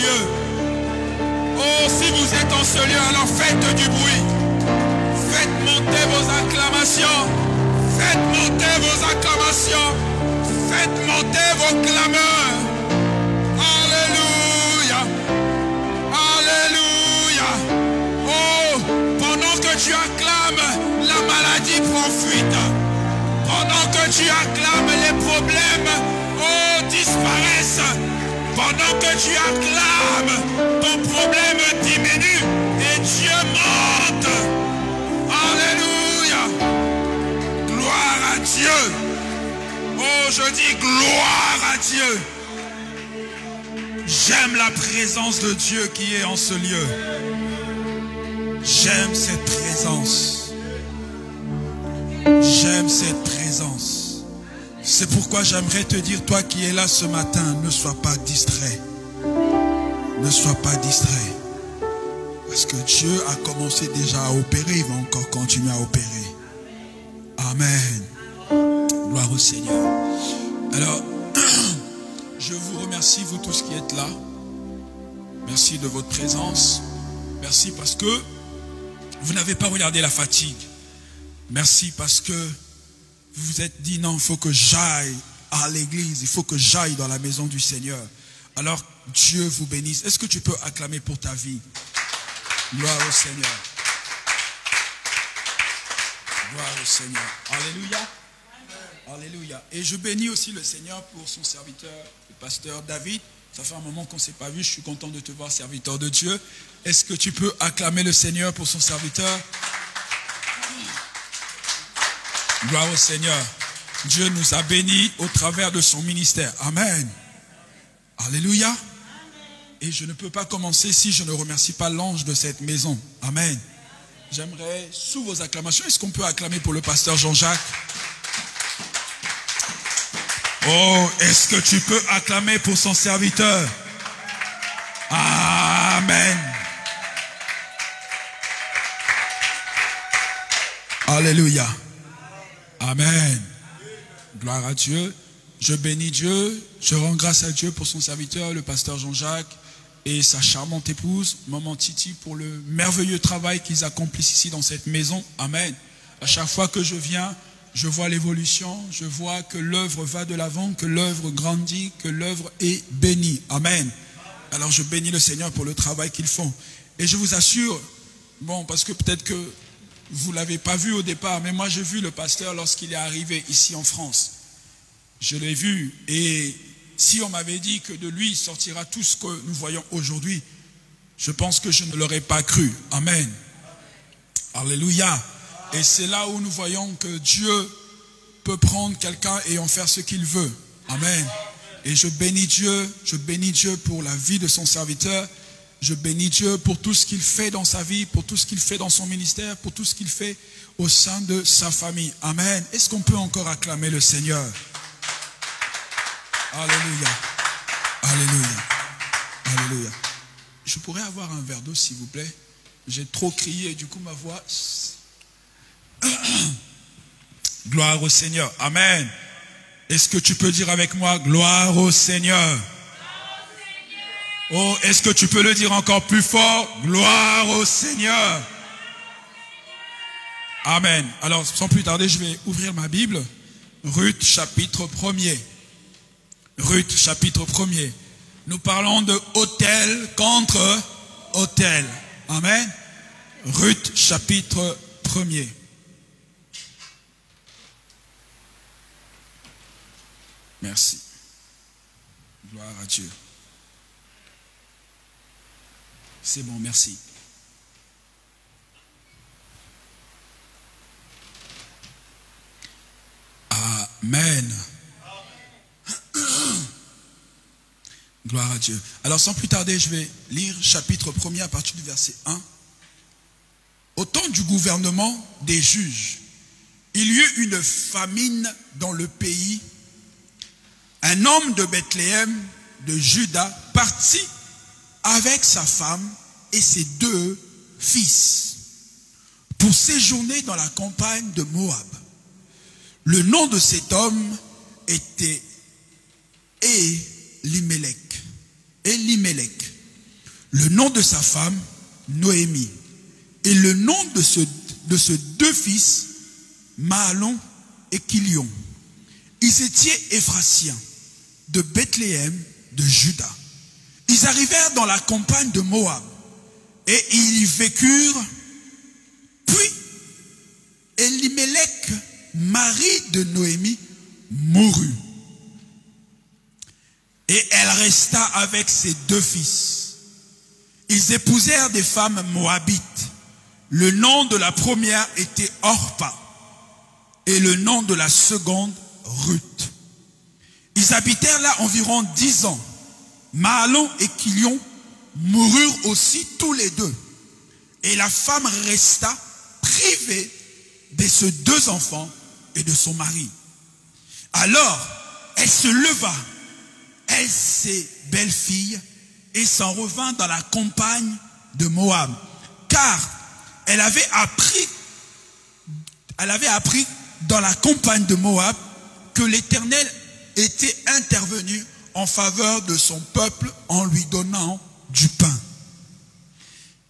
lieu. Oh, si vous êtes en ce lieu, alors faites du bruit. Faites monter vos acclamations. Faites monter vos acclamations. Faites monter vos clameurs. Alléluia. Alléluia. Oh, pendant que tu acclames, la maladie prend fuite. Pendant que tu acclames, les problèmes, oh, disparaissent. Pendant que tu acclames, ton problème diminue et Dieu monte. Alléluia. Gloire à Dieu. Oh, je dis gloire à Dieu. J'aime la présence de Dieu qui est en ce lieu. J'aime cette présence. J'aime cette présence. C'est pourquoi j'aimerais te dire, toi qui es là ce matin, ne sois pas distrait. Ne sois pas distrait. Parce que Dieu a commencé déjà à opérer, il va encore continuer à opérer. Amen. Gloire au Seigneur. Alors, je vous remercie, vous tous qui êtes là. Merci de votre présence. Merci parce que vous n'avez pas regardé la fatigue. Merci parce que vous vous êtes dit, non, il faut que j'aille à l'église, il faut que j'aille dans la maison du Seigneur. Alors, Dieu vous bénisse. Est-ce que tu peux acclamer pour ta vie? Gloire au Seigneur. Gloire au Seigneur. Alléluia. Alléluia. Et je bénis aussi le Seigneur pour son serviteur, le pasteur David. Ça fait un moment qu'on ne s'est pas vu. Je suis content de te voir, serviteur de Dieu. Est-ce que tu peux acclamer le Seigneur pour son serviteur? Gloire au Seigneur. Dieu nous a bénis au travers de son ministère. Amen. Alléluia. Amen. Et je ne peux pas commencer si je ne remercie pas l'ange de cette maison. Amen. J'aimerais, sous vos acclamations, est-ce qu'on peut acclamer pour le pasteur Jean-Jacques? Oh, est-ce que tu peux acclamer pour son serviteur? Amen. Alléluia. Amen. Gloire à Dieu. Je bénis Dieu. Je rends grâce à Dieu pour son serviteur, le pasteur Jean-Jacques, et sa charmante épouse, maman Titi, pour le merveilleux travail qu'ils accomplissent ici dans cette maison. Amen. À chaque fois que je viens, je vois l'évolution. Je vois que l'œuvre va de l'avant, que l'œuvre grandit, que l'œuvre est bénie. Amen. Alors je bénis le Seigneur pour le travail qu'ils font. Et je vous assure, bon, parce que peut-être que vous ne l'avez pas vu au départ, mais moi j'ai vu le pasteur lorsqu'il est arrivé ici en France. Je l'ai vu, et si on m'avait dit que de lui sortira tout ce que nous voyons aujourd'hui, je pense que je ne l'aurais pas cru. Amen. Alléluia. Et c'est là où nous voyons que Dieu peut prendre quelqu'un et en faire ce qu'il veut. Amen. Et je bénis Dieu pour la vie de son serviteur. Je bénis Dieu pour tout ce qu'il fait dans sa vie, pour tout ce qu'il fait dans son ministère, pour tout ce qu'il fait au sein de sa famille. Amen. Est-ce qu'on peut encore acclamer le Seigneur? Alléluia. Alléluia. Alléluia. Je pourrais avoir un verre d'eau, s'il vous plaît? J'ai trop crié et du coup ma voix... Gloire au Seigneur. Amen. Est-ce que tu peux dire avec moi, gloire au Seigneur? Oh, est-ce que tu peux le dire encore plus fort? Gloire au Seigneur. Amen. Alors, sans plus tarder, je vais ouvrir ma Bible. Ruth, chapitre 1er. Ruth, chapitre 1er. Nous parlons de autel contre autel. Amen. Ruth, chapitre 1er. Merci. Gloire à Dieu. C'est bon, merci. Amen. Gloire à Dieu. Alors sans plus tarder, je vais lire chapitre 1er à partir du verset 1. Au temps du gouvernement des juges, il y eut une famine dans le pays. Un homme de Bethléem, de Juda, partit avec sa femme et ses 2 fils pour séjourner dans la campagne de Moab. Le nom de cet homme était Elimelech. nom de sa femme, Noémie. Et le nom de ses deux fils, Mahalon et Kilion. Ils étaient Éphrasiens, de Bethléem, de Juda. Ils arrivèrent dans la campagne de Moab, et ils y vécurent. Puis, Elimelech, mari de Noémie, mourut. Et elle resta avec ses deux fils. Ils épousèrent des femmes moabites. Le nom de la première était Orpa, et le nom de la seconde, Ruth. Ils habitèrent là environ 10 ans. Mahalon et Kilion moururent aussi tous les deux. Et la femme resta privée de ses deux enfants et de son mari. Alors, elle se leva, elle, ses belles-filles, et s'en revint dans la campagne de Moab. Car elle avait appris dans la campagne de Moab que l'Éternel était intervenu en faveur de son peuple en lui donnant du pain.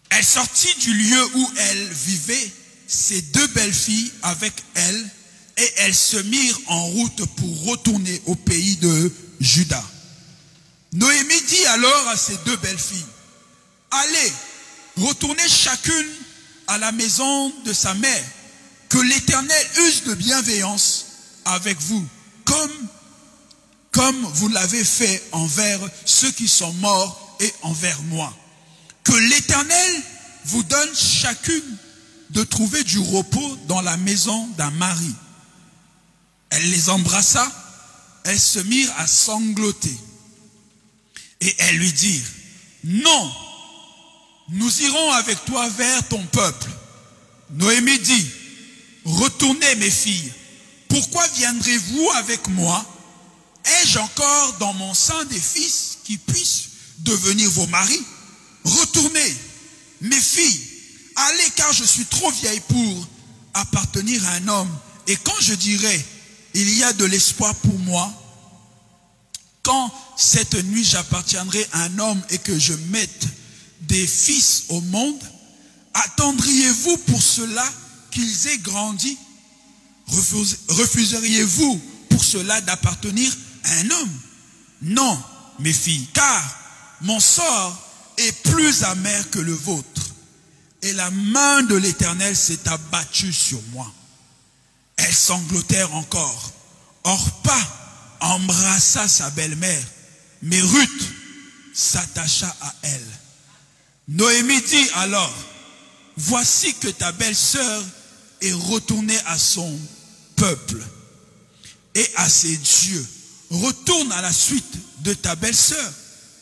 Elle sortit du lieu où elle vivait, ses deux belles-filles avec elle, et elles se mirent en route pour retourner au pays de Juda. Noémie dit alors à ses deux belles-filles, « Allez, retournez chacune à la maison de sa mère, que l'Éternel use de bienveillance avec vous, comme vous l'avez fait envers ceux qui sont morts et envers moi. Que l'Éternel vous donne chacune de trouver du repos dans la maison d'un mari. » Elle les embrassa, elles se mirent à sangloter. Et elles lui dirent, « Non, nous irons avec toi vers ton peuple. » Noémie dit, « Retournez mes filles, pourquoi viendrez-vous avec moi? Ai-je encore dans mon sein des fils qui puissent devenir vos maris? Retournez, mes filles, allez, car je suis trop vieille pour appartenir à un homme. Et quand je dirai, il y a de l'espoir pour moi, quand cette nuit j'appartiendrai à un homme et que je mette des fils au monde, attendriez-vous pour cela qu'ils aient grandi? Refuseriez-vous pour cela d'appartenir à un homme? Non, mes filles, car mon sort est plus amer que le vôtre, et la main de l'Éternel s'est abattue sur moi. » Elles sanglotèrent encore. Orpa embrassa sa belle-mère, mais Ruth s'attacha à elle. Noémie dit alors, « Voici que ta belle-sœur est retournée à son peuple et à ses dieux. Retourne à la suite de ta belle-sœur. »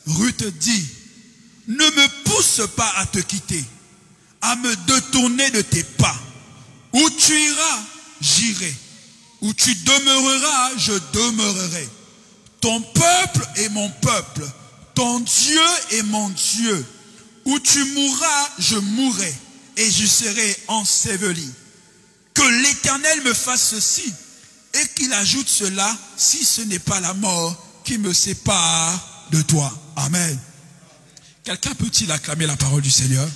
Ruth dit, « Ne me pousse pas à te quitter, à me détourner de tes pas. Où tu iras, j'irai. Où tu demeureras, je demeurerai. Ton peuple est mon peuple, ton Dieu est mon Dieu. Où tu mourras, je mourrai, et je serai enseveli. Que l'Éternel me fasse ceci, et qu'il ajoute cela, si ce n'est pas la mort qui me sépare de toi. » Amen. Quelqu'un peut-il acclamer la parole du Seigneur?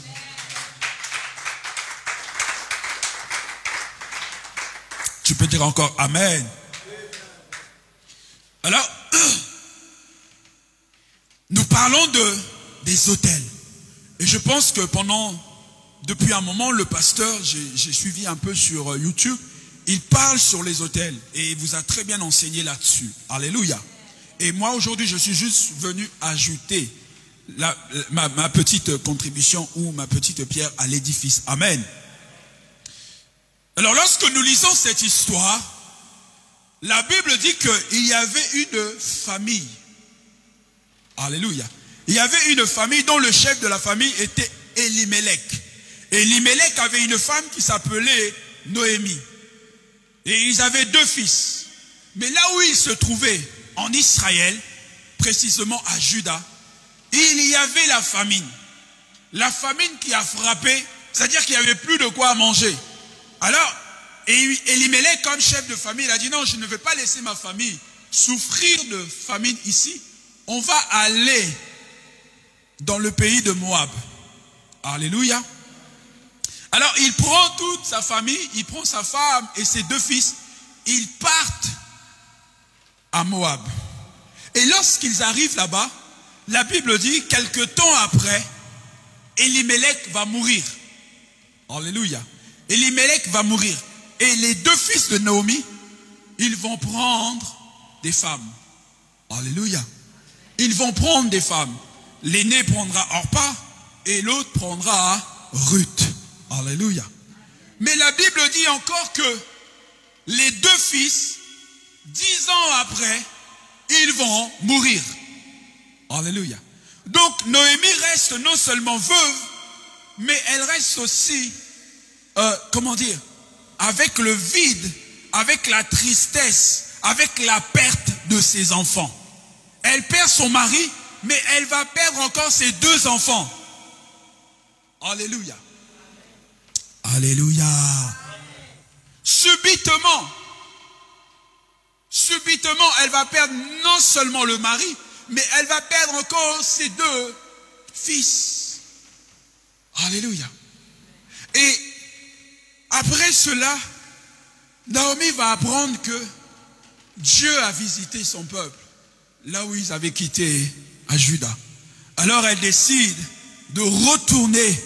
Tu peux dire encore Amen. Alors, nous parlons des autels. Et je pense que depuis un moment, le pasteur, j'ai suivi un peu sur YouTube, il parle sur les autels et il vous a très bien enseigné là-dessus. Alléluia. Et moi, aujourd'hui, je suis juste venu ajouter ma petite contribution ou ma petite pierre à l'édifice. Amen. Alors, lorsque nous lisons cette histoire, la Bible dit qu'il y avait une famille. Alléluia. Il y avait une famille dont le chef de la famille était Elimelech. Elimelech avait une femme qui s'appelait Noémie. Et ils avaient deux fils. Mais là où ils se trouvaient, en Israël, précisément à Juda, il y avait la famine. La famine qui a frappé, c'est-à-dire qu'il n'y avait plus de quoi manger. Alors, Elimelech, comme chef de famille, il a dit non, je ne vais pas laisser ma famille souffrir de famine ici. On va aller dans le pays de Moab. Alléluia. Alors il prend toute sa famille, il prend sa femme et ses 2 fils, ils partent à Moab. Et lorsqu'ils arrivent là-bas, la Bible dit, quelque temps après, Elimelech va mourir. Alléluia. Elimelech va mourir. Et les 2 fils de Naomi, ils vont prendre des femmes. Alléluia. Ils vont prendre des femmes. L'aîné prendra Orpa et l'autre prendra Ruth. Alléluia. Mais la Bible dit encore que les 2 fils, 10 ans après, ils vont mourir. Alléluia. Donc Noémie reste non seulement veuve, mais elle reste aussi, avec le vide, avec la tristesse, avec la perte de ses enfants. Elle perd son mari, mais elle va perdre encore ses 2 enfants. Alléluia. Alléluia. Subitement, elle va perdre non seulement le mari, mais elle va perdre encore ses 2 fils. Alléluia. Et après cela, Naomi va apprendre que Dieu a visité son peuple, là où ils avaient quitté à Juda. Alors elle décide de retourner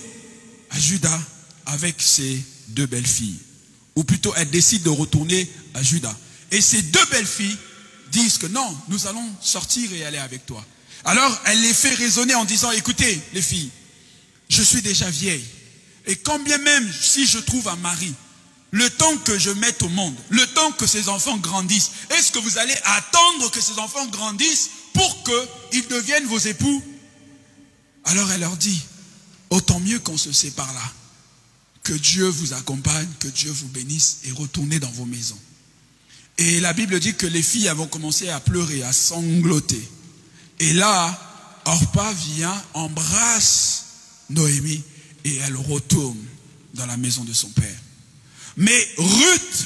à Juda avec ses 2 belles-filles. Ou plutôt, elle décide de retourner à Juda. Et ces 2 belles-filles disent que non, nous allons sortir et aller avec toi. Alors, elle les fait raisonner en disant, écoutez, les filles, je suis déjà vieille. Et quand bien même si je trouve un mari, le temps que je mette au monde, le temps que ces enfants grandissent, est-ce que vous allez attendre que ces enfants grandissent pour qu'ils deviennent vos époux? Alors elle leur dit, autant mieux qu'on se sépare là. Que Dieu vous accompagne, que Dieu vous bénisse et retournez dans vos maisons. Et la Bible dit que les filles avaient commencé à pleurer, à sangloter. Et là, Orpa vient, embrasse Noémie et elle retourne dans la maison de son père. Mais Ruth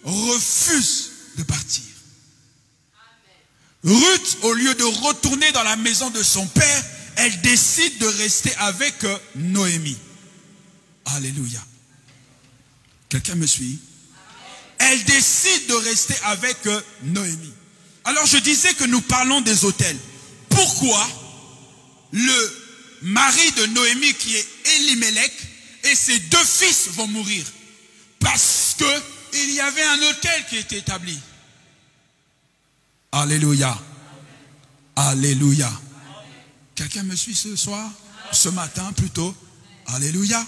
refuse de partir. Ruth, au lieu de retourner dans la maison de son père, elle décide de rester avec Noémie. Alléluia. Quelqu'un me suit? Elle décide de rester avec Noémie. Alors je disais que nous parlons des autels. Pourquoi le mari de Noémie qui est Elimelech et ses 2 fils vont mourir? Parce que il y avait un autel qui était établi. Alléluia. Alléluia. Quelqu'un me suit ce soir? Ce matin plutôt? Alléluia.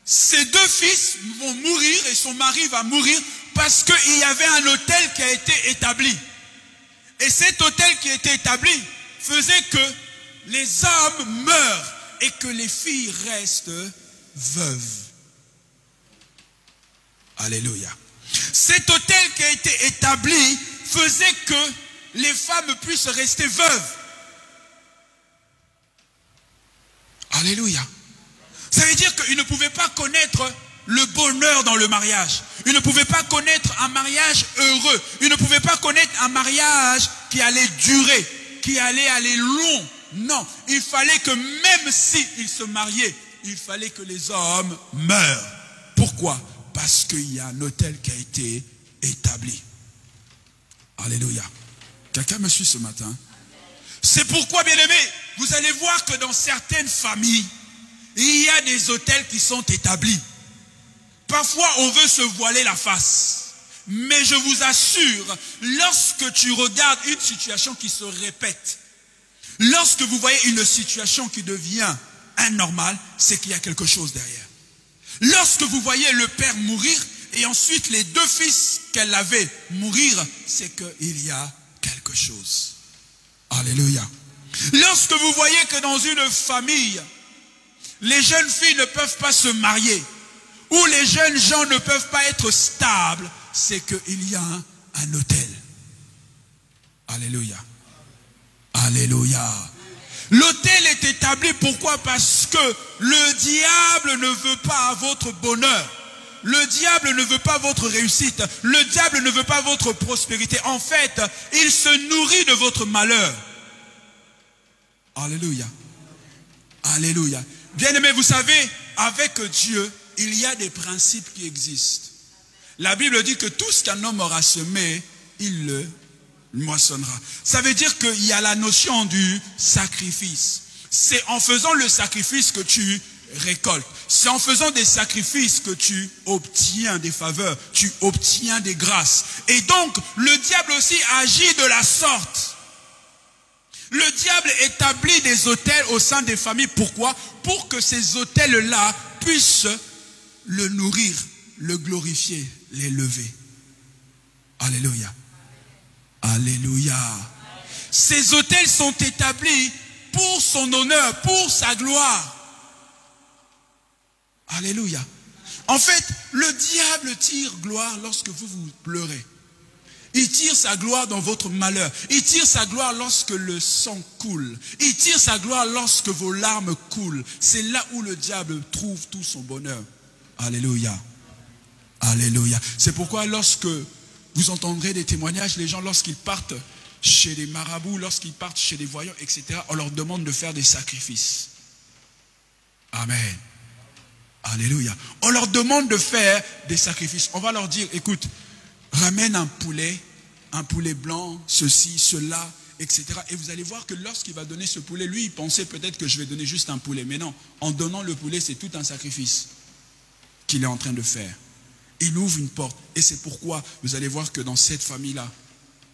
Ces 2 fils vont mourir et son mari va mourir parce qu'il y avait un autel qui a été établi. Et cet autel qui a été établi faisait que les hommes meurent et que les filles restent veuves. Alléluia. Cet autel qui a été établi faisait que les femmes puissent rester veuves. Alléluia. Ça veut dire qu'ils ne pouvaient pas connaître le bonheur dans le mariage. Ils ne pouvaient pas connaître un mariage heureux. Ils ne pouvaient pas connaître un mariage qui allait durer, qui allait aller long. Non, il fallait que même s'ils se mariaient, il fallait que les hommes meurent. Pourquoi? Parce qu'il y a un autel qui a été établi. Alléluia. Quelqu'un me suit ce matin? C'est pourquoi, bien-aimés, vous allez voir que dans certaines familles, il y a des autels qui sont établis. Parfois, on veut se voiler la face. Mais je vous assure, lorsque tu regardes une situation qui se répète, lorsque vous voyez une situation qui devient anormale, c'est qu'il y a quelque chose derrière. Lorsque vous voyez le père mourir et ensuite les 2 fils qu'elle avait mourir, c'est qu'il y a quelque chose. Alléluia. Lorsque vous voyez que dans une famille, les jeunes filles ne peuvent pas se marier, ou les jeunes gens ne peuvent pas être stables, c'est qu'il y a un autel. Alléluia. Alléluia. L'autel est établi, pourquoi? Parce que le diable ne veut pas votre bonheur. Le diable ne veut pas votre réussite. Le diable ne veut pas votre prospérité. En fait, il se nourrit de votre malheur. Alléluia. Alléluia. Bien-aimés, vous savez, avec Dieu, il y a des principes qui existent. La Bible dit que tout ce qu'un homme aura semé, il le moissonnera. Ça veut dire qu'il y a la notion du sacrifice. C'est en faisant le sacrifice que tu récoltes. C'est en faisant des sacrifices que tu obtiens des faveurs, tu obtiens des grâces. Et donc, le diable aussi agit de la sorte. Le diable établit des autels au sein des familles. Pourquoi? Pour que ces autels-là puissent le nourrir, le glorifier, l'élever. Alléluia. Alléluia. Ces autels sont établis pour son honneur, pour sa gloire. Alléluia. En fait, le diable tire gloire lorsque vous pleurez. Il tire sa gloire dans votre malheur. Il tire sa gloire lorsque le sang coule. Il tire sa gloire lorsque vos larmes coulent. C'est là où le diable trouve tout son bonheur. Alléluia. Alléluia. C'est pourquoi lorsque vous entendrez des témoignages, les gens lorsqu'ils partent chez les marabouts, lorsqu'ils partent chez les voyants, etc., on leur demande de faire des sacrifices. Amen. Alléluia. On leur demande de faire des sacrifices. On va leur dire, écoute, ramène un poulet blanc, ceci, cela, etc. Et vous allez voir que lorsqu'il va donner ce poulet, lui, il pensait peut-être que je vais donner juste un poulet. Mais non, en donnant le poulet, c'est tout un sacrifice qu'il est en train de faire. Il ouvre une porte. Et c'est pourquoi vous allez voir que dans cette famille-là,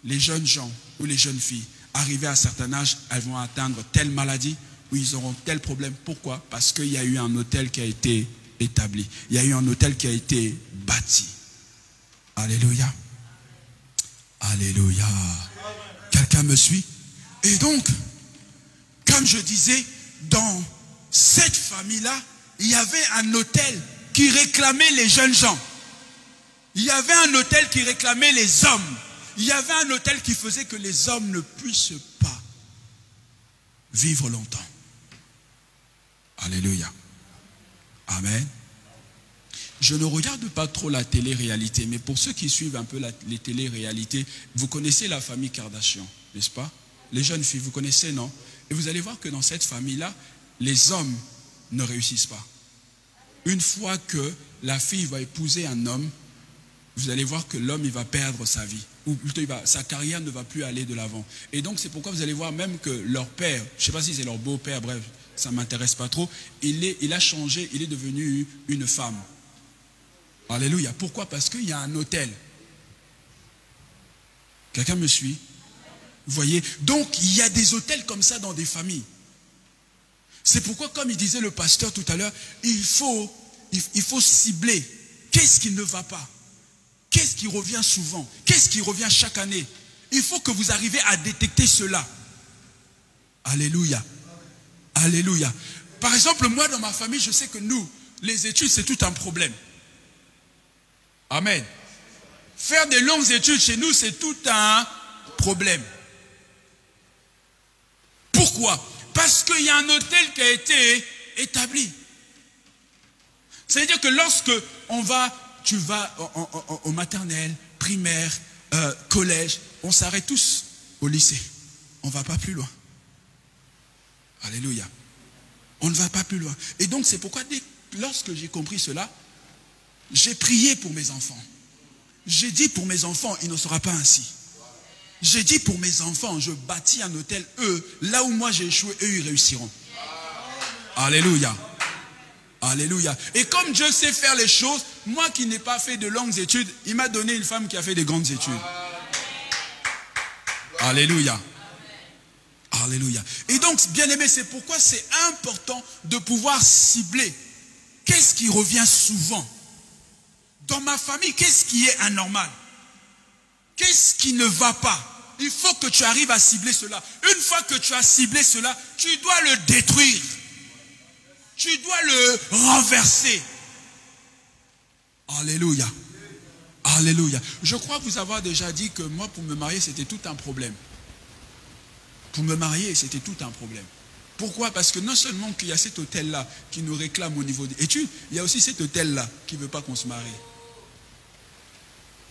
les jeunes gens ou les jeunes filles, arrivées à un certain âge, elles vont atteindre telle maladie ou ils auront tel problème. Pourquoi? Parce qu'il y a eu un autel qui a été établi. Il y a eu un autel qui a été bâti. Alléluia. Alléluia. Quelqu'un me suit? Et donc, comme je disais, dans cette famille-là, il y avait un autel qui réclamait les jeunes gens. Il y avait un autel qui réclamait les hommes. Il y avait un autel qui faisait que les hommes ne puissent pas vivre longtemps. Alléluia. Amen. Je ne regarde pas trop la télé-réalité, mais pour ceux qui suivent un peu les télé-réalités, vous connaissez la famille Kardashian, n'est-ce pas? Les jeunes filles, vous connaissez, non? Et vous allez voir que dans cette famille-là, les hommes ne réussissent pas. Une fois que la fille va épouser un homme, vous allez voir que l'homme, il va perdre sa vie. Ou plutôt, sa carrière ne va plus aller de l'avant. Et donc, c'est pourquoi vous allez voir même que leur père, je ne sais pas si c'est leur beau-père, bref, ça ne m'intéresse pas trop, il a changé, il est devenu une femme. Alléluia. Pourquoi? Parce qu'il y a un autel. Quelqu'un me suit? Vous voyez? Donc, il y a des autels comme ça dans des familles. C'est pourquoi, comme il disait le pasteur tout à l'heure, il faut cibler. Qu'est-ce qui ne va pas? Qu'est-ce qui revient souvent? Qu'est-ce qui revient chaque année? Il faut que vous arriviez à détecter cela. Alléluia. Alléluia. Par exemple, moi, dans ma famille, je sais que nous, les études, c'est tout un problème. Amen. Faire des longues études chez nous, c'est tout un problème. Pourquoi? Parce qu'il y a un autel qui a été établi. C'est-à-dire que lorsque tu vas au maternel, primaire, collège, on s'arrête tous au lycée. On ne va pas plus loin. Alléluia. On ne va pas plus loin. Et donc c'est pourquoi lorsque j'ai compris cela, j'ai prié pour mes enfants. J'ai dit pour mes enfants, il ne sera pas ainsi. J'ai dit pour mes enfants, je bâtis un hôtel, eux, là où moi j'ai échoué, eux ils réussiront. Alléluia. Alléluia. Et comme Dieu sait faire les choses, moi qui n'ai pas fait de longues études, il m'a donné une femme qui a fait des grandes études. Alléluia. Alléluia. Et donc, bien aimé, c'est pourquoi c'est important de pouvoir cibler. Qu'est-ce qui revient souvent? Dans ma famille, qu'est-ce qui est anormal? Qu'est-ce qui ne va pas? Il faut que tu arrives à cibler cela. Une fois que tu as ciblé cela, tu dois le détruire. Tu dois le renverser. Alléluia. Alléluia. Je crois vous avoir déjà dit que moi, pour me marier, c'était tout un problème. Pour me marier, c'était tout un problème. Pourquoi? Parce que non seulement qu'il y a cet hôtel-là qui nous réclame au niveau des études, il y a aussi cet hôtel-là qui ne veut pas qu'on se marie.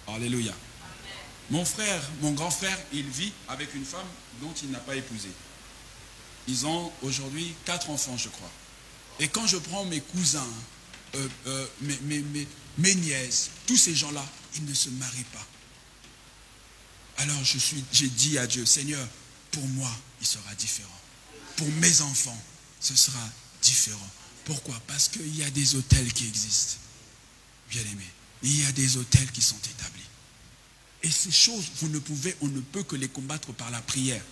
Alléluia. Mon frère, mon grand frère, il vit avec une femme dont il n'a pas épousé. ils ont aujourd'hui 4 enfants, je crois. Et quand je prends mes cousins, mes nièces, tous ces gens-là, ils ne se marient pas. Alors j'ai dit à Dieu, Seigneur, pour moi, il sera différent. Pour mes enfants, ce sera différent. Pourquoi? Parce qu'il y a des hôtels qui existent. Bien-aimés, il y a des hôtels qui sont établis. Et ces choses, on ne peut que les combattre par la prière.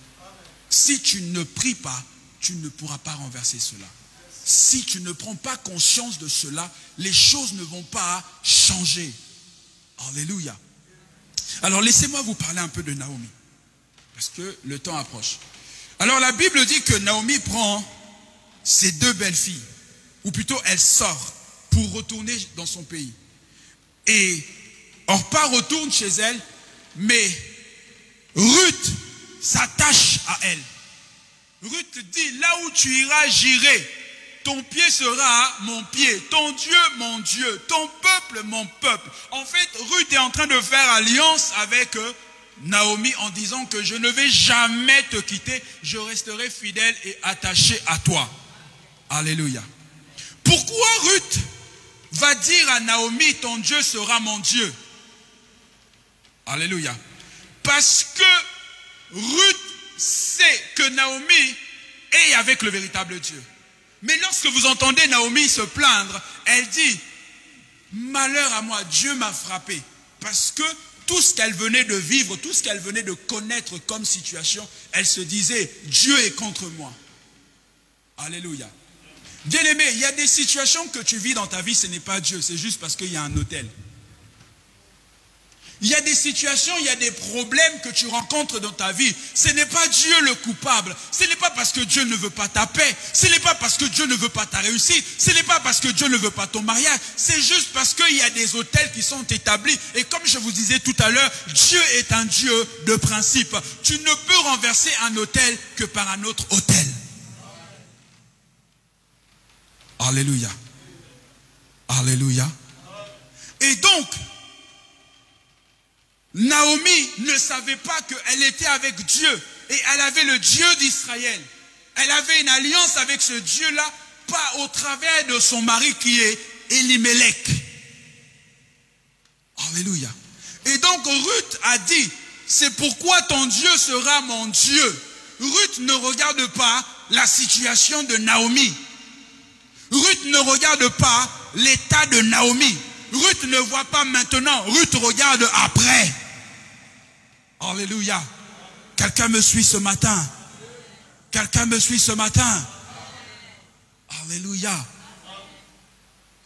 Si tu ne pries pas, tu ne pourras pas renverser cela. Si tu ne prends pas conscience de cela, les choses ne vont pas changer. Alléluia. Alors laissez-moi vous parler un peu de Naomi. Parce que le temps approche. Alors la Bible dit que Naomi prend ses 2 belles filles. Ou plutôt elle sort pour retourner dans son pays. Et Orpa retourne chez elle. Mais Ruth s'attache à elle. Ruth dit, là où tu iras, j'irai. Ton pied sera mon pied. Ton Dieu, mon Dieu. Ton peuple, mon peuple. En fait, Ruth est en train de faire alliance avec Naomi en disant que je ne vais jamais te quitter. Je resterai fidèle et attaché à toi. Alléluia. Pourquoi Ruth va dire à Naomi, ton Dieu sera mon Dieu? Alléluia. Parce que Ruth sait que Naomi est avec le véritable Dieu. Mais lorsque vous entendez Naomi se plaindre, elle dit, malheur à moi, Dieu m'a frappé. Parce que tout ce qu'elle venait de vivre, tout ce qu'elle venait de connaître comme situation, elle se disait, Dieu est contre moi. Alléluia. Bien-aimé, il y a des situations que tu vis dans ta vie, ce n'est pas Dieu, c'est juste parce qu'il y a un autel. Il y a des situations, il y a des problèmes que tu rencontres dans ta vie. Ce n'est pas Dieu le coupable. Ce n'est pas parce que Dieu ne veut pas ta paix. Ce n'est pas parce que Dieu ne veut pas ta réussite. Ce n'est pas parce que Dieu ne veut pas ton mariage. C'est juste parce qu'il y a des autels qui sont établis. Et comme je vous disais tout à l'heure, Dieu est un Dieu de principe. Tu ne peux renverser un autel que par un autre autel. Alléluia. Alléluia. Et donc, Naomi ne savait pas qu'elle était avec Dieu et elle avait le Dieu d'Israël. Elle avait une alliance avec ce Dieu-là, pas au travers de son mari qui est Elimelech. Alléluia. Et donc Ruth a dit, c'est pourquoi ton Dieu sera mon Dieu. Ruth ne regarde pas la situation de Naomi. Ruth ne regarde pas l'état de Naomi. Ruth ne voit pas maintenant, Ruth regarde après. Alléluia. Quelqu'un me suit ce matin. Quelqu'un me suit ce matin. Alléluia.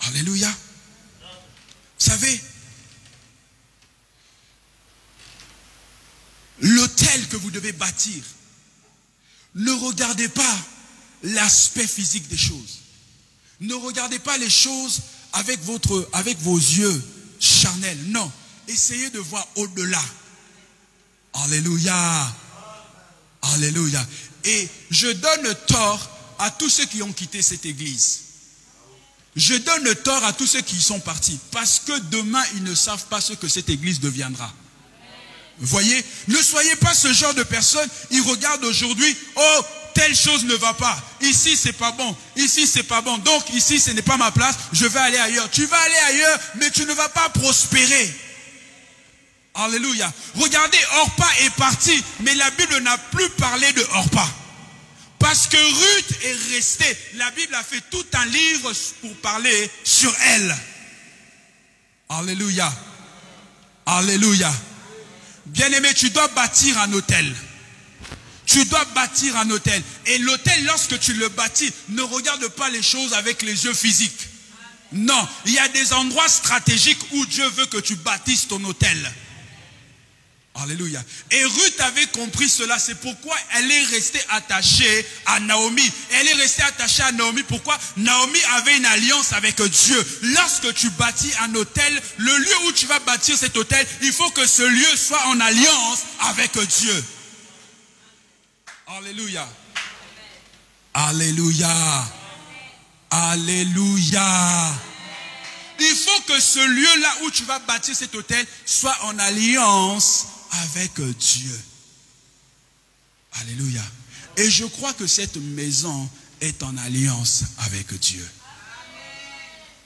Alléluia. Vous savez, l'autel que vous devez bâtir, ne regardez pas l'aspect physique des choses. Ne regardez pas les choses avec vos yeux charnels. Non. Essayez de voir au-delà. Alléluia. Alléluia. Et je donne tort à tous ceux qui ont quitté cette église. Je donne tort à tous ceux qui y sont partis. Parce que demain, ils ne savent pas ce que cette église deviendra. Vous voyez? Ne soyez pas ce genre de personnes. Ils regardent aujourd'hui, oh, telle chose ne va pas. Ici, c'est pas bon. Ici, c'est pas bon. Donc, ici, ce n'est pas ma place. Je vais aller ailleurs. Tu vas aller ailleurs, mais tu ne vas pas prospérer. Alléluia. Regardez, Orpa est parti, mais la Bible n'a plus parlé de Orpa. Parce que Ruth est restée. La Bible a fait tout un livre pour parler sur elle. Alléluia. Alléluia. Bien-aimé, tu dois bâtir un hôtel. Tu dois bâtir un hôtel. Et l'hôtel, lorsque tu le bâtis, ne regarde pas les choses avec les yeux physiques. Non, il y a des endroits stratégiques où Dieu veut que tu bâtisses ton hôtel. Alléluia. Et Ruth avait compris cela. C'est pourquoi elle est restée attachée à Naomi. Elle est restée attachée à Naomi. Pourquoi? Naomi avait une alliance avec Dieu. Lorsque tu bâtis un hôtel, le lieu où tu vas bâtir cet hôtel, il faut que ce lieu soit en alliance avec Dieu. Alléluia. Alléluia. Alléluia. Il faut que ce lieu-là où tu vas bâtir cet hôtel soit en alliance avec Dieu. Alléluia. Et je crois que cette maison est en alliance avec Dieu.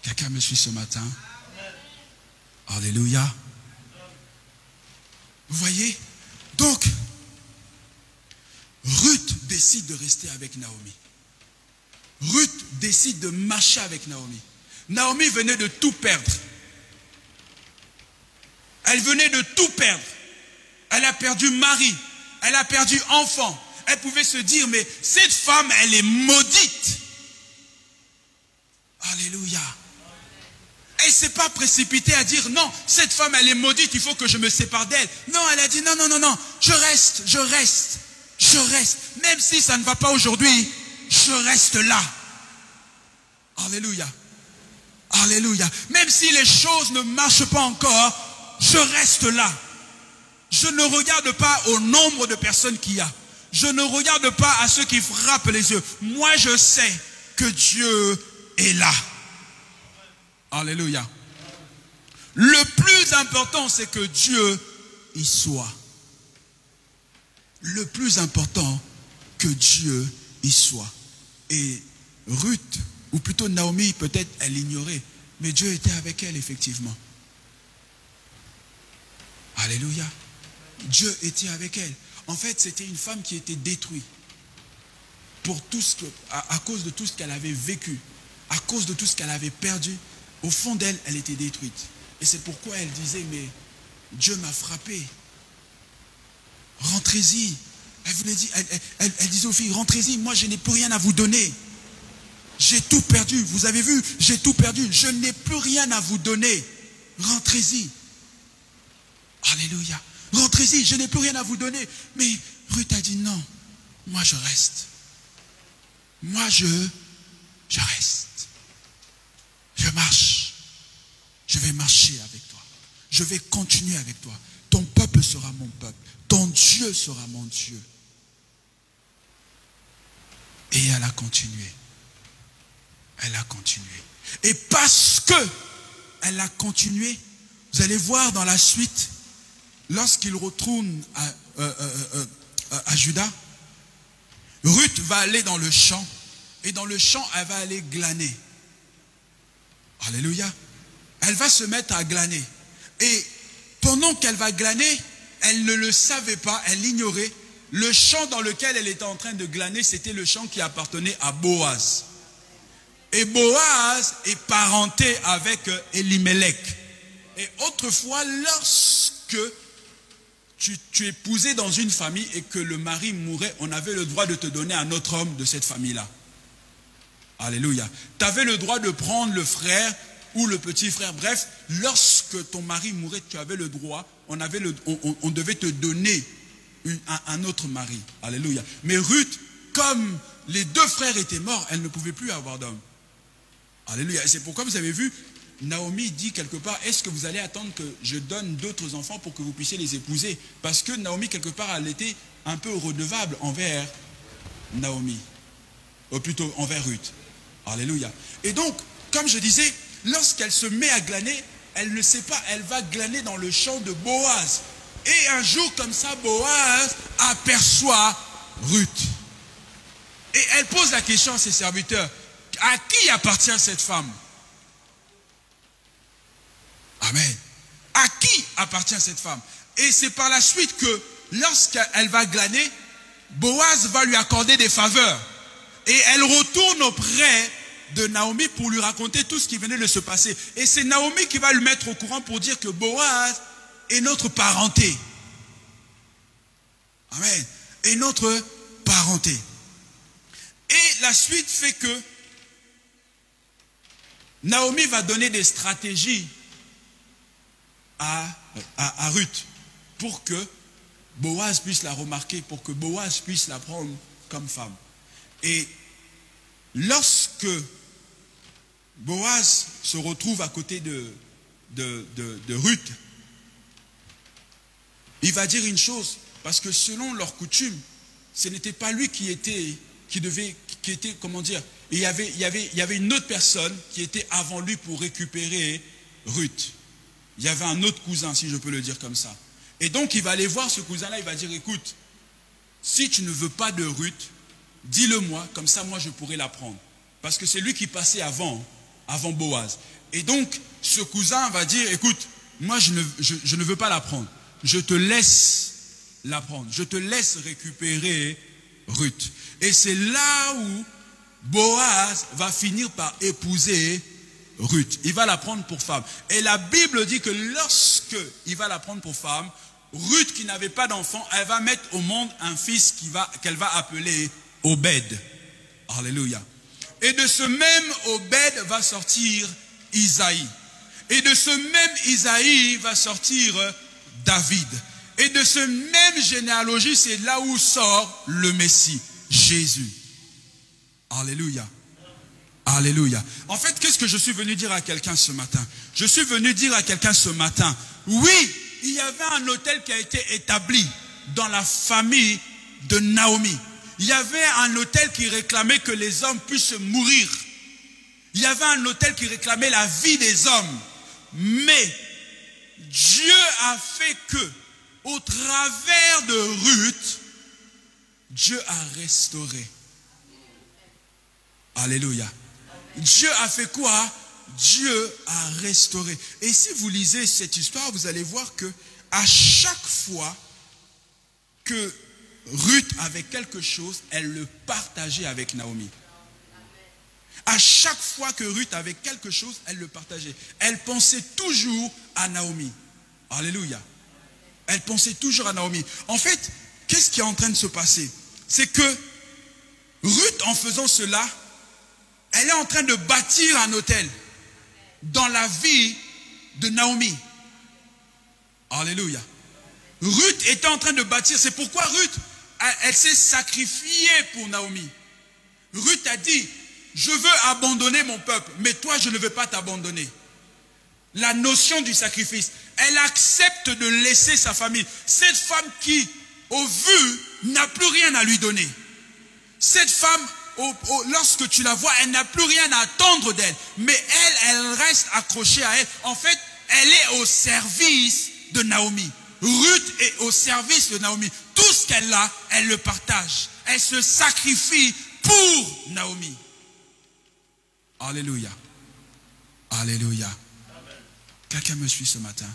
Quelqu'un me suit ce matin? Alléluia. Vous voyez? Donc, Ruth décide de rester avec Naomi. Ruth décide de marcher avec Naomi. Naomi venait de tout perdre. Elle venait de tout perdre. Elle a perdu mari. Elle a perdu enfant. Elle pouvait se dire, mais cette femme, elle est maudite. Alléluia. Elle ne s'est pas précipitée à dire, non, cette femme, elle est maudite, il faut que je me sépare d'elle. Non, elle a dit, non, non, non, non, je reste. Même si ça ne va pas aujourd'hui, je reste là. Alléluia. Alléluia. Même si les choses ne marchent pas encore, je reste là. Je ne regarde pas au nombre de personnes qu'il y a. Je ne regarde pas à ceux qui frappent les yeux. Moi, je sais que Dieu est là. Alléluia. Le plus important, c'est que Dieu y soit. Le plus important, que Dieu y soit. Et Ruth, ou plutôt Naomi, peut-être elle l'ignorait, mais Dieu était avec elle, effectivement. Alléluia. Dieu était avec elle. En fait, c'était une femme qui était détruite pour tout ce que, à cause de tout ce qu'elle avait vécu, à cause de tout ce qu'elle avait perdu. Au fond d'elle, elle était détruite. Et c'est pourquoi elle disait, mais Dieu m'a frappé. Rentrez-y. Elle disait aux filles, rentrez-y, moi je n'ai plus rien à vous donner. J'ai tout perdu. Vous avez vu, j'ai tout perdu. Je n'ai plus rien à vous donner. Rentrez-y. Alléluia. Rentrez-y, je n'ai plus rien à vous donner. Mais Ruth a dit non, moi je reste. Moi je reste. Je marche. Je vais marcher avec toi. Je vais continuer avec toi. Ton peuple sera mon peuple. Ton Dieu sera mon Dieu. Et elle a continué. Elle a continué. Et parce que elle a continué, vous allez voir dans la suite, lorsqu'il retourne à Juda, Ruth va aller dans le champ. Et dans le champ, elle va aller glaner. Alléluia. Elle va se mettre à glaner. Et pendant qu'elle va glaner, elle ne le savait pas, elle l'ignorait. Le champ dans lequel elle était en train de glaner, c'était le champ qui appartenait à Boaz. Et Boaz est parenté avec Elimelech. Et autrefois, lorsque tu épousais dans une famille et que le mari mourait, on avait le droit de te donner un autre homme de cette famille-là. Alléluia. Tu avais le droit de prendre le frère ou le petit frère. Bref, lorsque ton mari mourait, tu avais le droit, on devait te donner un autre mari. Alléluia. Mais Ruth, comme les deux frères étaient morts, elle ne pouvait plus avoir d'homme. Alléluia. Et c'est pourquoi vous avez vu, Naomi dit quelque part, est-ce que vous allez attendre que je donne d'autres enfants pour que vous puissiez les épouser? Parce que Naomi, quelque part, elle était un peu redevable envers Naomi. Ou plutôt envers Ruth. Alléluia. Et donc, comme je disais, lorsqu'elle se met à glaner, elle ne sait pas, elle va glaner dans le champ de Boaz. Et un jour comme ça, Boaz aperçoit Ruth. Et elle pose la question à ses serviteurs, à qui appartient cette femme? Amen. À qui appartient cette femme? Et c'est par la suite que lorsqu'elle va glaner, Boaz va lui accorder des faveurs. Et elle retourne auprès de Naomi pour lui raconter tout ce qui venait de se passer. Et c'est Naomi qui va le mettre au courant pour dire que Boaz est notre parenté. Amen. Est notre parenté. Et la suite fait que Naomi va donner des stratégies à Ruth pour que Boaz puisse la remarquer, pour que Boaz puisse la prendre comme femme. Et lorsque Boaz se retrouve à côté de Ruth, il va dire une chose, parce que selon leur coutume, ce n'était pas lui qui était, comment dire, il y avait une autre personne qui était avant lui pour récupérer Ruth. Il y avait un autre cousin, si je peux le dire comme ça. Et donc il va aller voir ce cousin-là, il va dire, écoute, si tu ne veux pas de Ruth, dis-le moi, comme ça moi je pourrais la prendre. Parce que c'est lui qui passait avant Boaz. Et donc, ce cousin va dire, écoute, moi je ne veux pas la prendre. Je te laisse la prendre. Je te laisse récupérer Ruth. Et c'est là où Boaz va finir par épouser Ruth. Il va la prendre pour femme. Et la Bible dit que lorsque il va la prendre pour femme, Ruth qui n'avait pas d'enfant, elle va mettre au monde un fils qu'elle va appeler Obed. Alléluia. Et de ce même Obed va sortir Isaïe. Et de ce même Isaïe va sortir David. Et de ce même généalogie, c'est là où sort le Messie, Jésus. Alléluia. Alléluia. En fait, qu'est-ce que je suis venu dire à quelqu'un ce matin? Je suis venu dire à quelqu'un ce matin, oui, il y avait un autel qui a été établi dans la famille de Naomi. Il y avait un autel qui réclamait que les hommes puissent mourir. Il y avait un autel qui réclamait la vie des hommes. Mais Dieu a fait que, au travers de Ruth, Dieu a restauré. Alléluia. Dieu a fait quoi? Dieu a restauré. Et si vous lisez cette histoire, vous allez voir que à chaque fois que Ruth avait quelque chose, elle le partageait avec Naomi. À chaque fois que Ruth avait quelque chose, elle le partageait. Elle pensait toujours à Naomi. Alléluia. Elle pensait toujours à Naomi. En fait, qu'est-ce qui est en train de se passer? C'est que Ruth, en faisant cela, elle est en train de bâtir un autel dans la vie de Naomi. Alléluia. Ruth était en train de bâtir. C'est pourquoi Ruth, elle s'est sacrifiée pour Naomi. Ruth a dit, je veux abandonner mon peuple, mais toi je ne veux pas t'abandonner. La notion du sacrifice. Elle accepte de laisser sa famille. Cette femme qui, au vu, n'a plus rien à lui donner. Cette femme, lorsque tu la vois, elle n'a plus rien à attendre d'elle. Mais elle reste accrochée à elle. En fait, elle est au service de Naomi. Ruth est au service de Naomi. Tout ce qu'elle a, elle le partage. Elle se sacrifie pour Naomi. Alléluia. Alléluia. Quelqu'un me suit ce matin?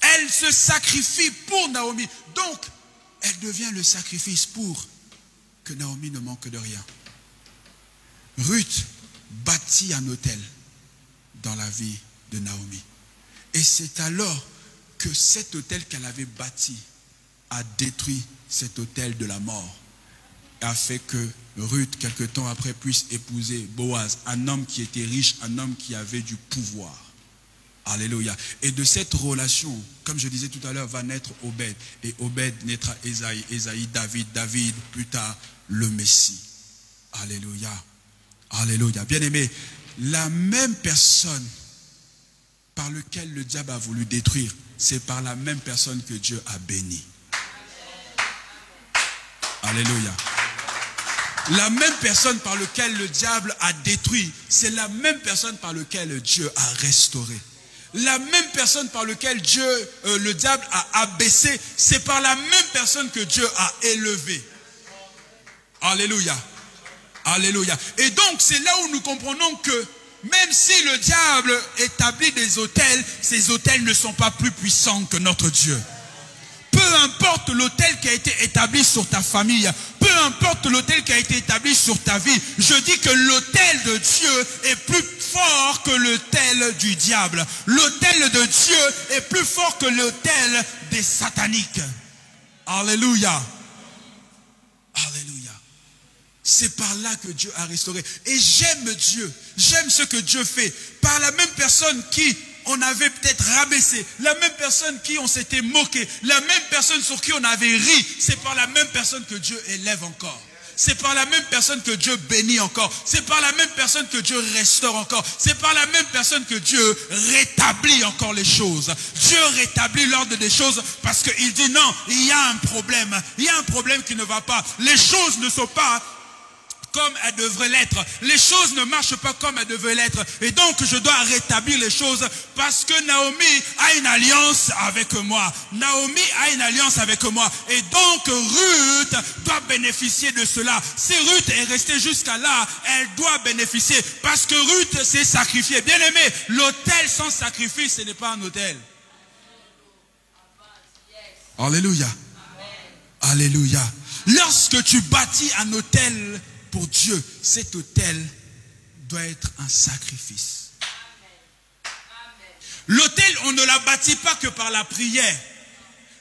Elle se sacrifie pour Naomi. Donc, elle devient le sacrifice pour que Naomi ne manque de rien. Ruth bâtit un autel dans la vie de Naomi. Et c'est alors que cet autel qu'elle avait bâti a détruit cet autel de la mort. A fait que Ruth, quelque temps après, puisse épouser Boaz, un homme qui était riche, un homme qui avait du pouvoir. Alléluia. Et de cette relation, comme je disais tout à l'heure, va naître Obed. Et Obed naîtra Esaïe, Esaïe David, David, plus tard le Messie. Alléluia. Alléluia. Bien-aimé, la même personne par laquelle le diable a voulu détruire, c'est par la même personne que Dieu a béni. Alléluia. La même personne par laquelle le diable a détruit, c'est la même personne par laquelle Dieu a restauré. La même personne par laquelle le diable a abaissé, c'est par la même personne que Dieu a élevé. Alléluia. Alléluia. Et donc, c'est là où nous comprenons que même si le diable établit des autels, ces autels ne sont pas plus puissants que notre Dieu. Peu importe l'autel qui a été établi sur ta famille, peu importe l'autel qui a été établi sur ta vie, je dis que l'autel de Dieu est plus fort que l'autel du diable. L'autel de Dieu est plus fort que l'autel des sataniques. Alléluia. Alléluia. C'est par là que Dieu a restauré. Et j'aime Dieu. J'aime ce que Dieu fait. Par la même personne qui on avait peut-être rabaissé, la même personne qui on s'était moqué, la même personne sur qui on avait ri, c'est par la même personne que Dieu élève encore. C'est par la même personne que Dieu bénit encore. C'est par la même personne que Dieu restaure encore. C'est par la même personne que Dieu rétablit encore les choses. Dieu rétablit l'ordre des choses parce qu'il dit non, il y a un problème. Il y a un problème qui ne va pas. Les choses ne sont pas comme elles devraient l'être. Les choses ne marchent pas comme elles devraient l'être. Et donc, je dois rétablir les choses parce que Naomi a une alliance avec moi. Naomi a une alliance avec moi. Et donc, Ruth doit bénéficier de cela. Si Ruth est restée jusqu'à là, elle doit bénéficier parce que Ruth s'est sacrifiée. Bien aimé, l'autel sans sacrifice, ce n'est pas un autel. Alléluia. Alléluia. Lorsque tu bâtis un autel pour Dieu, cet autel doit être un sacrifice. L'autel, on ne la bâtit pas que par la prière.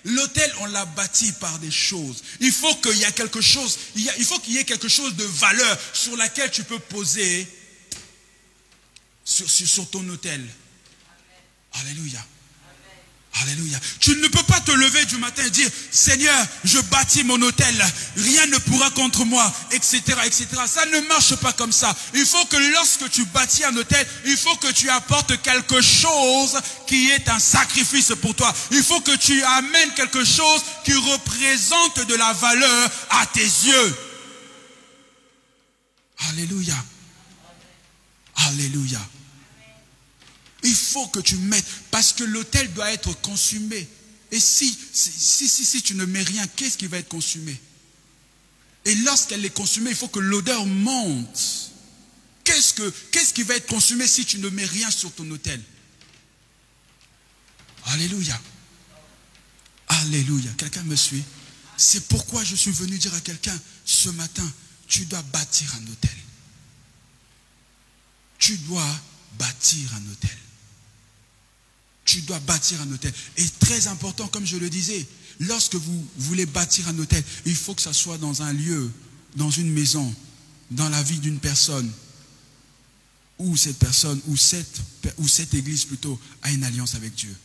L'autel, on l'a bâti par des choses. Il faut qu'il y ait quelque chose, il faut qu'il y ait quelque chose de valeur sur laquelle tu peux poser sur ton autel. Alléluia. Alléluia. Tu ne peux pas te lever du matin et dire, Seigneur, je bâtis mon autel, rien ne pourra contre moi, etc., etc. Ça ne marche pas comme ça. Il faut que lorsque tu bâtis un autel, il faut que tu apportes quelque chose qui est un sacrifice pour toi. Il faut que tu amènes quelque chose qui représente de la valeur à tes yeux. Alléluia. Alléluia. Il faut que tu mettes, parce que l'autel doit être consumé. Et si tu ne mets rien, qu'est-ce qui va être consumé? Et lorsqu'elle est consumée, il faut que l'odeur monte. Qu'est-ce qui va être consumé si tu ne mets rien sur ton autel? Alléluia. Alléluia. Quelqu'un me suit? C'est pourquoi je suis venu dire à quelqu'un, ce matin, tu dois bâtir un autel. Tu dois bâtir un autel. Tu dois bâtir un autel. Et très important, comme je le disais, lorsque vous voulez bâtir un autel, il faut que ça soit dans un lieu, dans une maison, dans la vie d'une personne, où cette personne, ou cette église plutôt, a une alliance avec Dieu.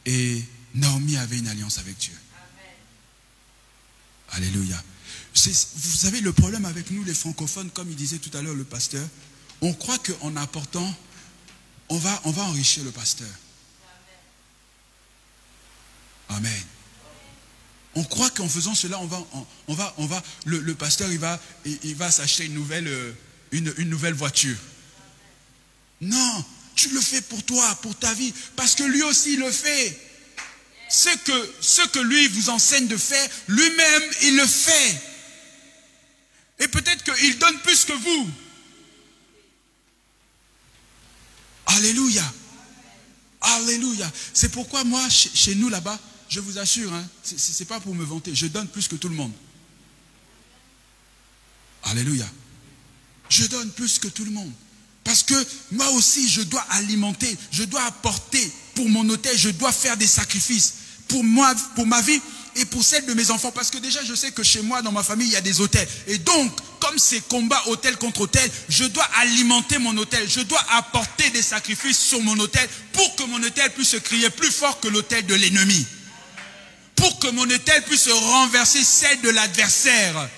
Et Naomi avait une alliance avec Dieu. Alléluia. Vous savez, le problème avec nous, les francophones, comme il disait tout à l'heure le pasteur, on croit qu'en apportant, on va enrichir le pasteur. Amen. On croit qu'en faisant cela, le pasteur il va s'acheter une nouvelle voiture. Non, tu le fais pour toi, pour ta vie, parce que lui aussi il le fait. Ce que lui vous enseigne de faire, lui-même il le fait. Et peut-être qu'il donne plus que vous. Alléluia. Alléluia. C'est pourquoi moi, chez nous là-bas, je vous assure, hein, ce n'est pas pour me vanter, je donne plus que tout le monde. Alléluia. Je donne plus que tout le monde. Parce que moi aussi, je dois alimenter, je dois apporter pour mon autel, je dois faire des sacrifices pour moi, pour ma vie et pour celle de mes enfants. Parce que déjà, je sais que chez moi, dans ma famille, il y a des autels. Et donc, comme c'est combat autel contre autel, je dois alimenter mon autel. Je dois apporter des sacrifices sur mon autel pour que mon autel puisse crier plus fort que l'autel de l'ennemi. Pour que mon autel puisse renverser celle de l'adversaire.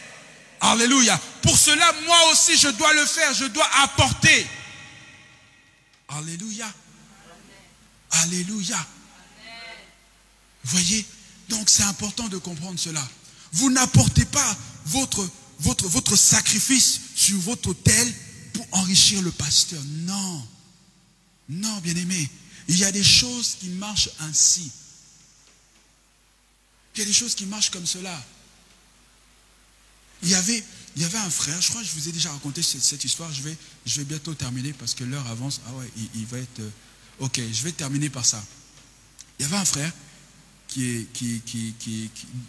Alléluia. Pour cela, moi aussi, je dois le faire. Je dois apporter. Alléluia. Alléluia. Voyez, donc c'est important de comprendre cela. Vous n'apportez pas votre sacrifice sur votre autel pour enrichir le pasteur. Non. Non, bien-aimé. Il y a des choses qui marchent ainsi. Il y a des choses qui marchent comme cela. Il y avait un frère, je crois que je vous ai déjà raconté cette histoire, je vais bientôt terminer parce que l'heure avance. Ah ouais, il va être... Ok, je vais terminer par ça. Il y avait un frère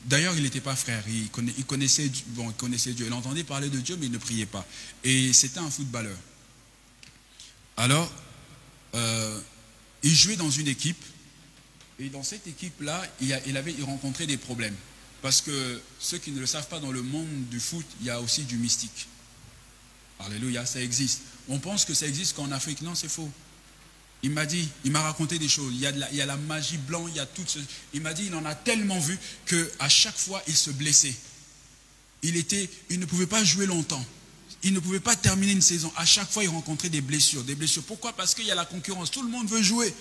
d'ailleurs, il n'était pas frère, il connaissait Dieu, il entendait parler de Dieu, mais il ne priait pas. Et c'était un footballeur. Alors, il jouait dans une équipe, et dans cette équipe-là, il rencontrait des problèmes. Parce que ceux qui ne le savent pas, dans le monde du foot, il y a aussi du mystique. Alléluia, ça existe. On pense que ça existe qu'en Afrique. Non, c'est faux. Il m'a raconté des choses. Il y a la magie blanche, il y a tout ce... Il m'a dit, il en a tellement vu qu'à chaque fois, il se blessait. Il ne pouvait pas jouer longtemps. Il ne pouvait pas terminer une saison. À chaque fois, il rencontrait des blessures. Pourquoi? Parce qu'il y a la concurrence. Tout le monde veut jouer.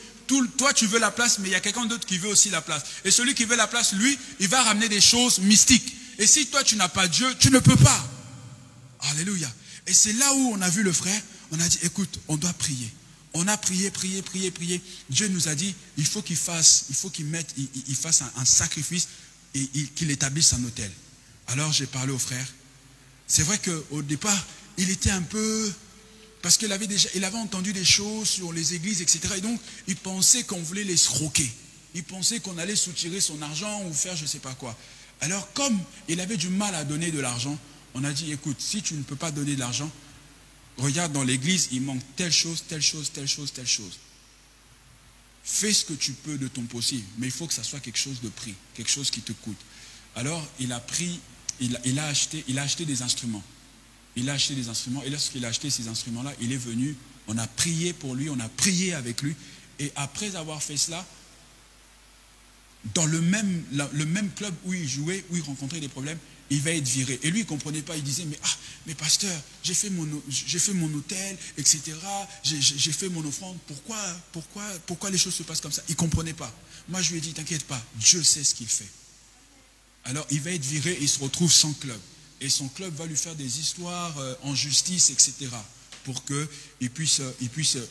Toi, tu veux la place, mais il y a quelqu'un d'autre qui veut aussi la place. Et celui qui veut la place, lui, il va ramener des choses mystiques. Et si toi, tu n'as pas Dieu, tu ne peux pas. Alléluia. Et c'est là où on a vu le frère, on a dit, écoute, on doit prier. On a prié. Dieu nous a dit, il faut qu'il fasse un sacrifice et qu'il établisse un autel. Alors j'ai parlé au frère. C'est vrai qu'au départ, il était un peu... Parce qu'il avait entendu des choses sur les églises, etc. Et donc, il pensait qu'on voulait les escroquer. Il pensait qu'on allait soutirer son argent ou faire je ne sais pas quoi. Alors, comme il avait du mal à donner de l'argent, on a dit, écoute, si tu ne peux pas donner de l'argent, regarde dans l'église, il manque telle chose. Fais ce que tu peux de ton possible, mais il faut que ça soit quelque chose de prix, quelque chose qui te coûte. Alors, il a acheté des instruments. Il a acheté des instruments et lorsqu'il a acheté ces instruments-là, il est venu, on a prié pour lui, on a prié avec lui. Et après avoir fait cela, dans le même club où il jouait, où il rencontrait des problèmes, il va être viré. Et lui, il ne comprenait pas, il disait, mais pasteur, j'ai fait mon hôtel, etc. J'ai fait mon offrande, pourquoi les choses se passent comme ça? Il ne comprenait pas. Moi, je lui ai dit, t'inquiète pas, Dieu sait ce qu'il fait. Alors, il va être viré et il se retrouve sans club. Et son club va lui faire des histoires en justice, etc. pour qu'il puisse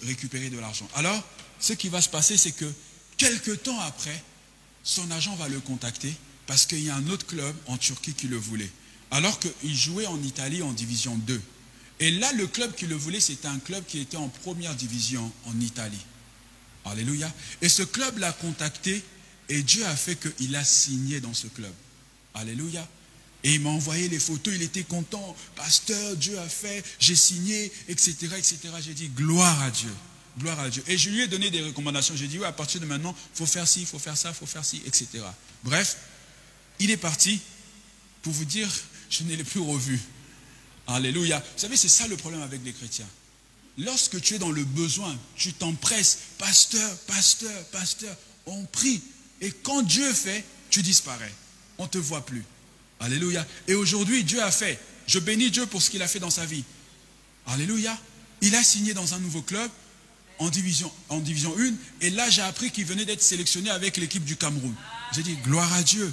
récupérer de l'argent. Alors, ce qui va se passer, c'est que quelques temps après, son agent va le contacter parce qu'il y a un autre club en Turquie qui le voulait. Alors qu'il jouait en Italie en division 2. Et là, le club qui le voulait, c'était un club qui était en première division en Italie. Alléluia. Et ce club l'a contacté et Dieu a fait qu'il a signé dans ce club. Alléluia. Et il m'a envoyé les photos, il était content. Pasteur, Dieu a fait, j'ai signé, etc., etc. J'ai dit, gloire à Dieu. Gloire à Dieu. Et je lui ai donné des recommandations. J'ai dit, oui, à partir de maintenant, il faut faire ci, il faut faire ça, il faut faire ci, etc. Bref, il est parti. Pour vous dire, je ne l'ai plus revu. Alléluia. Vous savez, c'est ça le problème avec les chrétiens. Lorsque tu es dans le besoin, tu t'empresses. Pasteur, pasteur, pasteur. On prie. Et quand Dieu fait, tu disparais. On ne te voit plus. Alléluia. Et aujourd'hui, Dieu a fait. Je bénis Dieu pour ce qu'il a fait dans sa vie. Alléluia. Il a signé dans un nouveau club en division 1. Et là, j'ai appris qu'il venait d'être sélectionné avec l'équipe du Cameroun. J'ai dit, gloire à Dieu.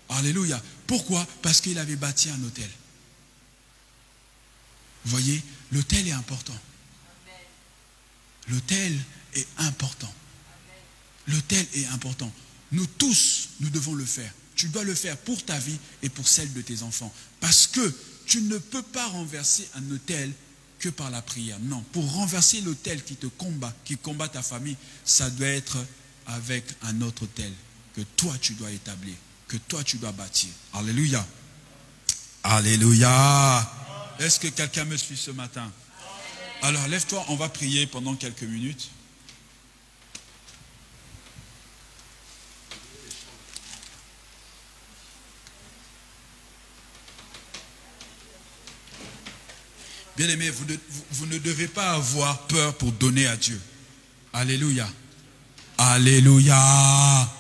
Alléluia. Pourquoi? Parce qu'il avait bâti un hôtel. Vous voyez, l'hôtel est important. L'hôtel est important. L'hôtel est important. Nous tous, nous devons le faire. Tu dois le faire pour ta vie et pour celle de tes enfants. Parce que tu ne peux pas renverser un autel que par la prière. Non, pour renverser l'autel qui te combat, qui combat ta famille, ça doit être avec un autre autel que toi tu dois établir, que toi tu dois bâtir. Alléluia. Alléluia. Est-ce que quelqu'un me suit ce matin? Alors lève-toi, on va prier pendant quelques minutes. Bien-aimés, vous ne devez pas avoir peur pour donner à Dieu. Alléluia. Alléluia.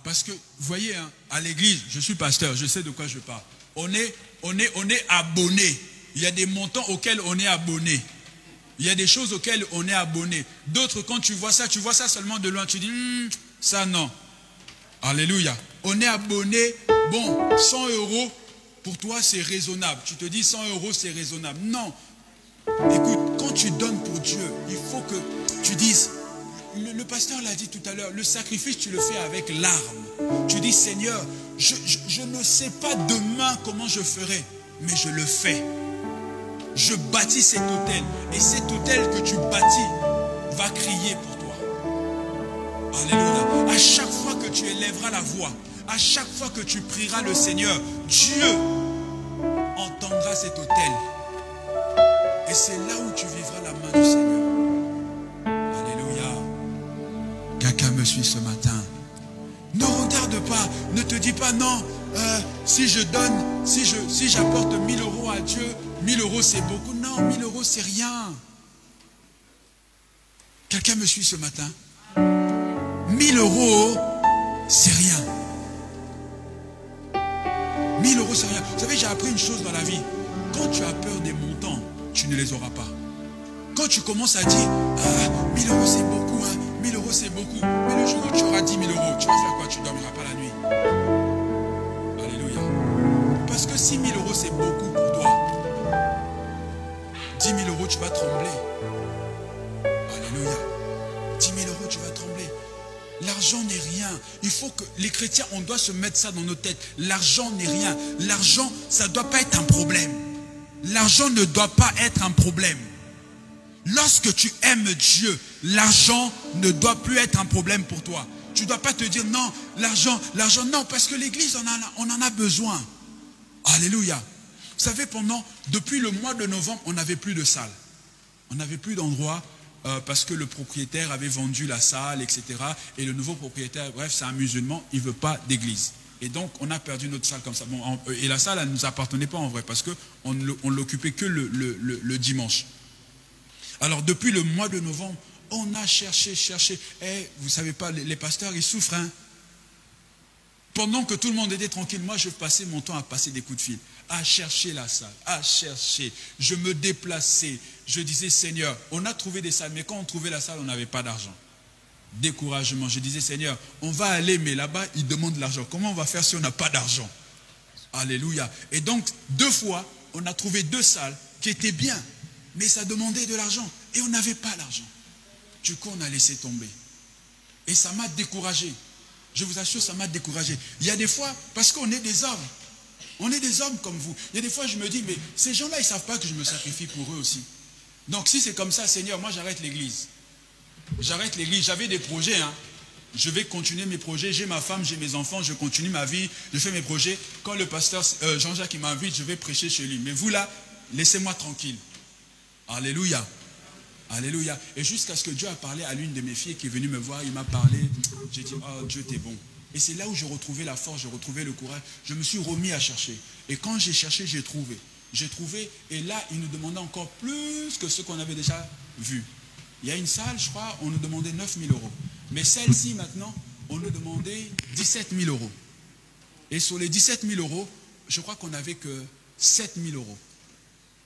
Parce que, vous voyez, hein, à l'église, je suis pasteur, je sais de quoi je parle. On est abonné. Il y a des montants auxquels on est abonné. Il y a des choses auxquelles on est abonné. D'autres, quand tu vois ça seulement de loin. Tu dis, ça non. Alléluia. On est abonné, bon, 100 €, pour toi c'est raisonnable. Tu te dis 100 € c'est raisonnable. Non. Écoute, quand tu donnes pour Dieu, il faut que tu dises, le pasteur l'a dit tout à l'heure, le sacrifice tu le fais avec larmes. Tu dis, Seigneur, je ne sais pas demain comment je ferai, mais je le fais. Je bâtis cet autel. Et cet autel que tu bâtis va crier pour toi. Alléluia. À chaque fois que tu élèveras la voix, à chaque fois que tu prieras le Seigneur, Dieu entendra cet autel. Et c'est là où tu vivras la main du Seigneur. Alléluia. Quelqu'un me suit ce matin. Ne regarde pas, ne te dis pas non, si je donne, si j'apporte 1000 € à Dieu, 1000 € c'est beaucoup. Non, 1000 € c'est rien. Quelqu'un me suit ce matin? 1000 € c'est rien. 1000 € c'est rien. Vous savez, j'ai appris une chose dans la vie. Quand tu as peur des montants, tu ne les auras pas. Quand tu commences à dire, 1000 € c'est beaucoup, 1000 € c'est beaucoup. Mais le jour où tu auras 10 000 €, tu vas faire quoi? Tu ne dormiras pas la nuit. Alléluia. Parce que si 1000 € c'est beaucoup pour toi, 10 000 euros, tu vas trembler. Alléluia. 10 000 euros, tu vas trembler. L'argent n'est rien. Il faut que les chrétiens, on doit se mettre ça dans nos têtes. L'argent n'est rien. L'argent, ça ne doit pas être un problème. L'argent ne doit pas être un problème. Lorsque tu aimes Dieu, l'argent ne doit plus être un problème pour toi. Tu ne dois pas te dire non, l'argent, non, parce que l'église, on en a besoin. Alléluia. Vous savez, depuis le mois de novembre, on n'avait plus de salle. On n'avait plus d'endroit parce que le propriétaire avait vendu la salle, etc. Et le nouveau propriétaire, bref, c'est un musulman, il ne veut pas d'église. Et donc, on a perdu notre salle comme ça. Bon, et la salle, elle ne nous appartenait pas en vrai parce qu'on ne l'occupait que le dimanche. Alors, depuis le mois de novembre, on a cherché. Et vous ne savez pas, les pasteurs, ils souffrent. Hein? Pendant que tout le monde était tranquille, moi, je passais mon temps à passer des coups de fil, à chercher la salle, à chercher. Je me déplaçais. Je disais, Seigneur, on a trouvé des salles, mais quand on trouvait la salle, on n'avait pas d'argent. Découragement. Je disais, Seigneur, on va aller, mais là-bas, ils demandent de l'argent. Comment on va faire si on n'a pas d'argent? Alléluia. Et donc, 2 fois, on a trouvé 2 salles qui étaient bien, mais ça demandait de l'argent. Et on n'avait pas l'argent. Du coup, on a laissé tomber. Et ça m'a découragé. Je vous assure, ça m'a découragé. Il y a des fois, parce qu'on est des hommes. On est des hommes comme vous. Il y a des fois, je me dis, mais ces gens-là, ils ne savent pas que je me sacrifie pour eux aussi. Donc, si c'est comme ça, Seigneur, moi, j'arrête l'église. J'arrête l'église. J'avais des projets. Hein. Je vais continuer mes projets. J'ai ma femme, j'ai mes enfants. Je continue ma vie. Je fais mes projets. Quand le pasteur Jean-Jacques m'invite, je vais prêcher chez lui. Mais vous, là, laissez-moi tranquille. Alléluia. Alléluia. Et jusqu'à ce que Dieu a parlé à l'une de mes filles qui est venue me voir, il m'a parlé. J'ai dit, oh Dieu, t'es bon. Et c'est là où je retrouvais la force, je retrouvais le courage. Je me suis remis à chercher. Et quand j'ai cherché, j'ai trouvé. J'ai trouvé, et là, il nous demandait encore plus que ce qu'on avait déjà vu. Il y a une salle, je crois, on nous demandait 9 000 euros. Mais celle-ci, maintenant, on nous demandait 17 000 euros. Et sur les 17 000 euros, je crois qu'on n'avait que 7 000 euros.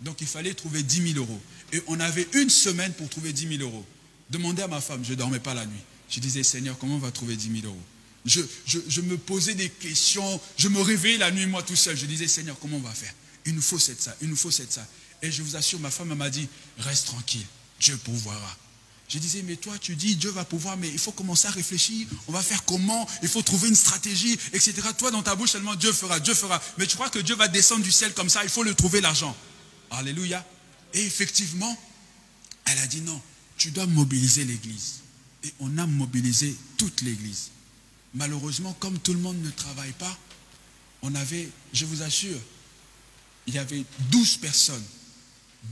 Donc il fallait trouver 10 000 euros. Et on avait 1 semaine pour trouver 10 000 euros. Demandez à ma femme, je ne dormais pas la nuit. Je disais, Seigneur, comment on va trouver 10 000 euros? Je me posais des questions, je me réveillais la nuit moi tout seul. Je disais, Seigneur, comment on va faire? Il nous faut cette salle, il nous faut cette salle. Et je vous assure, ma femme m'a dit, reste tranquille, Dieu pourvoira. Je disais, mais toi tu dis, Dieu va pouvoir, mais il faut commencer à réfléchir, on va faire comment, il faut trouver une stratégie, etc. Toi dans ta bouche seulement, Dieu fera, Dieu fera. Mais tu crois que Dieu va descendre du ciel comme ça, il faut le trouver l'argent. Alléluia. Et effectivement, elle a dit non, tu dois mobiliser l'église. Et on a mobilisé toute l'église. Malheureusement, comme tout le monde ne travaille pas, on avait, je vous assure, il y avait 12 personnes.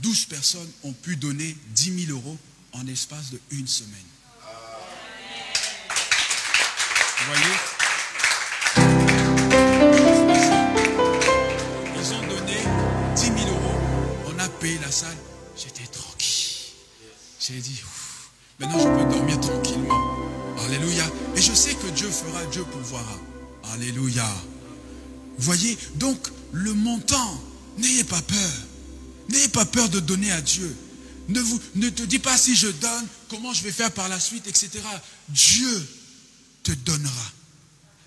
12 personnes ont pu donner 10 000 euros en l'espace de 1 semaine. Vous voyez? Ils ont donné 10 000 euros. On a payé la salle. J'étais tranquille. J'ai dit, ouf, maintenant je peux dormir tranquillement. Alléluia. Et je sais que Dieu fera, Dieu pourvoira. Alléluia. Vous voyez? Donc, le montant, n'ayez pas peur. N'ayez pas peur de donner à Dieu. Ne te dis pas si je donne, comment je vais faire par la suite, etc. Dieu te donnera.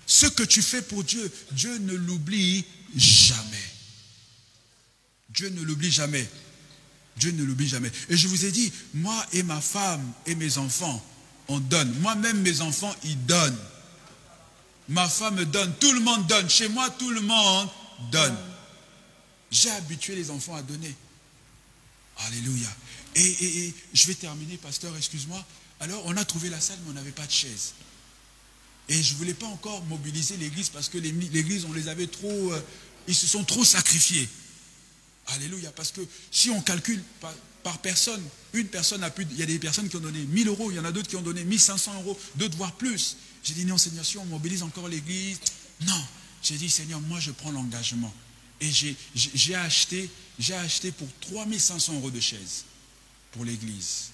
Ce que tu fais pour Dieu, Dieu ne l'oublie jamais. Dieu ne l'oublie jamais. Dieu ne l'oublie jamais. Et je vous ai dit, moi et ma femme et mes enfants, on donne. Moi-même, mes enfants, ils donnent. Ma femme donne. Tout le monde donne. Chez moi, tout le monde donne. J'ai habitué les enfants à donner. Alléluia. Et je vais terminer, pasteur, excuse-moi. Alors, on a trouvé la salle, mais on n'avait pas de chaise. Et je ne voulais pas encore mobiliser l'église parce que l'église, on les avait trop... ils se sont trop sacrifiés. Alléluia. Parce que si on calcule par personne, une personne a plus... Il y a des personnes qui ont donné 1 000 euros, il y en a d'autres qui ont donné 1 500 euros, d'autres voire plus. J'ai dit, non, Seigneur, si on mobilise encore l'église... Non. J'ai dit, Seigneur, moi, je prends l'engagement. Et j'ai acheté pour 3 500 euros de chaises pour l'église.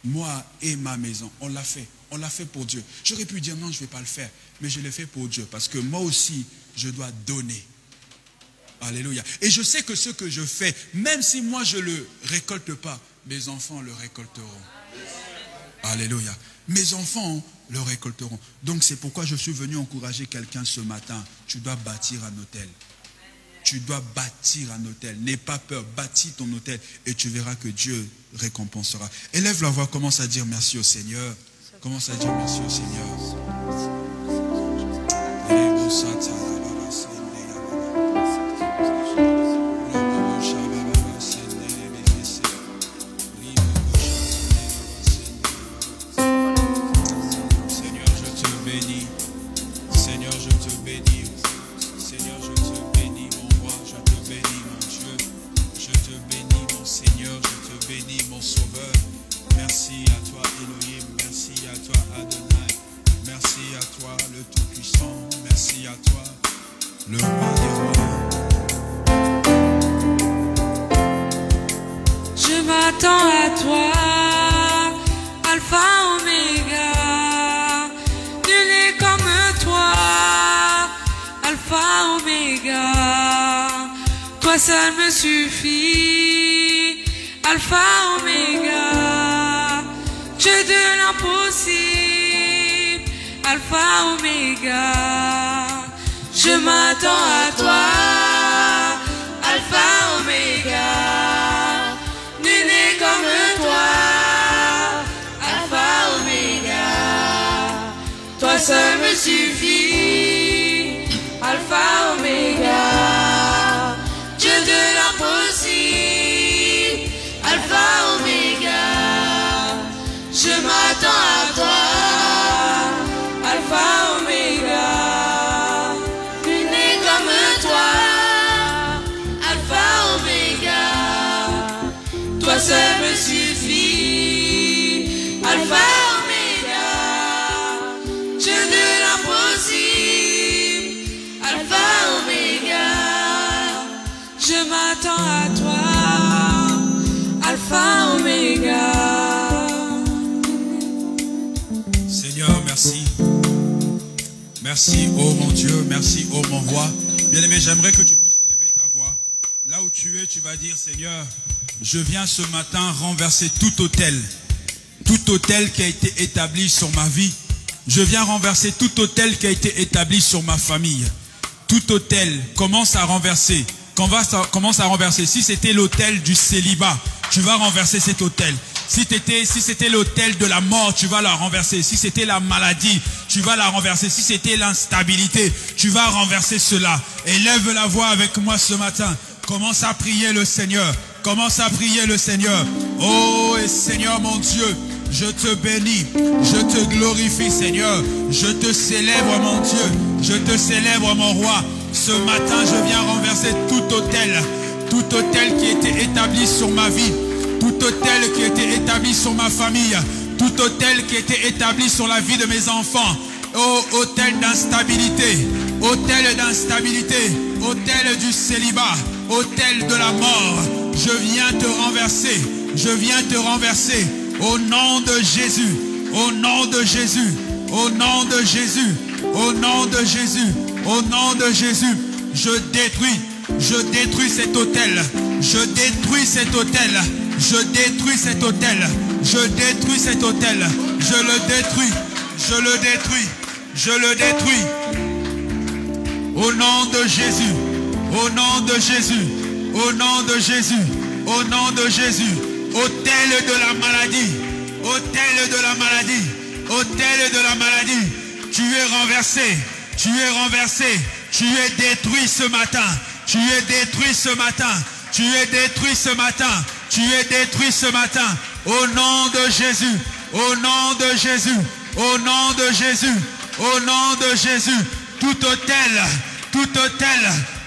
Moi et ma maison, on l'a fait. On l'a fait pour Dieu. J'aurais pu dire non, je ne vais pas le faire. Mais je l'ai fait pour Dieu. Parce que moi aussi, je dois donner. Alléluia. Et je sais que ce que je fais, même si moi je ne le récolte pas, mes enfants le récolteront. Alléluia. Mes enfants le récolteront. Donc c'est pourquoi je suis venu encourager quelqu'un ce matin. Tu dois bâtir un hôtel. tu dois bâtir un autel. N'aie pas peur, bâtis ton autel et tu verras que Dieu récompensera. Élève la voix, commence à dire merci au Seigneur. Commence à dire merci au Seigneur. Seul me suffit, Alpha, Oméga, Dieu de l'impossible, Alpha, Oméga, je m'attends à toi, Alpha, Oméga, nul n'est comme toi, Alpha, Oméga, toi seul me suffit, Alpha, Oméga. Je m'attends à toi, Alpha, Oméga, nul n'est comme toi, Alpha, Oméga, toi seul me suffit, Alpha, Oméga, Dieu de l'impossible, Alpha, Oméga, je m'attends à toi, Alpha, Oméga. Merci. Merci, oh mon Dieu, merci, oh mon roi. Bien-aimé, j'aimerais que tu puisses élever ta voix. Là où tu es, tu vas dire, Seigneur, je viens ce matin renverser tout autel qui a été établi sur ma vie. Je viens renverser tout autel qui a été établi sur ma famille. Tout autel, commence à renverser. Commence à renverser. Si c'était l'autel du célibat, tu vas renverser cet autel. Si c'était l'autel de la mort, tu vas la renverser. Si c'était la maladie, tu vas la renverser. Si c'était l'instabilité, tu vas renverser cela. Élève la voix avec moi ce matin. Commence à prier le Seigneur. Commence à prier le Seigneur. Oh, et Seigneur mon Dieu, je te bénis. Je te glorifie, Seigneur. Je te célèbre, mon Dieu. Je te célèbre, mon roi. Ce matin, je viens renverser tout autel qui a été établi sur ma vie. Tout autel qui a été établi sur ma famille, tout autel qui a été établi sur la vie de mes enfants, oh, autel d'instabilité, autel du célibat, autel de la mort, je viens te renverser, au nom de Jésus, au nom de Jésus, au nom de Jésus, au nom de Jésus, au nom de Jésus, je détruis cet autel, je détruis cet autel. Je détruis cet autel. Je détruis cet autel. Je le détruis. Je le détruis. Je le détruis. Au nom de Jésus. Au nom de Jésus. Au nom de Jésus. Au nom de Jésus. Autel de la maladie. Autel de la maladie. Autel de la maladie. Tu es renversé. Tu es renversé. Tu es détruit ce matin. Tu es détruit ce matin. Tu es détruit ce matin. Tu es détruit ce matin. Au nom de Jésus. Au nom de Jésus. Au nom de Jésus. Au nom de Jésus. Tout autel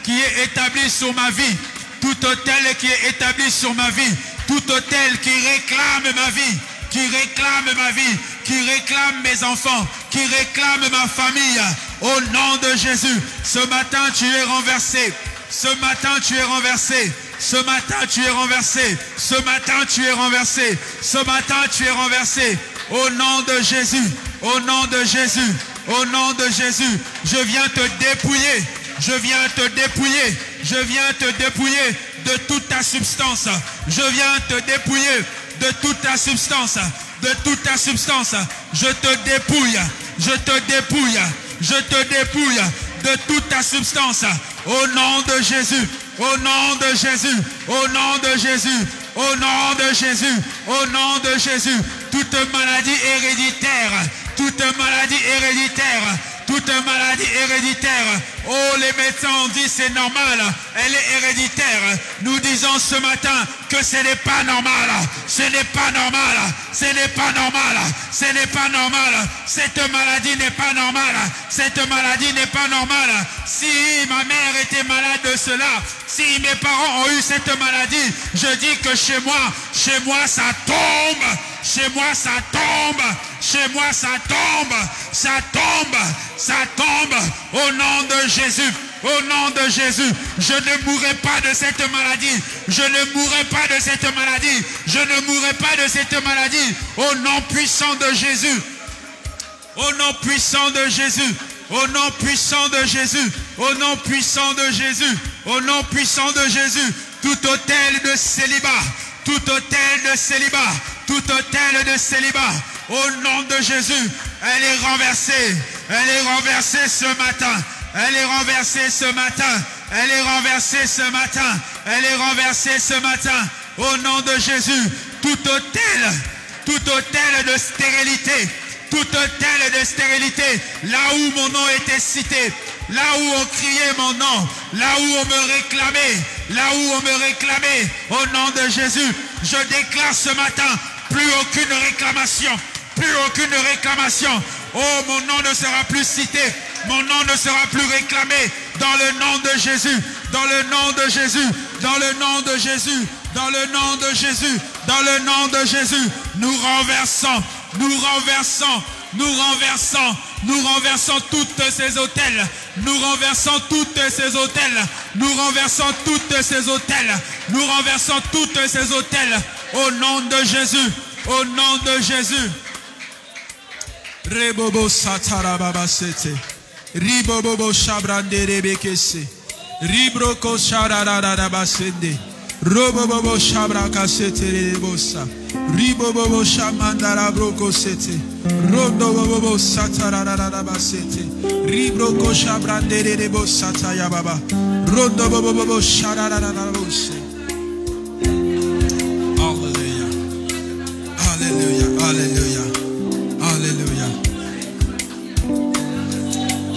qui est établi sur ma vie. Tout autel qui est établi sur ma vie. Tout autel qui réclame ma vie. Qui réclame ma vie. Qui réclame mes enfants. Qui réclame ma famille. Au nom de Jésus. Ce matin tu es renversé. Ce matin tu es renversé. Ce matin tu es renversé. Ce matin tu es renversé. Ce matin tu es renversé. Au nom de Jésus. Au nom de Jésus. Au nom de Jésus. Je viens te dépouiller. Je viens te dépouiller. Je viens te dépouiller de toute ta substance. Je viens te dépouiller de toute ta substance. De toute ta substance. Je te dépouille. Je te dépouille. Je te dépouille de toute ta substance. Au nom de Jésus, au nom de Jésus, au nom de Jésus, au nom de Jésus, au nom de Jésus. Toute maladie héréditaire, toute maladie héréditaire, toute maladie héréditaire. Oh, les médecins ont dit c'est normal, elle est héréditaire. Nous disons ce matin que ce n'est pas normal. Ce n'est pas normal. Ce n'est pas normal. Ce n'est pas normal. Cette maladie n'est pas normale. Cette maladie n'est pas normale. Si ma mère était malade de cela, si mes parents ont eu cette maladie, je dis que chez moi ça tombe. Chez moi ça tombe. Chez moi ça tombe. Ça tombe. Ça tombe. Au nom de Jésus. Au nom de Jésus. Je ne mourrai pas de cette maladie. Je ne mourrai pas de cette maladie. Je ne mourrai pas de cette maladie. Au nom puissant de Jésus. Au nom puissant de Jésus. Au nom puissant de Jésus. Au nom puissant de Jésus. Au nom puissant de Jésus. Tout autel de célibat. Tout autel de célibat. Tout autel de célibat. Au nom de Jésus. Elle est renversée. Elle est renversée ce matin. Elle est renversée ce matin. Elle est renversée ce matin. Elle est renversée ce matin. Au nom de Jésus. Tout autel de stérilité. Tout autel de stérilité. Là où mon nom était cité. Là où on criait mon nom. Là où on me réclamait. Là où on me réclamait. Au nom de Jésus. Je déclare ce matin. Plus aucune réclamation. Plus aucune réclamation. Oh, mon nom ne sera plus cité. Mon nom ne sera plus réclamé. Dans le nom de Jésus. Dans le nom de Jésus. Dans le nom de Jésus. Dans le nom de Jésus. Dans le nom de Jésus. Nous renversons. Nous renversons. Nous renversons. Nous renversons toutes ces autels. Nous renversons toutes ces autels. Nous renversons toutes ces autels. Nous renversons toutes ces autels. Au nom de Jésus. Au nom de Jésus. Rebobo satarababa sete. Ribobo shabrande rebekese. Ribroko sharararabasende. Robobo shabraka sete rebosa. Ribobo shamandara broko sete. Robobo satarararabasete. Ribroko shabrande rebosa tayababa. Robobo sharararabose. Hallelujah. Hallelujah. Hallelujah. Hallelujah.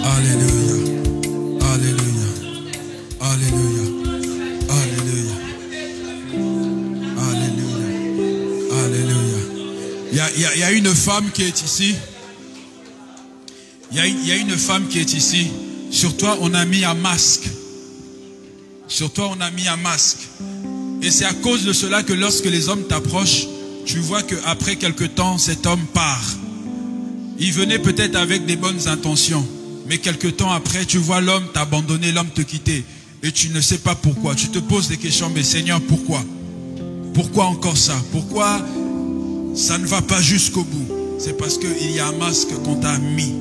Alléluia. Alléluia. Alléluia. Alléluia. Alléluia. Alléluia. Il y a une femme qui est ici. Il y a une femme qui est ici. Sur toi, on a mis un masque. Sur toi, on a mis un masque. Et c'est à cause de cela que lorsque les hommes t'approchent, tu vois qu'après quelque temps, cet homme part. Il venait peut-être avec des bonnes intentions. Mais quelque temps après, tu vois l'homme t'abandonner, l'homme te quitter. Et tu ne sais pas pourquoi. Tu te poses des questions, mais Seigneur, pourquoi? Pourquoi encore ça? Pourquoi ça ne va pas jusqu'au bout? C'est parce qu'il y a un masque qu'on t'a mis.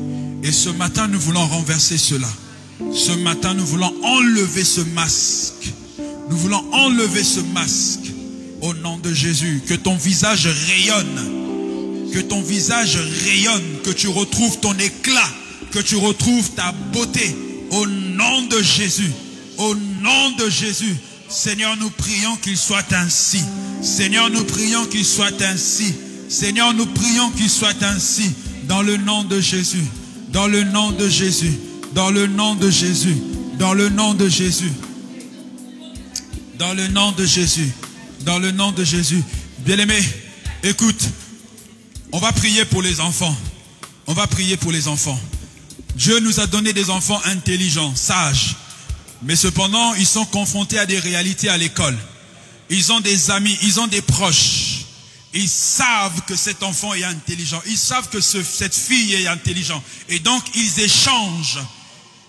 Et ce matin, nous voulons renverser cela. Ce matin, nous voulons enlever ce masque. Nous voulons enlever ce masque. Au nom de Jésus, que ton visage rayonne. Que ton visage rayonne. Que tu retrouves ton éclat. Que tu retrouves ta beauté. Au nom de Jésus. Au nom de Jésus. Seigneur, nous prions qu'il soit ainsi. Seigneur, nous prions qu'il soit ainsi. Seigneur, nous prions qu'il soit ainsi. Dans le nom de Jésus. Dans le nom de Jésus. Dans le nom de Jésus. Dans le nom de Jésus. Dans le nom de Jésus. Dans le nom de Jésus. Bien-aimé, écoute. On va prier pour les enfants. On va prier pour les enfants. Dieu nous a donné des enfants intelligents, sages. Mais cependant, ils sont confrontés à des réalités à l'école. Ils ont des amis, ils ont des proches. Ils savent que cet enfant est intelligent. Ils savent que cette fille est intelligente. Et donc, ils échangent.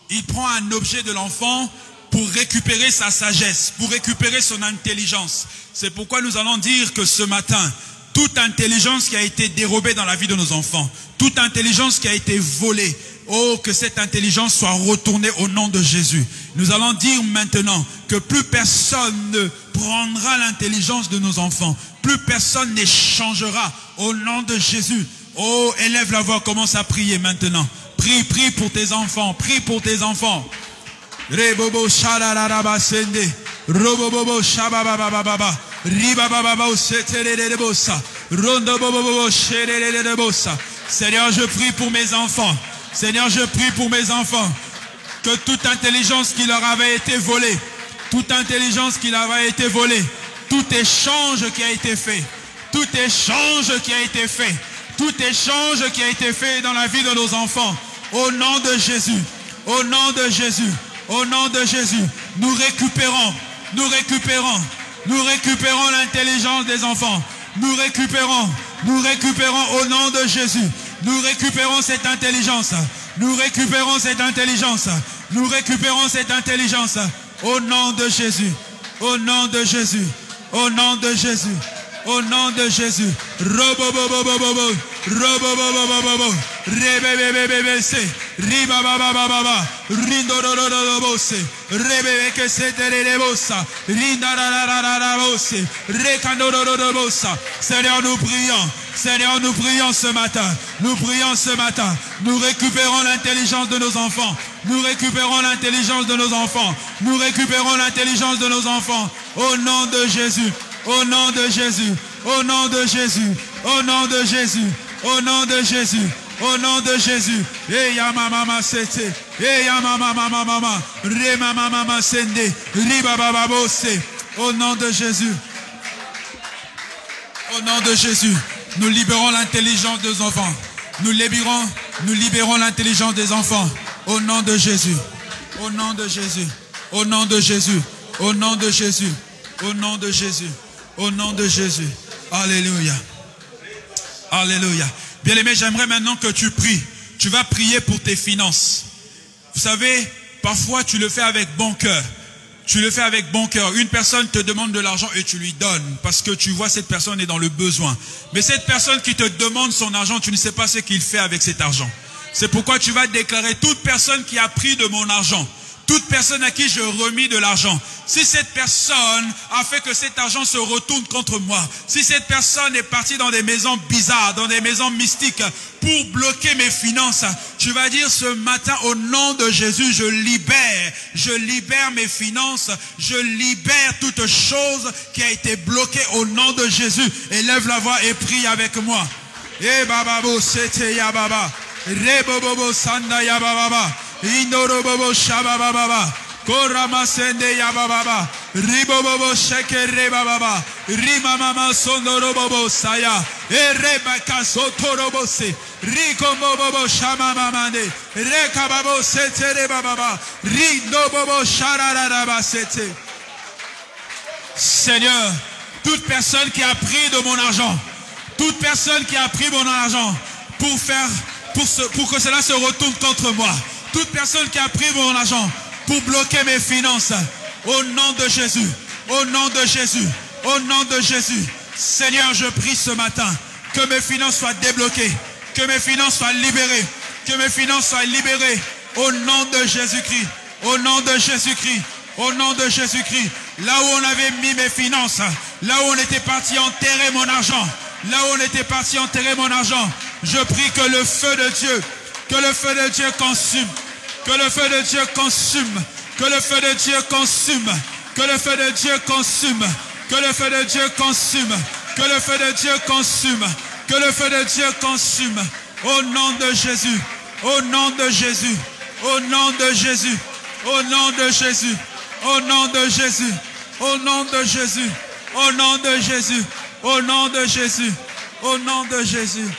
Il prend un objet de l'enfant pour récupérer sa sagesse, pour récupérer son intelligence. C'est pourquoi nous allons dire que ce matin, toute intelligence qui a été dérobée dans la vie de nos enfants, toute intelligence qui a été volée, oh, que cette intelligence soit retournée au nom de Jésus. Nous allons dire maintenant que plus personne ne prendra l'intelligence de nos enfants. Plus personne n'échangera au nom de Jésus. Oh, élève la voix, commence à prier maintenant. Prie pour tes enfants. Prie pour tes enfants. Rebobo sharararaba sende. Robobobo shabababababa. Ribabababo setererebosa. Rondobobobo sherererebosa. Seigneur, je prie pour mes enfants. Seigneur, je prie pour mes enfants. Que toute intelligence qui leur avait été volée, toute intelligence qui leur avait été volée, tout échange qui a été fait, tout échange qui a été fait, tout échange qui a été fait dans la vie de nos enfants, au nom de Jésus, au nom de Jésus, au nom de Jésus, nous récupérons l'intelligence des enfants, nous récupérons au nom de Jésus, nous récupérons cette intelligence, nous récupérons cette intelligence, nous récupérons cette intelligence, au nom de Jésus, au nom de Jésus, au nom de Jésus, au nom de Jésus. Robobobobobobo, robobobobobo, rebebebebebese, ribababababa, rindorororobose, rebebekeseterebosa, rindararararabose, rekandorororobosa. Seigneur, nous prions ce matin. Nous prions ce matin. Nous récupérons l'intelligence de nos enfants. Nous récupérons l'intelligence de nos enfants. Nous récupérons l'intelligence de nos enfants. Au nom de Jésus. Au nom de Jésus. Au nom de Jésus. Au nom de Jésus. Au nom de Jésus. Au nom de Jésus. Et ya mama sete. Et ya mama. Re mama sende. Riba bababose. Au nom de Jésus. Au nom de Jésus. Nous libérons l'intelligence des enfants. Nous libérons l'intelligence des enfants. Au nom de Jésus. Au nom de Jésus. Au nom de Jésus. Au nom de Jésus. Au nom de Jésus. Au nom de Jésus. Alléluia. Alléluia. Bien-aimé, j'aimerais maintenant que tu pries. Tu vas prier pour tes finances. Vous savez, parfois tu le fais avec bon cœur. Tu le fais avec bon cœur. Une personne te demande de l'argent et tu lui donnes parce que tu vois cette personne est dans le besoin. Mais cette personne qui te demande son argent, tu ne sais pas ce qu'il fait avec cet argent. C'est pourquoi tu vas déclarer: toute personne qui a pris de mon argent, toute personne à qui je remis de l'argent, si cette personne a fait que cet argent se retourne contre moi, si cette personne est partie dans des maisons bizarres, dans des maisons mystiques pour bloquer mes finances, tu vas dire ce matin: au nom de Jésus, je libère mes finances, je libère toute chose qui a été bloquée au nom de Jésus. Élève la voix et prie avec moi. Eh bababo sete ya baba, rebobobo sanda ya baba. Indorobobo shabababa, korama sende yabababa, ribobobo shekere bababa, rimamama sondorobobo saya, erebaka sotorobose, rikobobobo shamamamande, rekababo setere bababa, rindobobo sharararaba sete. Seigneur, toute personne qui a pris de mon argent, toute personne qui a pris mon argent pour que cela se retourne contre moi, toute personne qui a pris mon argent pour bloquer mes finances, au nom de Jésus, au nom de Jésus, au nom de Jésus, Seigneur, je prie ce matin que mes finances soient débloquées, que mes finances soient libérées, que mes finances soient libérées, au nom de Jésus-Christ, au nom de Jésus-Christ, au nom de Jésus-Christ. Là où on avait mis mes finances, là où on était parti enterrer mon argent, là où on était parti enterrer mon argent, je prie que le feu de Dieu, que le feu de Dieu consume, que le feu de Dieu consume, que le feu de Dieu consume, que le feu de Dieu consume, que le feu de Dieu consume, que le feu de Dieu consume, que le feu de Dieu consume, au nom de Jésus, au nom de Jésus, au nom de Jésus, au nom de Jésus, au nom de Jésus, au nom de Jésus, au nom de Jésus, au nom de Jésus, au nom de Jésus.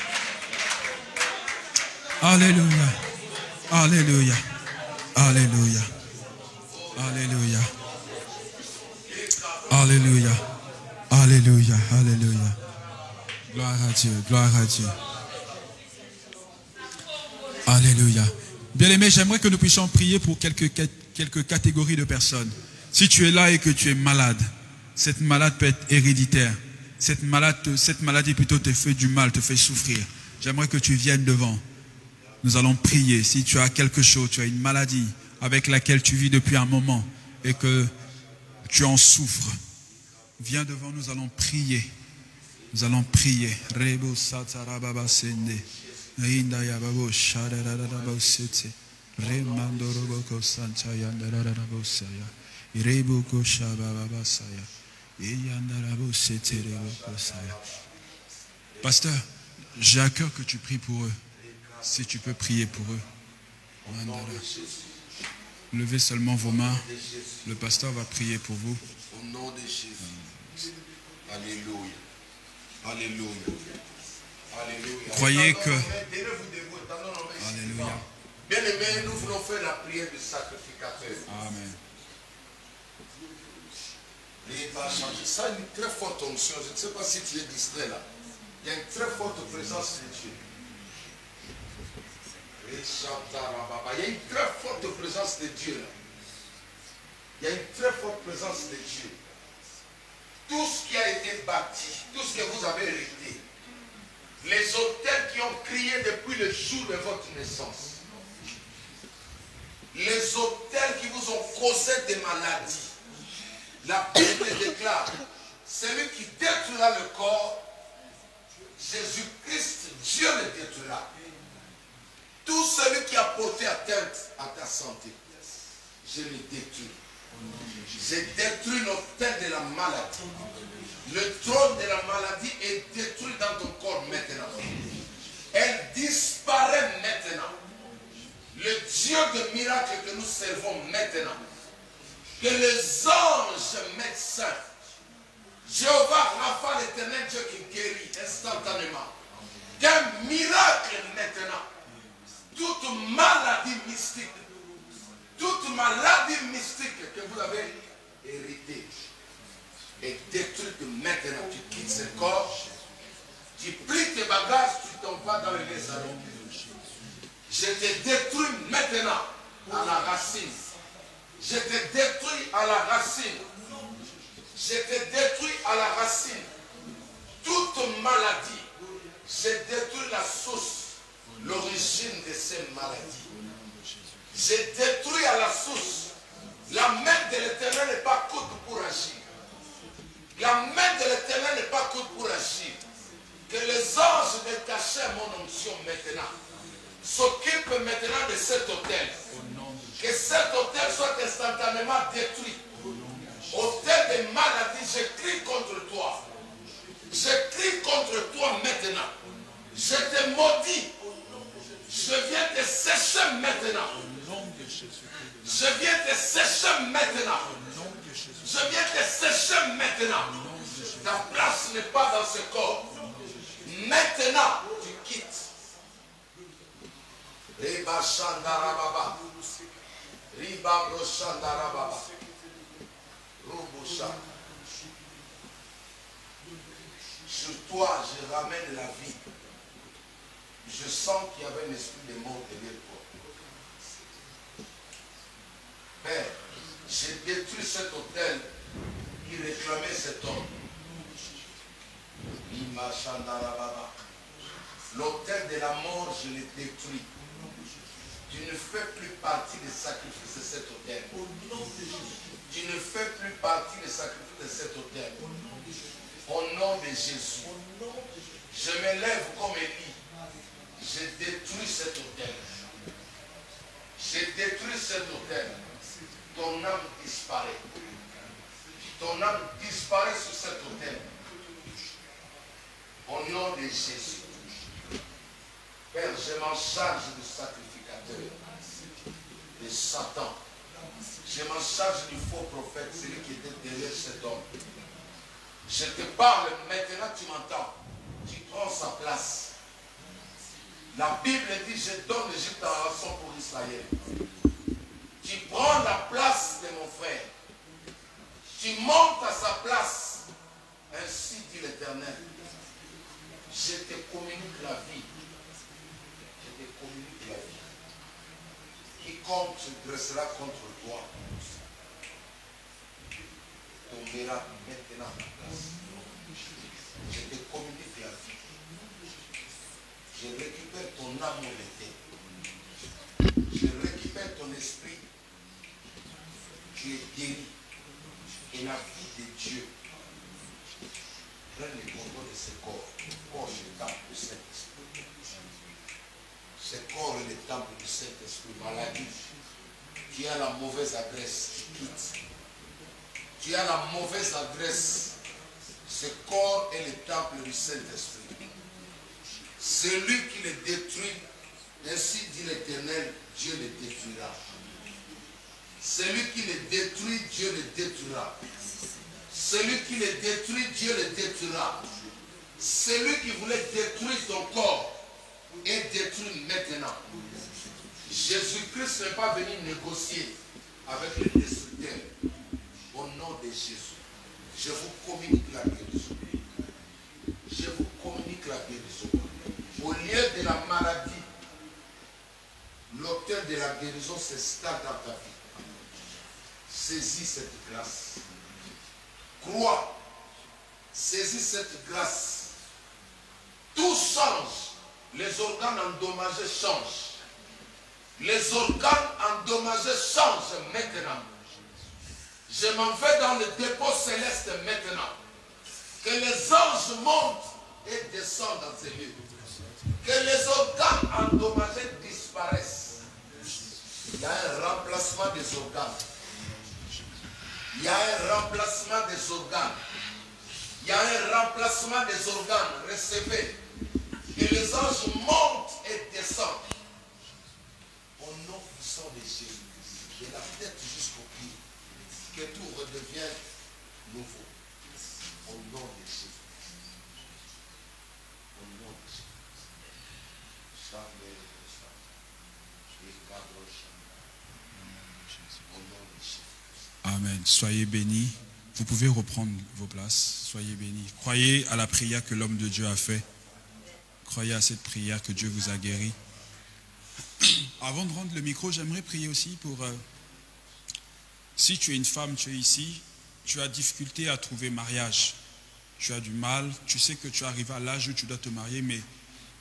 Alléluia. Alléluia. Alléluia. Alléluia. Alléluia. Alléluia. Alléluia. Gloire à Dieu. Gloire à Dieu. Alléluia. Bien-aimés, j'aimerais que nous puissions prier pour quelques catégories de personnes. Si tu es là et que tu es malade, cette maladie peut être héréditaire. Cette maladie plutôt te fait du mal, te fait souffrir. J'aimerais que tu viennes devant. Nous allons prier. Si tu as quelque chose, tu as une maladie avec laquelle tu vis depuis un moment et que tu en souffres, viens devant, nous allons prier. Nous allons prier. Rebo satarababa sende. Inda yababo shadadadabo sete. Remandoroboko santaya ndararabo saya. Irebuko shababa saya. Iyandarabo sete reboko saya. Pasteur, j'ai à cœur que tu pries pour eux. Si tu peux prier pour eux. Levez seulement vos mains. Le pasteur va prier pour vous. Au nom de Jésus. Alléluia. Alléluia. Alléluia. Croyez que... Alléluia. Bien-aimés, nous voulons faire la prière du sacrificateur. Amen. Ça a une très forte onction. Je ne sais pas si tu es distrait là. Il y a une très forte présence de Dieu. Il y a une très forte présence de Dieu là. Il y a une très forte présence de Dieu. Tout ce qui a été bâti, tout ce que vous avez hérité, les autels qui ont crié depuis le jour de votre naissance, les autels qui vous ont causé des maladies, la Bible déclare, celui qui détruira le corps, Jésus-Christ, Dieu le détruira. Tout celui qui a porté atteinte à ta santé, je le détruis. J'ai détruit l'autel de la maladie. Le trône de la maladie est détruit dans ton corps maintenant. Elle disparaît maintenant. Le Dieu de miracles que nous servons maintenant. Que les anges médecins, Jéhovah Rapha, l'éternel Dieu qui guérit instantanément. Qu'un miracle maintenant. Toute maladie mystique. Toute maladie mystique que vous avez héritée est détruite maintenant. Tu quittes ce corps, tu plies tes bagages, tu t'en vas dans les salons. Je te détruis maintenant à la racine. Je te détruis à la racine. Je te détruis à la racine. Toute maladie, je détruis la source, l'origine de ces maladies. J'ai détruit à la source. La main de l'Éternel n'est pas courte pour agir. La main de l'Éternel n'est pas courte pour agir. Que les anges détachés à mon onction maintenant s'occupent maintenant de cet autel. Que cet autel soit instantanément détruit. Autel de maladie, je crie contre toi. Je crie contre toi maintenant. Je te maudis. Je viens te sécher maintenant. Je viens te sécher maintenant. Je viens te sécher maintenant. Ta place n'est pas dans ce corps. Maintenant, tu quittes. Riba Shandarababa. Riba Broshandarababa. Robosha. Sur toi, je ramène la vie. Je sens qu'il y avait un esprit de mort derrière toi. Père, j'ai détruit cet autel qui réclamait cet homme. L'autel de la mort, je l'ai détruit. Tu ne fais plus partie des sacrifices de cet autel. Tu ne fais plus partie des sacrifices de cet autel. Au nom de Jésus. Je me lève comme Élie. Je détruis cet autel. Je détruis cet autel. Ton âme disparaît. Ton âme disparaît sur cet autel. Au nom de Jésus. Père, je m'en charge du sacrificateur, de Satan. Je m'en charge du faux prophète, celui qui était derrière cet homme. Je te parle, maintenant tu m'entends. Tu prends sa place. La Bible dit, je donne l'Égypte en rançon pour Israël. Tu prends la place de mon frère. Tu montes à sa place. Ainsi dit l'Éternel. Je te communique la vie. Je te communique la vie. Quiconque se dressera contre toi tombera maintenant à ta place. Je te communique la vie. Je récupère ton âme où elle était. Je récupère ton esprit. Tu es guéri. Et la vie de Dieu prenne le contrôle de ce corps. Le corps de l'âme de cet esprit. Ce corps est le temple du Saint-Esprit. Maladie. Tu as la mauvaise adresse, tu quittes. Tu as la mauvaise adresse. Ce corps est le temple du Saint-Esprit. Celui qui le détruit, ainsi dit l'Éternel, Dieu le détruira. Celui qui le détruit, Dieu le détruira. Celui qui le détruit, Dieu le détruira. Celui qui voulait détruire ton corps est détruit maintenant. Jésus-Christ n'est pas venu négocier avec les destructeurs. Au nom de Jésus, je vous communique la guérison. Je vous communique la guérison. Au lieu de la maladie, l'auteur de la guérison s'installe dans ta vie. Saisis cette grâce. Crois. Saisis cette grâce. Tout change. Les organes endommagés changent. Les organes endommagés changent maintenant. Je m'en vais dans le dépôt céleste maintenant. Que les anges montent et descendent dans ces lieux. Que les organes endommagés disparaissent. Il y a un remplacement des organes. Il y a un remplacement des organes. Il y a un remplacement des organes. Recevez. Que les anges montent et descendent. Au nom puissant de Jésus-Christ. De la tête jusqu'au pied. Que tout redevienne nouveau. Au nom de Jésus. Au nom de Jésus. Amen. Soyez bénis. Vous pouvez reprendre vos places. Soyez bénis. Croyez à la prière que l'homme de Dieu a fait. Croyez à cette prière que Dieu vous a guéri. Avant de rendre le micro, j'aimerais prier aussi pour... si tu es une femme, tu es ici, tu as difficulté à trouver mariage. Tu as du mal, tu sais que tu arrives à l'âge où tu dois te marier, mais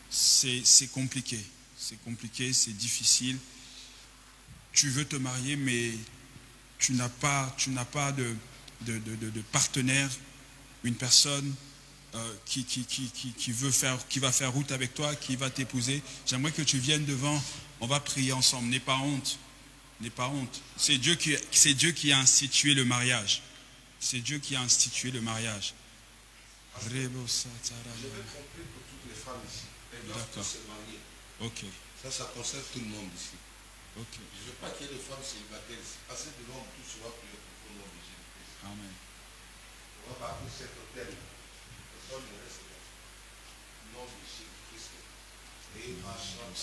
c'est compliqué. C'est compliqué, c'est difficile. Tu veux te marier, mais tu n'as pas de partenaire, une personne qui va faire route avec toi, qui va t'épouser. J'aimerais que tu viennes devant, on va prier ensemble. N'aie pas honte. N'aie pas honte. C'est Dieu qui a institué le mariage. C'est Dieu qui a institué le mariage. Je vais compris pour toutes les femmes ici. Elles doivent tous se marier. Ok. Ça concerne tout le monde ici. Ok. Je ne veux pas qu'il y ait des femmes célibataires ici. Parce que de l'homme, tout sera prié pour le nom de Jésus-Christ. Amen. On va partir de cet hôtel. Personne ne reste là. Au nom de Jésus-Christ. Et ma chante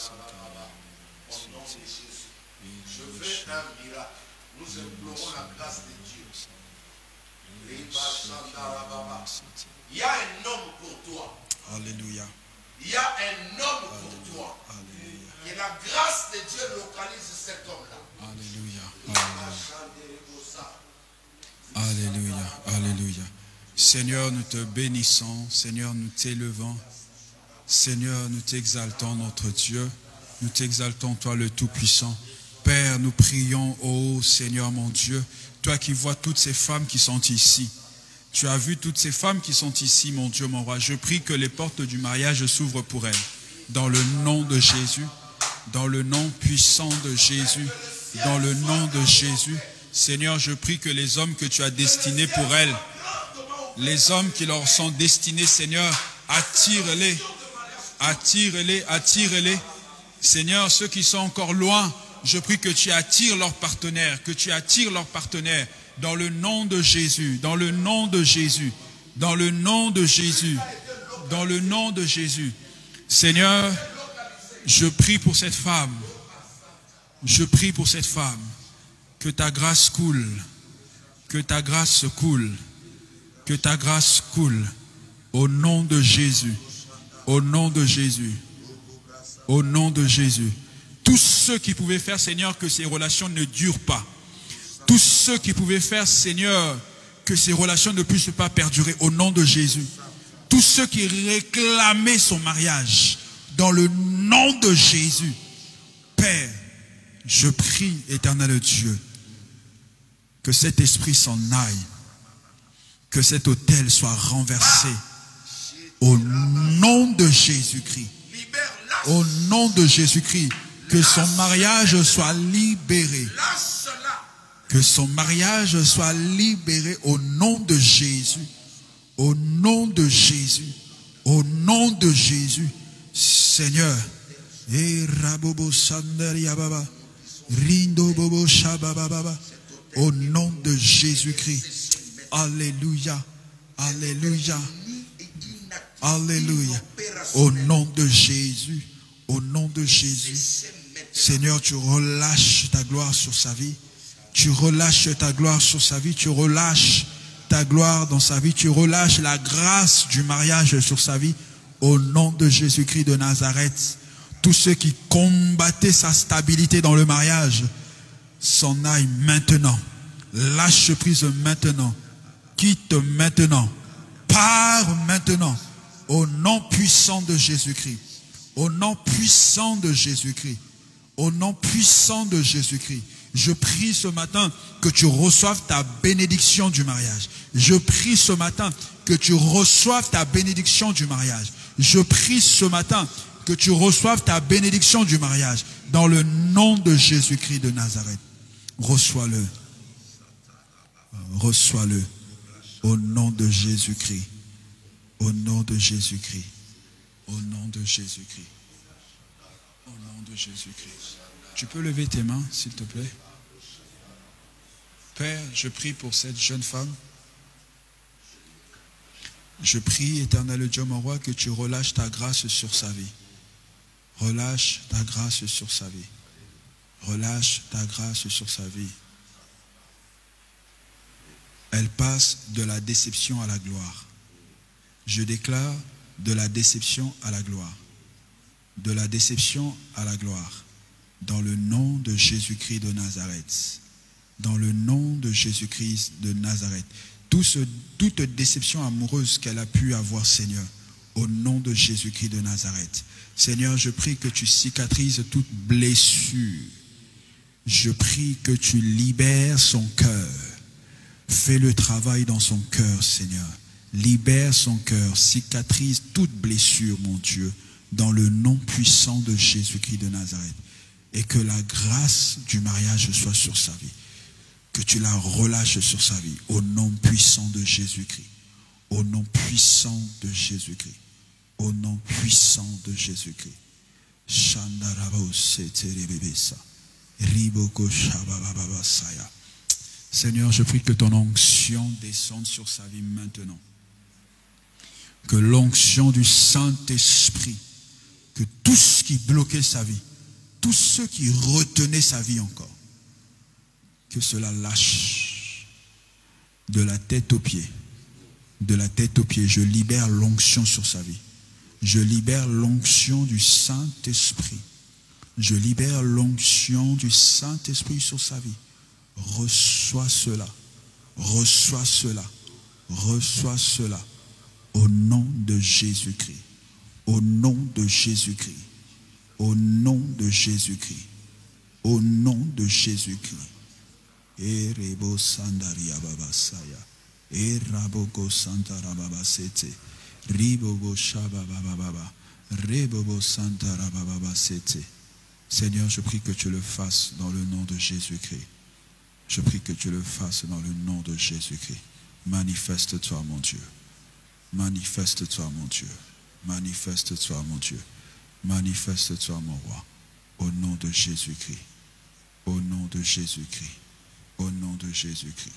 au nom de Jésus. Je veux un miracle. Nous implorons la grâce de Dieu. Il y a un homme pour toi. Alléluia. Il y a un homme pour toi. Alléluia. Et la grâce de Dieu localise cet homme-là. Alléluia. Alléluia. Alléluia. Seigneur, nous te bénissons. Seigneur, nous t'élevons. Seigneur, nous t'exaltons, notre Dieu. Nous t'exaltons, toi le Tout-Puissant. Père, nous prions, ô Seigneur mon Dieu, toi qui vois toutes ces femmes qui sont ici. Tu as vu toutes ces femmes qui sont ici, mon Dieu, mon roi. Je prie que les portes du mariage s'ouvrent pour elles. Dans le nom de Jésus, dans le nom puissant de Jésus, dans le nom de Jésus. Seigneur, je prie que les hommes que tu as destinés pour elles, les hommes qui leur sont destinés, Seigneur, attire-les, attire-les, attire-les. Seigneur, ceux qui sont encore loin, je prie que tu attires leurs partenaires, que tu attires leurs partenaires dans le nom de Jésus, dans le nom de Jésus, dans le nom de Jésus, dans le nom de Jésus. Seigneur, je prie pour cette femme, je prie pour cette femme, que ta grâce coule, que ta grâce coule, que ta grâce coule, au nom de Jésus, au nom de Jésus, au nom de Jésus. Tous ceux qui pouvaient faire, Seigneur, que ces relations ne durent pas. Tous ceux qui pouvaient faire, Seigneur, que ces relations ne puissent pas perdurer au nom de Jésus. Tous ceux qui réclamaient son mariage, dans le nom de Jésus. Père, je prie, éternel Dieu, que cet esprit s'en aille, que cet autel soit renversé au nom de Jésus-Christ. Au nom de Jésus-Christ, que son mariage soit libéré. Que son mariage soit libéré au nom de Jésus. Au nom de Jésus. Au nom de Jésus. Seigneur. Au nom de Jésus-Christ. Alléluia. Alléluia. Alléluia. Au nom de Jésus. Au nom de Jésus. Seigneur, tu relâches ta gloire sur sa vie. Tu relâches ta gloire sur sa vie. Tu relâches ta gloire dans sa vie. Tu relâches la grâce du mariage sur sa vie. Au nom de Jésus-Christ de Nazareth. Tous ceux qui combattaient sa stabilité dans le mariage s'en aillent maintenant. Lâche prise maintenant. Quitte maintenant. Pars maintenant. Au nom puissant de Jésus-Christ. Au nom puissant de Jésus-Christ. Au nom puissant de Jésus-Christ. Je prie ce matin que tu reçoives ta bénédiction du mariage. Je prie ce matin que tu reçoives ta bénédiction du mariage. Je prie ce matin que tu reçoives ta bénédiction du mariage. Dans le nom de Jésus-Christ de Nazareth. Reçois-le. Reçois-le. Au nom de Jésus-Christ. Au nom de Jésus-Christ. Au nom de Jésus-Christ. Au nom de Jésus-Christ. Tu peux lever tes mains, s'il te plaît. Père, je prie pour cette jeune femme. Je prie, éternel Dieu, mon roi, que tu relâches ta grâce sur sa vie. Relâche ta grâce sur sa vie. Relâche ta grâce sur sa vie. Elle passe de la déception à la gloire. Je déclare de la déception à la gloire. De la déception à la gloire. Dans le nom de Jésus-Christ de Nazareth. Dans le nom de Jésus-Christ de Nazareth. Toute déception amoureuse qu'elle a pu avoir, Seigneur, au nom de Jésus-Christ de Nazareth. Seigneur, je prie que tu cicatrises toute blessure. Je prie que tu libères son cœur. Fais le travail dans son cœur, Seigneur. Libère son cœur, cicatrise toute blessure, mon Dieu, dans le nom puissant de Jésus-Christ de Nazareth. Et que la grâce du mariage soit sur sa vie. Que tu la relâches sur sa vie, au nom puissant de Jésus-Christ. Au nom puissant de Jésus-Christ. Au nom puissant de Jésus-Christ. Seigneur, je prie que ton onction descende sur sa vie maintenant. Que l'onction du Saint-Esprit, que tout ce qui bloquait sa vie, tous ceux qui retenaient sa vie encore, que cela lâche de la tête aux pieds. De la tête aux pieds, je libère l'onction sur sa vie. Je libère l'onction du Saint-Esprit. Je libère l'onction du Saint-Esprit sur sa vie. Reçois cela. Reçois cela. Reçois cela. Au nom de Jésus-Christ. Au nom de Jésus-Christ. Au nom de Jésus-Christ. Au nom de Jésus-Christ. Erebo sandaria babasaya. Erabogo santara babasete. Ribogo shaba bababa. Rebogo santara babasete. Seigneur, je prie que tu le fasses dans le nom de Jésus-Christ. Je prie que tu le fasses dans le nom de Jésus-Christ. Manifeste-toi, mon Dieu. Manifeste-toi, mon Dieu. Manifeste-toi, mon Dieu. Manifeste-toi, mon roi. Au nom de Jésus-Christ. Au nom de Jésus-Christ. Au nom de Jésus-Christ.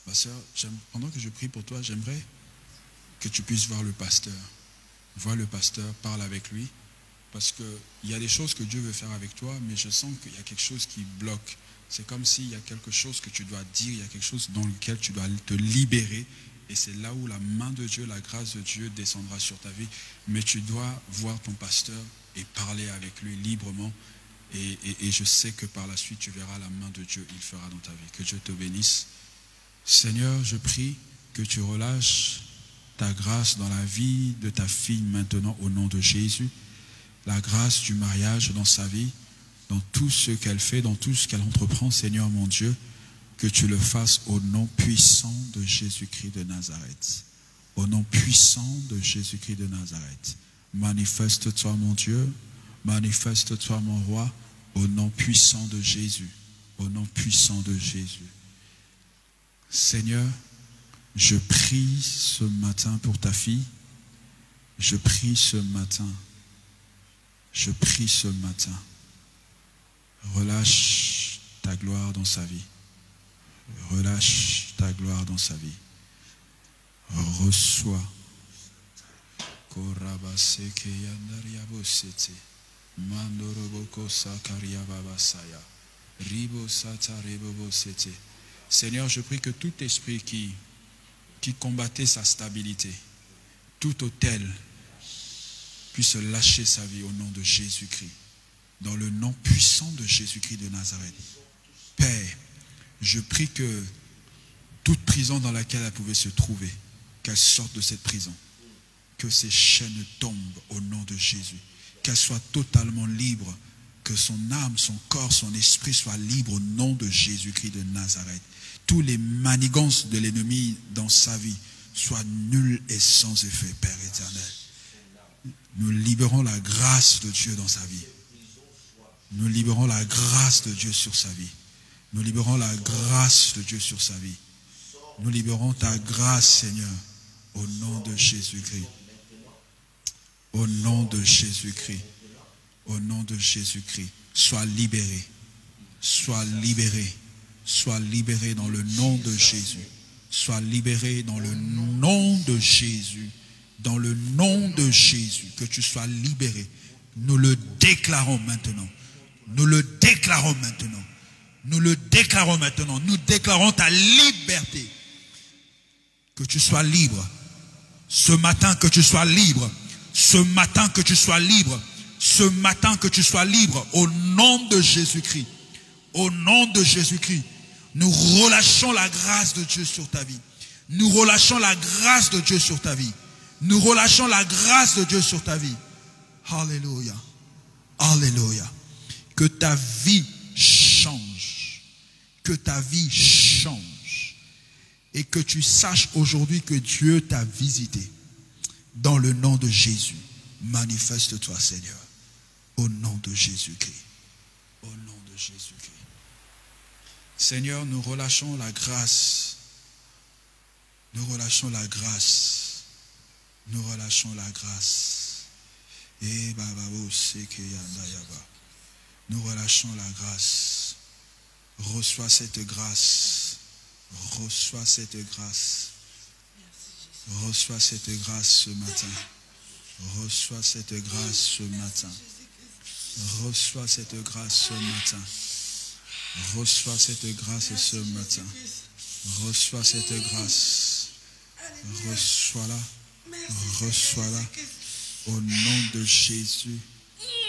Ma soeur, pendant que je prie pour toi, j'aimerais que tu puisses voir le pasteur. Vois le pasteur, parle avec lui. Parce qu'il y a des choses que Dieu veut faire avec toi, mais je sens qu'il y a quelque chose qui bloque. C'est comme s'il y a quelque chose que tu dois dire, il y a quelque chose dans lequel tu dois te libérer. Et c'est là où la main de Dieu, la grâce de Dieu descendra sur ta vie. Mais tu dois voir ton pasteur et parler avec lui librement. Et je sais que par la suite, tu verras la main de Dieu, il fera dans ta vie. Que Dieu te bénisse. Seigneur, je prie que tu relâches ta grâce dans la vie de ta fille maintenant au nom de Jésus. La grâce du mariage dans sa vie, dans tout ce qu'elle fait, dans tout ce qu'elle entreprend, Seigneur mon Dieu, que tu le fasses au nom puissant de Jésus-Christ de Nazareth. Au nom puissant de Jésus-Christ de Nazareth. Manifeste-toi mon Dieu, manifeste-toi mon roi, au nom puissant de Jésus, au nom puissant de Jésus. Seigneur, je prie ce matin pour ta fille, je prie ce matin, relâche ta gloire dans sa vie, relâche ta gloire dans sa vie, reçois. Seigneur, je prie que tout esprit qui combattait sa stabilité, tout autel puisse lâcher sa vie au nom de Jésus-Christ, dans le nom puissant de Jésus-Christ de Nazareth. Père, je prie que toute prison dans laquelle elle pouvait se trouver, qu'elle sorte de cette prison, que ses chaînes tombent au nom de Jésus, qu'elle soit totalement libre, que son âme, son corps, son esprit soient libres au nom de Jésus-Christ de Nazareth. Tous les manigances de l'ennemi dans sa vie soient nuls et sans effet, Père éternel. Nous libérons la grâce de Dieu dans sa vie. Nous libérons la grâce de Dieu sur sa vie. Nous libérons la grâce de Dieu sur sa vie. Nous libérons ta grâce, Seigneur, au nom de Jésus-Christ. Au nom de Jésus-Christ. Au nom de Jésus-Christ. Sois libéré. Sois libéré. Sois libéré dans le nom de Jésus. Sois libéré dans le nom de Jésus. Dans le nom de Jésus. Que tu sois libéré. Nous le déclarons maintenant. Nous le déclarons maintenant. Nous le déclarons maintenant. Nous déclarons ta liberté. Que tu sois libre. Ce matin, que tu sois libre. Ce matin, que tu sois libre. Ce matin, que tu sois libre. Au nom de Jésus-Christ. Au nom de Jésus-Christ. Nous relâchons la grâce de Dieu sur ta vie. Nous relâchons la grâce de Dieu sur ta vie. Nous relâchons la grâce de Dieu sur ta vie. Alléluia. Alléluia. Que ta vie change. Que ta vie change. Et que tu saches aujourd'hui que Dieu t'a visité. Dans le nom de Jésus. Manifeste-toi, Seigneur. Au nom de Jésus-Christ. Au nom de Jésus-Christ. Seigneur, nous relâchons la grâce. Nous relâchons la grâce. Nous relâchons la grâce. Nous relâchons la grâce. Reçois cette grâce. Reçois cette grâce. Reçois cette grâce ce matin. Reçois cette grâce ce matin. Reçois cette grâce ce matin. Reçois cette grâce ce matin. Reçois cette grâce. Reçois-la. Reçois-la. Au nom de Jésus.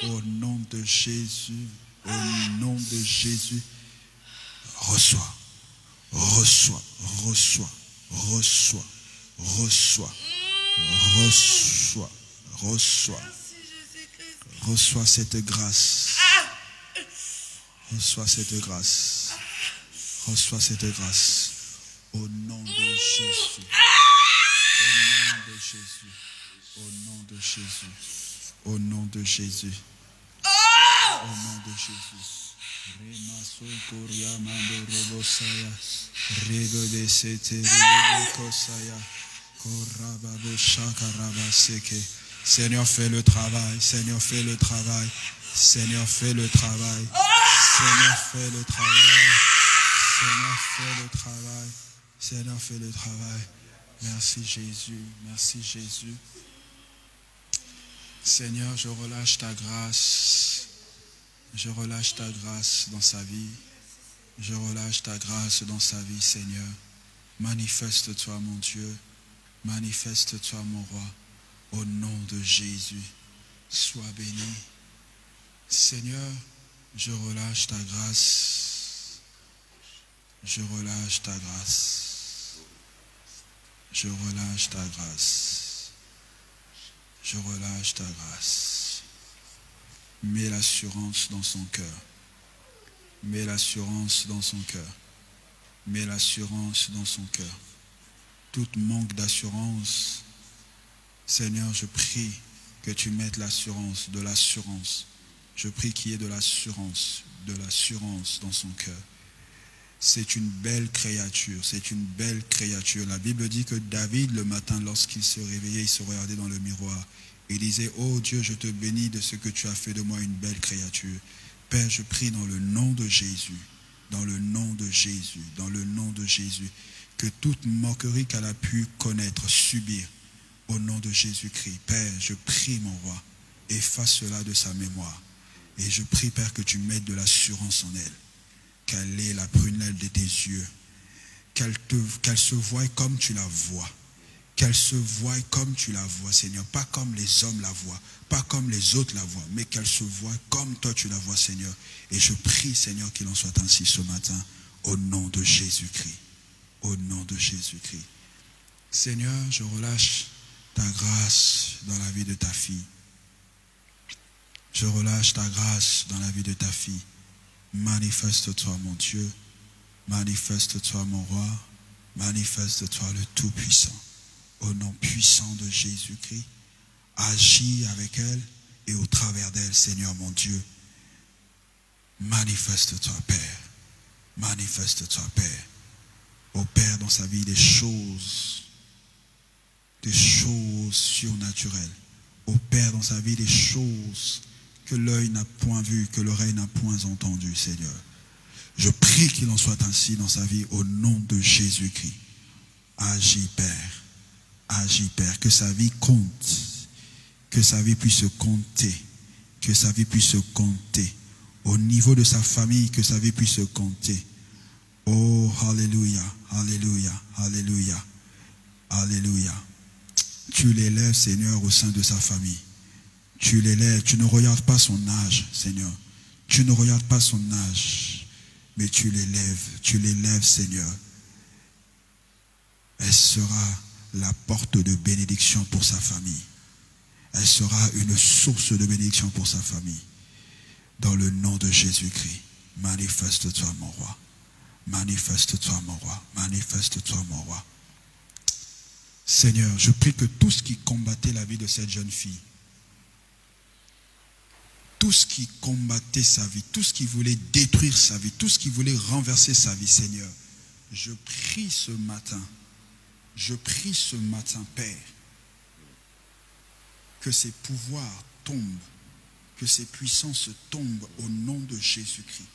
Au nom de Jésus. Au nom de Jésus. Reçois. Reçois. Reçois. Reçois. Reçois. Reçois. Reçois. Reçois cette grâce. Reçois cette grâce. Reçois cette grâce. Au nom de Jésus. Au nom de Jésus. Au nom de Jésus. Au nom de Jésus. Au nom de Jésus. Remaso Koria Mando Robosaya. Rebebe Sete Rebekosaya. Korababo Shakaraba Seke. Seigneur, fais le travail. Seigneur, fais le travail. Seigneur, fais le travail. Seigneur, fais le travail. Seigneur, fais le travail. Seigneur, fais le travail. Merci Jésus. Merci Jésus. Seigneur, je relâche ta grâce. Je relâche ta grâce dans sa vie. Je relâche ta grâce dans sa vie, Seigneur. Manifeste-toi, mon Dieu. Manifeste-toi, mon roi. Au nom de Jésus. Sois béni. Seigneur, je relâche ta grâce. Je relâche ta grâce. Je relâche ta grâce. Je relâche ta grâce. Mets l'assurance dans son cœur. Mets l'assurance dans son cœur. Mets l'assurance dans son cœur. Tout manque d'assurance, Seigneur, je prie que tu mettes l'assurance, de l'assurance. Je prie qu'il y ait de l'assurance dans son cœur. C'est une belle créature, c'est une belle créature. La Bible dit que David, le matin, lorsqu'il se réveillait, il se regardait dans le miroir. Il disait, oh Dieu, je te bénis de ce que tu as fait de moi une belle créature. Père, je prie dans le nom de Jésus, dans le nom de Jésus, dans le nom de Jésus, que toute moquerie qu'elle a pu connaître, subir, au nom de Jésus-Christ. Père, je prie, mon roi, efface cela de sa mémoire. Et je prie, Père, que tu mettes de l'assurance en elle, qu'elle ait la prunelle de tes yeux, qu'elle se voie comme tu la vois, qu'elle se voie comme tu la vois, Seigneur, pas comme les hommes la voient, pas comme les autres la voient, mais qu'elle se voie comme toi tu la vois, Seigneur. Et je prie, Seigneur, qu'il en soit ainsi ce matin, au nom de Jésus-Christ, au nom de Jésus-Christ. Seigneur, je relâche ta grâce dans la vie de ta fille. Je relâche ta grâce dans la vie de ta fille. Manifeste-toi, mon Dieu. Manifeste-toi, mon roi. Manifeste-toi, le Tout-Puissant. Au nom puissant de Jésus-Christ, agis avec elle et au travers d'elle, Seigneur mon Dieu. Manifeste-toi, Père. Manifeste-toi, Père. Opère dans sa vie des choses surnaturelles. Opère dans sa vie des choses que l'œil n'a point vues, que l'oreille n'a point entendues, Seigneur. Je prie qu'il en soit ainsi dans sa vie au nom de Jésus-Christ. Agis, Père. Agis, Père. Que sa vie compte. Que sa vie puisse compter. Que sa vie puisse compter. Au niveau de sa famille, que sa vie puisse compter. Oh, alléluia, alléluia, alléluia, alléluia. Tu l'élèves, Seigneur, au sein de sa famille. Tu l'élèves. Tu ne regardes pas son âge, Seigneur. Tu ne regardes pas son âge. Mais tu l'élèves, Seigneur. Elle sera la porte de bénédiction pour sa famille. Elle sera une source de bénédiction pour sa famille. Dans le nom de Jésus-Christ, manifeste-toi, mon roi. Manifeste-toi, mon roi. Manifeste-toi, mon roi. Seigneur, je prie que tout ce qui combattait la vie de cette jeune fille, tout ce qui combattait sa vie, tout ce qui voulait détruire sa vie, tout ce qui voulait renverser sa vie, Seigneur, je prie ce matin, Père, que ces pouvoirs tombent, que ces puissances tombent au nom de Jésus-Christ.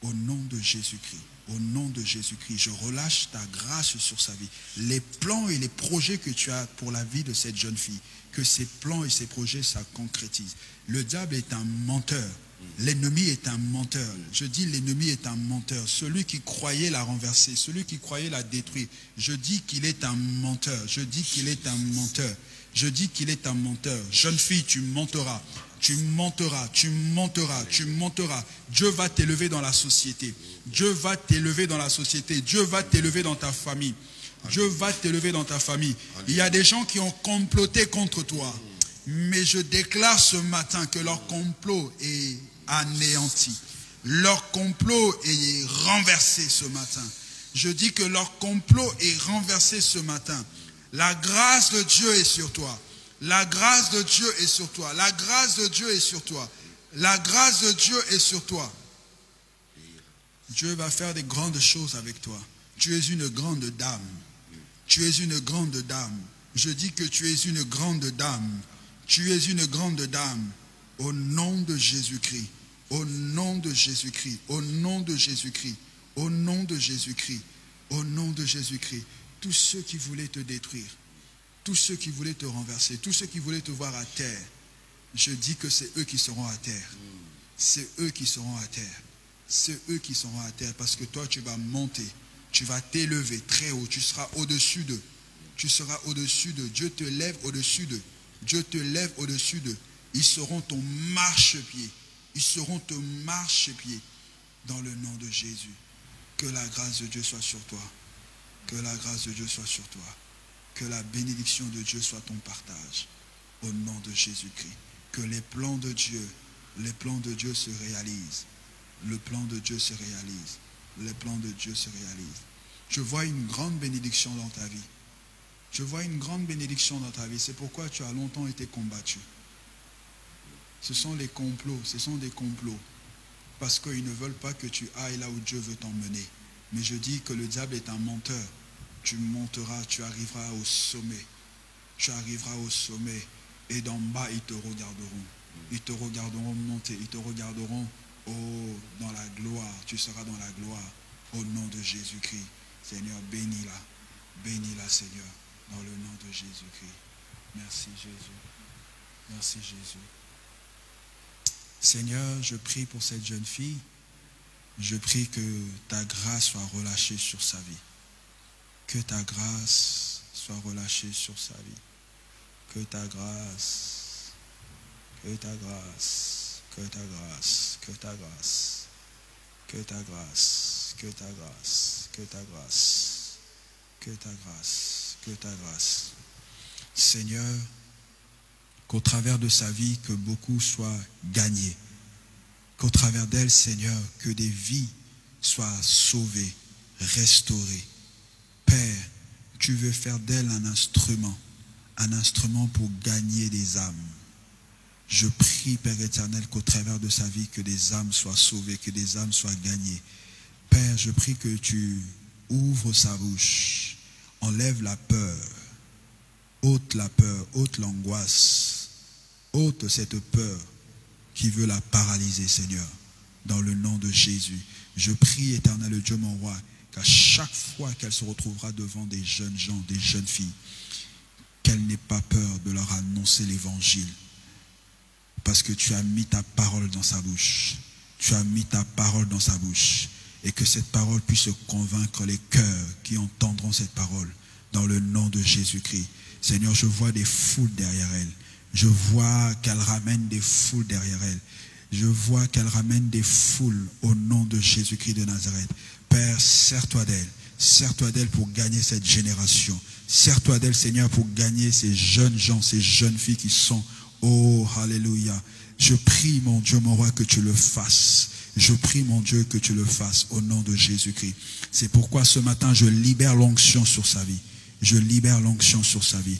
Au nom de Jésus-Christ, au nom de Jésus-Christ, je relâche ta grâce sur sa vie. Les plans et les projets que tu as pour la vie de cette jeune fille, que ces plans et ces projets, ça concrétise. Le diable est un menteur. L'ennemi est un menteur. Je dis l'ennemi est un menteur. Celui qui croyait la renverser, celui qui croyait la détruire, je dis qu'il est un menteur. Je dis qu'il est un menteur. Je dis qu'il est un menteur. Jeune fille, tu menteras. Tu monteras, tu monteras, tu monteras. Dieu va t'élever dans la société. Dieu va t'élever dans la société. Dieu va t'élever dans ta famille. Dieu va t'élever dans ta famille. Il y a des gens qui ont comploté contre toi. Mais je déclare ce matin que leur complot est anéanti. Leur complot est renversé ce matin. Je dis que leur complot est renversé ce matin. La grâce de Dieu est sur toi. La grâce de Dieu est sur toi. La grâce de Dieu est sur toi. La grâce de Dieu est sur toi. Dieu va faire des grandes choses avec toi. Tu es une grande dame. Tu es une grande dame. Je dis que tu es une grande dame. Tu es une grande dame. Au nom de Jésus-Christ. Au nom de Jésus-Christ. Au nom de Jésus-Christ. Au nom de Jésus-Christ. Au nom de Jésus-Christ. Tous ceux qui voulaient te détruire, tous ceux qui voulaient te renverser, tous ceux qui voulaient te voir à terre, je dis que c'est eux qui seront à terre. C'est eux qui seront à terre. C'est eux qui seront à terre parce que toi tu vas monter, tu vas t'élever très haut, tu seras au-dessus d'eux. Tu seras au-dessus d'eux. Dieu te lève au-dessus d'eux. Dieu te lève au-dessus d'eux. Ils seront ton marchepied. Ils seront ton marchepied dans le nom de Jésus. Que la grâce de Dieu soit sur toi. Que la grâce de Dieu soit sur toi. Que la bénédiction de Dieu soit ton partage. Au nom de Jésus-Christ. Que les plans de Dieu se réalisent. Le plan de Dieu se réalise. Les plans de Dieu se réalisent. Je vois une grande bénédiction dans ta vie. Je vois une grande bénédiction dans ta vie. C'est pourquoi tu as longtemps été combattu. Ce sont les complots, ce sont des complots. Parce qu'ils ne veulent pas que tu ailles là où Dieu veut t'emmener. Mais je dis que le diable est un menteur. Tu monteras, tu arriveras au sommet. Tu arriveras au sommet. Et d'en bas, ils te regarderont. Ils te regarderont monter. Ils te regarderont dans la gloire. Tu seras dans la gloire. Au nom de Jésus-Christ. Seigneur, bénis-la. Bénis-la, Seigneur. Dans le nom de Jésus-Christ. Merci, Jésus. Merci, Jésus. Seigneur, je prie pour cette jeune fille. Je prie que ta grâce soit relâchée sur sa vie. Que ta grâce soit relâchée sur sa vie. Que ta grâce, que ta grâce, que ta grâce, que ta grâce, que ta grâce, que ta grâce, que ta grâce, que ta grâce, que ta grâce. Seigneur, qu'au travers de sa vie, que beaucoup soient gagnés. Qu'au travers d'elle, Seigneur, que des vies soient sauvées, restaurées. Père, tu veux faire d'elle un instrument pour gagner des âmes. Je prie, Père éternel, qu'au travers de sa vie, que des âmes soient sauvées, que des âmes soient gagnées. Père, je prie que tu ouvres sa bouche, enlève la peur, ôte l'angoisse, ôte cette peur qui veut la paralyser, Seigneur, dans le nom de Jésus. Je prie, éternel Dieu, mon roi, qu'à chaque fois qu'elle se retrouvera devant des jeunes gens, des jeunes filles, qu'elle n'ait pas peur de leur annoncer l'évangile. Parce que tu as mis ta parole dans sa bouche. Tu as mis ta parole dans sa bouche. Et que cette parole puisse convaincre les cœurs qui entendront cette parole. Dans le nom de Jésus-Christ. Seigneur, je vois des foules derrière elle. Je vois qu'elle ramène des foules derrière elle. Je vois qu'elle ramène des foules au nom de Jésus-Christ de Nazareth. Père, sers-toi d'elle. Sers-toi d'elle pour gagner cette génération. Sers-toi d'elle, Seigneur, pour gagner ces jeunes gens, ces jeunes filles qui sont... Oh, alléluia. Je prie, mon Dieu, mon roi, que tu le fasses. Je prie, mon Dieu, que tu le fasses au nom de Jésus-Christ. C'est pourquoi ce matin, je libère l'onction sur sa vie. Je libère l'onction sur sa vie.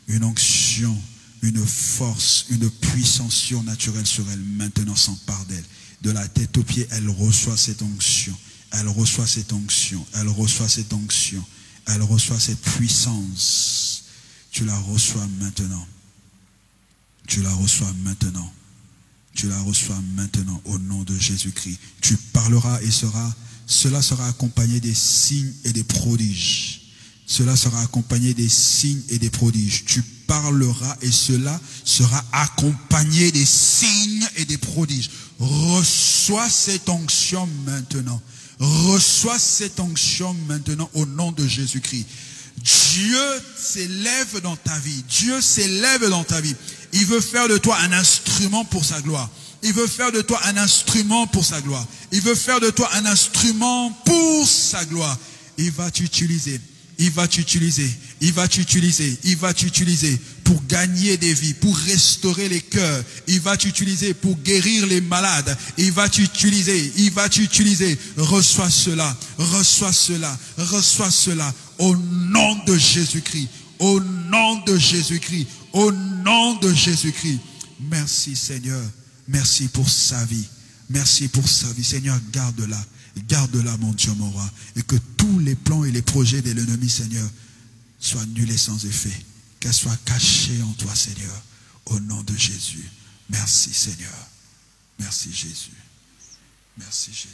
Une onction, une force, une puissance surnaturelle sur elle maintenant s'empare d'elle. De la tête aux pieds, elle reçoit cette onction. Elle reçoit cette onction. Elle reçoit cette onction. Elle reçoit cette puissance. Tu la reçois maintenant. Tu la reçois maintenant. Tu la reçois maintenant au nom de Jésus-Christ. Tu parleras et cela sera accompagné des signes et des prodiges. Cela sera accompagné des signes et des prodiges. Tu parleras et cela sera accompagné des signes et des prodiges. Reçois cette onction maintenant. Reçois cette onction maintenant au nom de Jésus-Christ. Dieu s'élève dans ta vie. Dieu s'élève dans ta vie. Il veut faire de toi un instrument pour sa gloire. Il veut faire de toi un instrument pour sa gloire. Il veut faire de toi un instrument pour sa gloire. Il va t'utiliser. Il va t'utiliser. Il va t'utiliser. Il va t'utiliser pour gagner des vies, pour restaurer les cœurs. Il va t'utiliser pour guérir les malades. Il va t'utiliser. Il va t'utiliser. Reçois cela. Reçois cela. Reçois cela. Au nom de Jésus-Christ. Au nom de Jésus-Christ. Au nom de Jésus-Christ. Merci Seigneur. Merci pour sa vie. Merci pour sa vie. Seigneur, garde-la. Garde-la, mon Dieu, mon roi. Et que tous les plans et les projets de l'ennemi, Seigneur, soient nuls et sans effet. Qu'elle soit cachée en toi, Seigneur. Au nom de Jésus. Merci, Seigneur. Merci, Jésus. Merci, Jésus.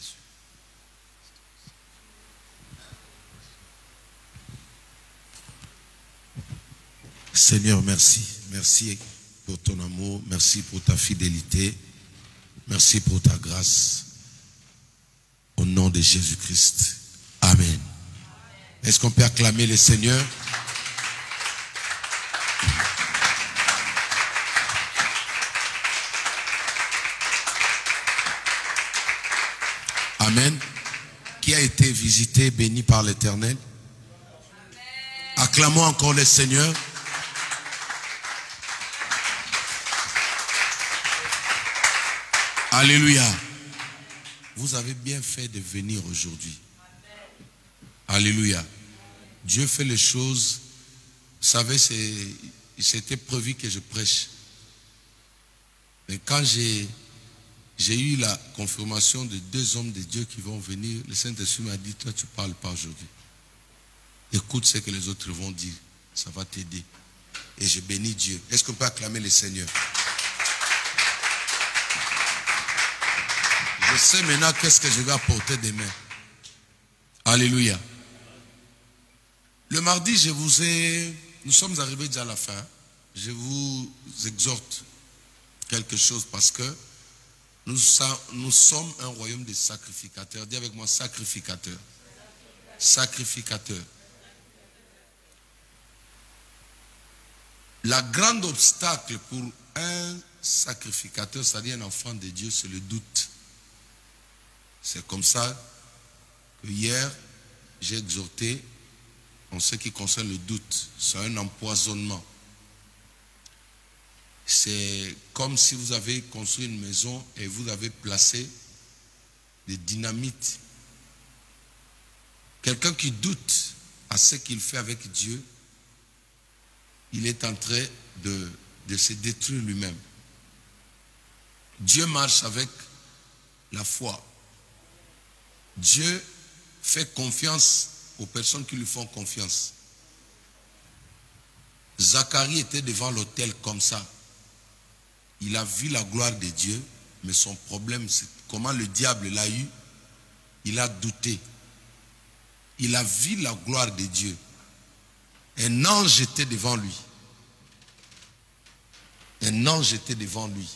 Seigneur, merci. Merci pour ton amour. Merci pour ta fidélité. Merci pour ta grâce. Au nom de Jésus-Christ. Amen. Est-ce qu'on peut acclamer le Seigneur? Amen. Qui a été visité, béni par l'Éternel? Acclamons encore le Seigneur. Alléluia. Vous avez bien fait de venir aujourd'hui. Alléluia. Dieu fait les choses savez, c'était prévu que je prêche. Mais quand j'ai eu la confirmation de 2 hommes de Dieu qui vont venir, le Saint-Esprit m'a dit, toi tu ne parles pas aujourd'hui. Écoute ce que les autres vont dire, ça va t'aider. Et je bénis Dieu. Est-ce qu'on peut acclamer le Seigneur? Je sais maintenant qu'est-ce que je vais apporter demain. Alléluia. Le mardi, nous sommes arrivés déjà à la fin. Je vous exhorte quelque chose parce que nous sommes un royaume de sacrificateurs. Dis avec moi, sacrificateur. Sacrificateur. La grande obstacle pour un sacrificateur, c'est-à-dire un enfant de Dieu, c'est le doute. C'est comme ça que hier, j'ai exhorté en ce qui concerne le doute. C'est un empoisonnement. C'est comme si vous avez construit une maison et vous avez placé des dynamites. Quelqu'un qui doute à ce qu'il fait avec Dieu, il est en train de se détruire lui-même. Dieu marche avec la foi. Dieu fait confiance aux personnes qui lui font confiance. Zacharie était devant l'autel comme ça. Il a vu la gloire de Dieu, mais son problème, c'est comment le diable l'a eu. Il a douté. Il a vu la gloire de Dieu. Un ange était devant lui. Un ange était devant lui.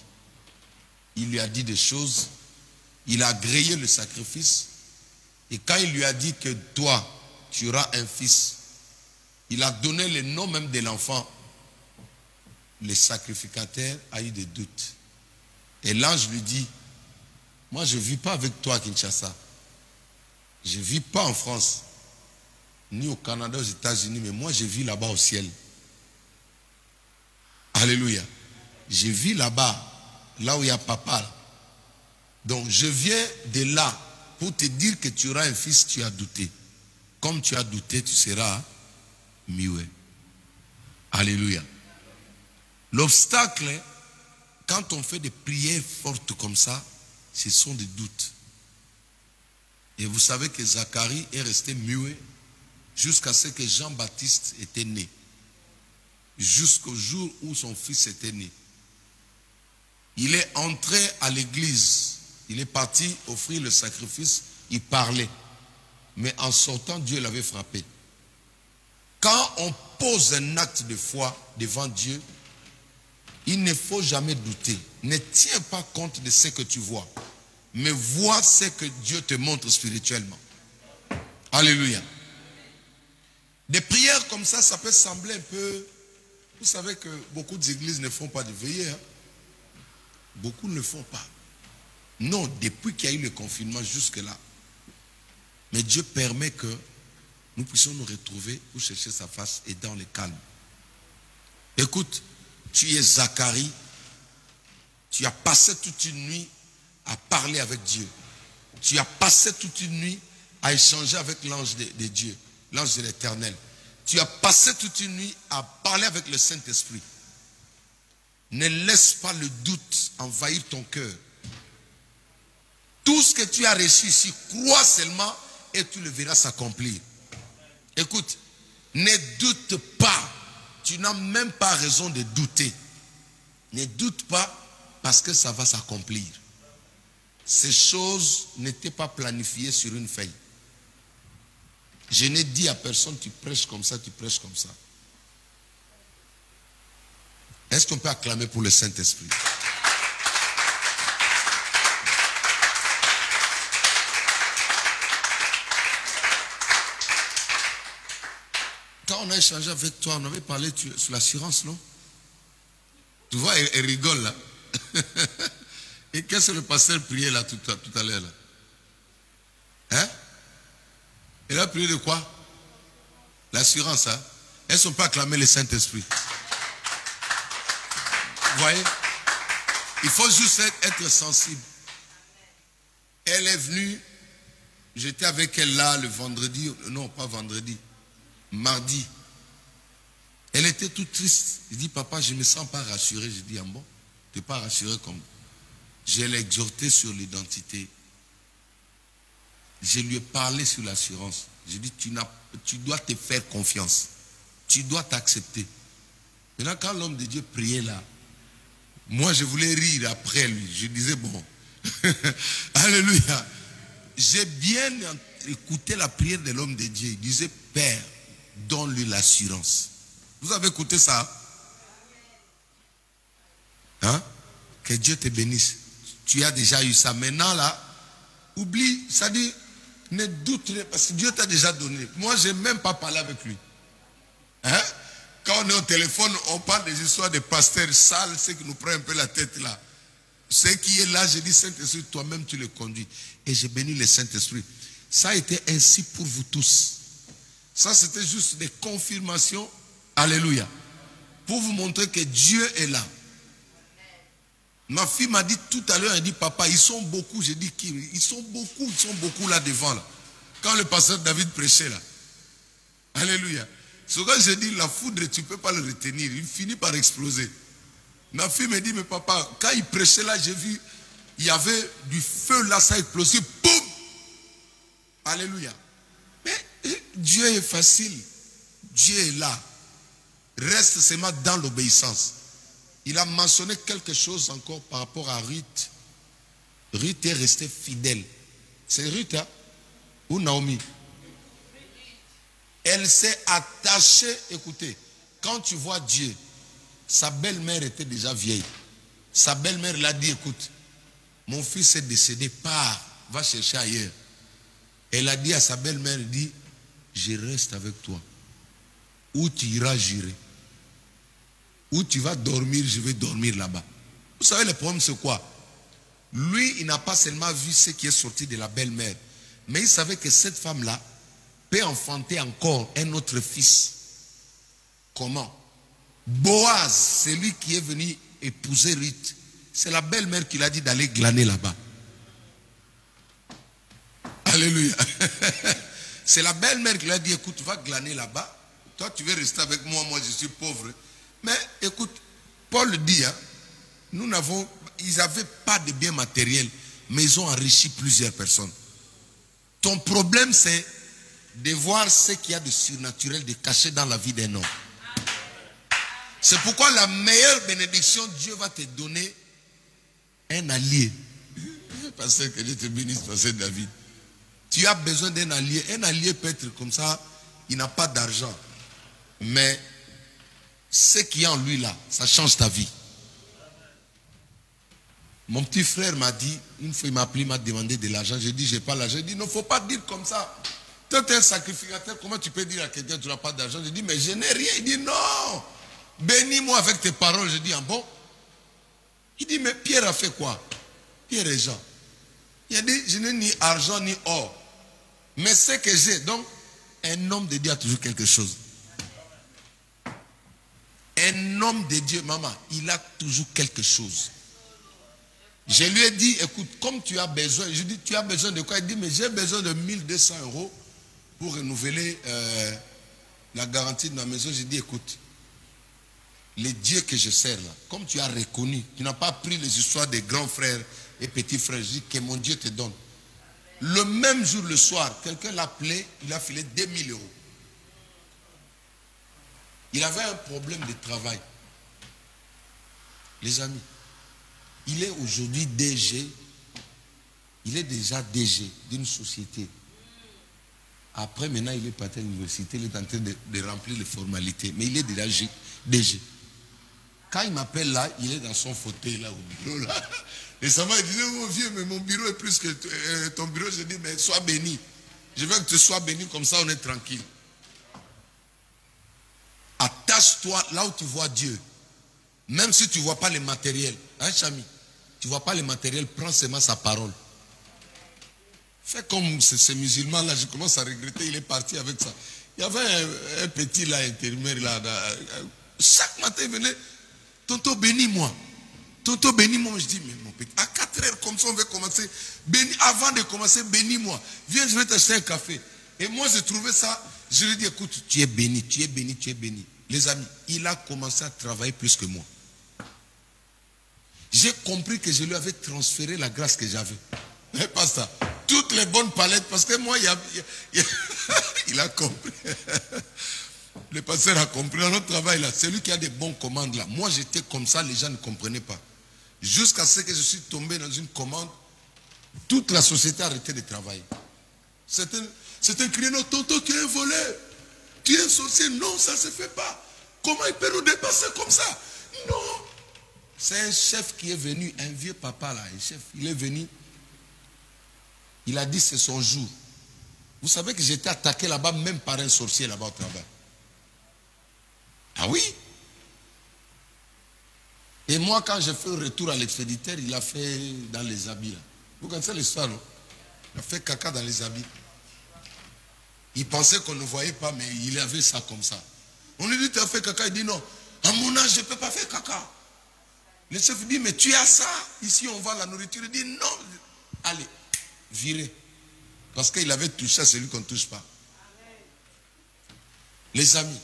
Il lui a dit des choses. Il a grillé le sacrifice. Et quand il lui a dit que toi, tu auras un fils, il a donné le nom même de l'enfant. Le sacrificateur a eu des doutes. Et l'ange lui dit, moi je ne vis pas avec toi à Kinshasa. Je ne vis pas en France, ni au Canada, aux États-Unis, mais moi je vis là-bas au ciel. Alléluia. Je vis là-bas, là où il y a papa. Donc je viens de là pour te dire que tu auras un fils, tu as douté. Comme tu as douté, tu seras muet. Alléluia. L'obstacle, quand on fait des prières fortes comme ça, ce sont des doutes. Et vous savez que Zacharie est resté muet jusqu'à ce que Jean-Baptiste était né. Jusqu'au jour où son fils était né. Il est entré à l'église. Il est parti offrir le sacrifice. Il parlait. Mais en sortant, Dieu l'avait frappé. Quand on pose un acte de foi devant Dieu, il ne faut jamais douter. Ne tiens pas compte de ce que tu vois. Mais vois ce que Dieu te montre spirituellement. Alléluia. Des prières comme ça, ça peut sembler un peu... Vous savez que beaucoup d'églises ne font pas de veillée. Hein? Beaucoup ne le font pas. Non, depuis qu'il y a eu le confinement jusque-là. Mais Dieu permet que nous puissions nous retrouver pour chercher sa face et dans le calme. Écoute, tu es Zacharie. Tu as passé toute une nuit à parler avec Dieu. Tu as passé toute une nuit à échanger avec l'ange de Dieu, l'ange de l'Éternel. Tu as passé toute une nuit à parler avec le Saint-Esprit. Ne laisse pas le doute envahir ton cœur. Tout ce que tu as reçu ici, crois seulement et tu le verras s'accomplir. Écoute, ne doute pas. Tu n'as même pas raison de douter. Ne doute pas parce que ça va s'accomplir. Ces choses n'étaient pas planifiées sur une feuille. Je n'ai dit à personne, tu prêches comme ça, tu prêches comme ça. Est-ce qu'on peut acclamer pour le Saint-Esprit? Quand on a échangé avec toi, on avait parlé sur l'assurance, non? Tu vois, elle rigole là. Et qu'est-ce que le pasteur priait là tout à l'heure là? Hein? Il a prié de quoi? L'assurance, hein? Est-ce qu'on peut acclamer le Saint-Esprit? Vous voyez? Il faut juste être sensible. Elle est venue, j'étais avec elle là le vendredi, non pas vendredi, mardi. Elle était tout triste. Il dit, papa, je ne me sens pas rassuré. Je dis, ah bon, tu n'es pas rassuré comme... Je l'ai exhorté sur l'identité. Je lui ai parlé sur l'assurance. Je dis, tu dois te faire confiance. Tu dois t'accepter. Maintenant, quand l'homme de Dieu priait là, moi, je voulais rire après lui. Je disais, bon, alléluia. J'ai bien écouté la prière de l'homme de Dieu. Il disait, Père, donne-lui l'assurance. Vous avez écouté ça? Hein? Que Dieu te bénisse. Tu as déjà eu ça. Maintenant, là, oublie, ça dit, ne doute pas, parce que Dieu t'a déjà donné. Moi, je n'ai même pas parlé avec lui. Hein? Quand on est au téléphone, on parle des histoires de pasteurs sales, ce qui nous prend un peu la tête là. Ce qui est là, je dis, Saint-Esprit, toi-même tu le conduis. Et j'ai béni le Saint-Esprit. Ça a été ainsi pour vous tous. Ça, c'était juste des confirmations. Alléluia. Pour vous montrer que Dieu est là. Ma fille m'a dit tout à l'heure, elle dit, papa, ils sont beaucoup. J'ai dit, qui? Ils sont beaucoup là devant là. Quand le pasteur David prêchait là. Alléluia. C'est quand j'ai dit, la foudre, tu ne peux pas le retenir. Il finit par exploser. Ma fille me dit, mais papa, quand il prêchait là, j'ai vu, il y avait du feu là, ça a explosé. Boum! Alléluia. Mais Dieu est facile. Dieu est là. Reste seulement dans l'obéissance. Il a mentionné quelque chose encore par rapport à Ruth. Ruth est restée fidèle. C'est Ruth, hein? Ou Naomi? Elle s'est attachée. Écoutez, quand tu vois Dieu, sa belle-mère était déjà vieille. Sa belle-mère l'a dit, écoute, mon fils est décédé, pars, va chercher ailleurs. Elle a dit à sa belle-mère, dit, je reste avec toi. Où tu iras, j'irai. Où tu vas dormir, je vais dormir là-bas. Vous savez, le problème c'est quoi? Lui, il n'a pas seulement vu ce qui est sorti de la belle-mère, mais il savait que cette femme-là peut enfanter encore un autre fils. Comment? Boaz, c'est lui qui est venu épouser Ruth. C'est la belle-mère qui l'a dit d'aller glaner là-bas. Alléluia. C'est la belle-mère qui lui a dit, écoute, va glaner là-bas. Toi, tu veux rester avec moi, moi je suis pauvre. Mais écoute, Paul dit, hein, ils n'avaient pas de biens matériels, mais ils ont enrichi plusieurs personnes. Ton problème, c'est de voir ce qu'il y a de surnaturel, de caché dans la vie d'un homme. C'est pourquoi la meilleure bénédiction, Dieu va te donner un allié. Pasteur, que Dieu te bénisse, pasteur David. Tu as besoin d'un allié. Un allié peut être comme ça, il n'a pas d'argent. Mais ce qu'il y a en lui là, ça change ta vie. Mon petit frère m'a dit, une fois il m'a appelé, il m'a demandé de l'argent. J'ai dit, j'ai pas l'argent. Il dit, non, il ne faut pas dire comme ça. Toi, tu es un sacrificateur, comment tu peux dire à quelqu'un que tu n'as pas d'argent? J'ai dit, mais je n'ai rien. Il dit, non, bénis-moi avec tes paroles. J'ai dit, ah bon? Il dit, mais Pierre a fait quoi? Pierre et Jean. Il a dit, je n'ai ni argent ni or. Mais ce que j'ai, donc, un homme de Dieu a toujours quelque chose. Un homme de Dieu, maman, il a toujours quelque chose. Je lui ai dit, écoute, comme tu as besoin, je dis, tu as besoin de quoi? Il dit, mais j'ai besoin de 1200 € pour renouveler la garantie de ma maison. J'ai dit, écoute, les dieux que je sers là, comme tu as reconnu, tu n'as pas pris les histoires des grands frères et petits frères, je dis que mon Dieu te donne. Le même jour, le soir, quelqu'un l'a appelé, il a filé 2000 €. Il avait un problème de travail. Les amis, il est aujourd'hui DG, il est déjà DG d'une société. Après, maintenant, il est parti à l'université, il est en train de remplir les formalités, mais il est déjà DG. Quand il m'appelle là, il est dans son fauteuil là, au bureau là. Et ça m'a dit, oh vieux, mais mon bureau est plus que ton bureau. Je dis, mais sois béni. Je veux que tu sois béni, comme ça on est tranquille. Attache-toi là où tu vois Dieu. Même si tu ne vois pas les matériels. Hein, Chami? Tu ne vois pas les matériels, prends seulement sa parole. Fais comme ces musulmans-là, je commence à regretter, il est parti avec ça. Il y avait un petit là, intérimaire là. Chaque matin, il venait, tonton, bénis-moi. Tonton, bénis-moi. Je dis, mais mon petit, à 4 heures comme ça, on va commencer. Avant de commencer, bénis-moi. Viens, je vais t'acheter un café. Et moi, j'ai trouvé ça. Je lui ai dit, écoute, tu es béni, tu es béni, tu es béni. Les amis, il a commencé à travailler plus que moi. J'ai compris que je lui avais transféré la grâce que j'avais. Mais pas ça. Toutes les bonnes palettes, parce que moi, il a compris. Le pasteur a compris. Dans notre travail là, celui qui a des bons commandes là. Moi, j'étais comme ça, les gens ne comprenaient pas. Jusqu'à ce que je suis tombé dans une commande, toute la société a arrêté de travailler. C'était crié, non, tonton qui est volé. Tu es un sorcier. Non, ça ne se fait pas. Comment il peut nous dépasser comme ça? Non. C'est un chef qui est venu, un vieux papa là, un chef. Il est venu. Il a dit c'est son jour. Vous savez que j'étais attaqué là-bas même par un sorcier là-bas au travail. Ah oui? Et moi quand j'ai fait un retour à l'expéditeur, il a fait dans les habits là. Vous connaissez l'histoire, non? Il a fait caca dans les habits. Il pensait qu'on ne voyait pas, mais il avait ça comme ça. On lui dit tu as fait caca, il dit non. À mon âge, je ne peux pas faire caca. Le chef dit mais tu as ça. Ici on vend la nourriture. Il dit non. Allez, virez. Parce qu'il avait touché à celui qu'on ne touche pas. Les amis,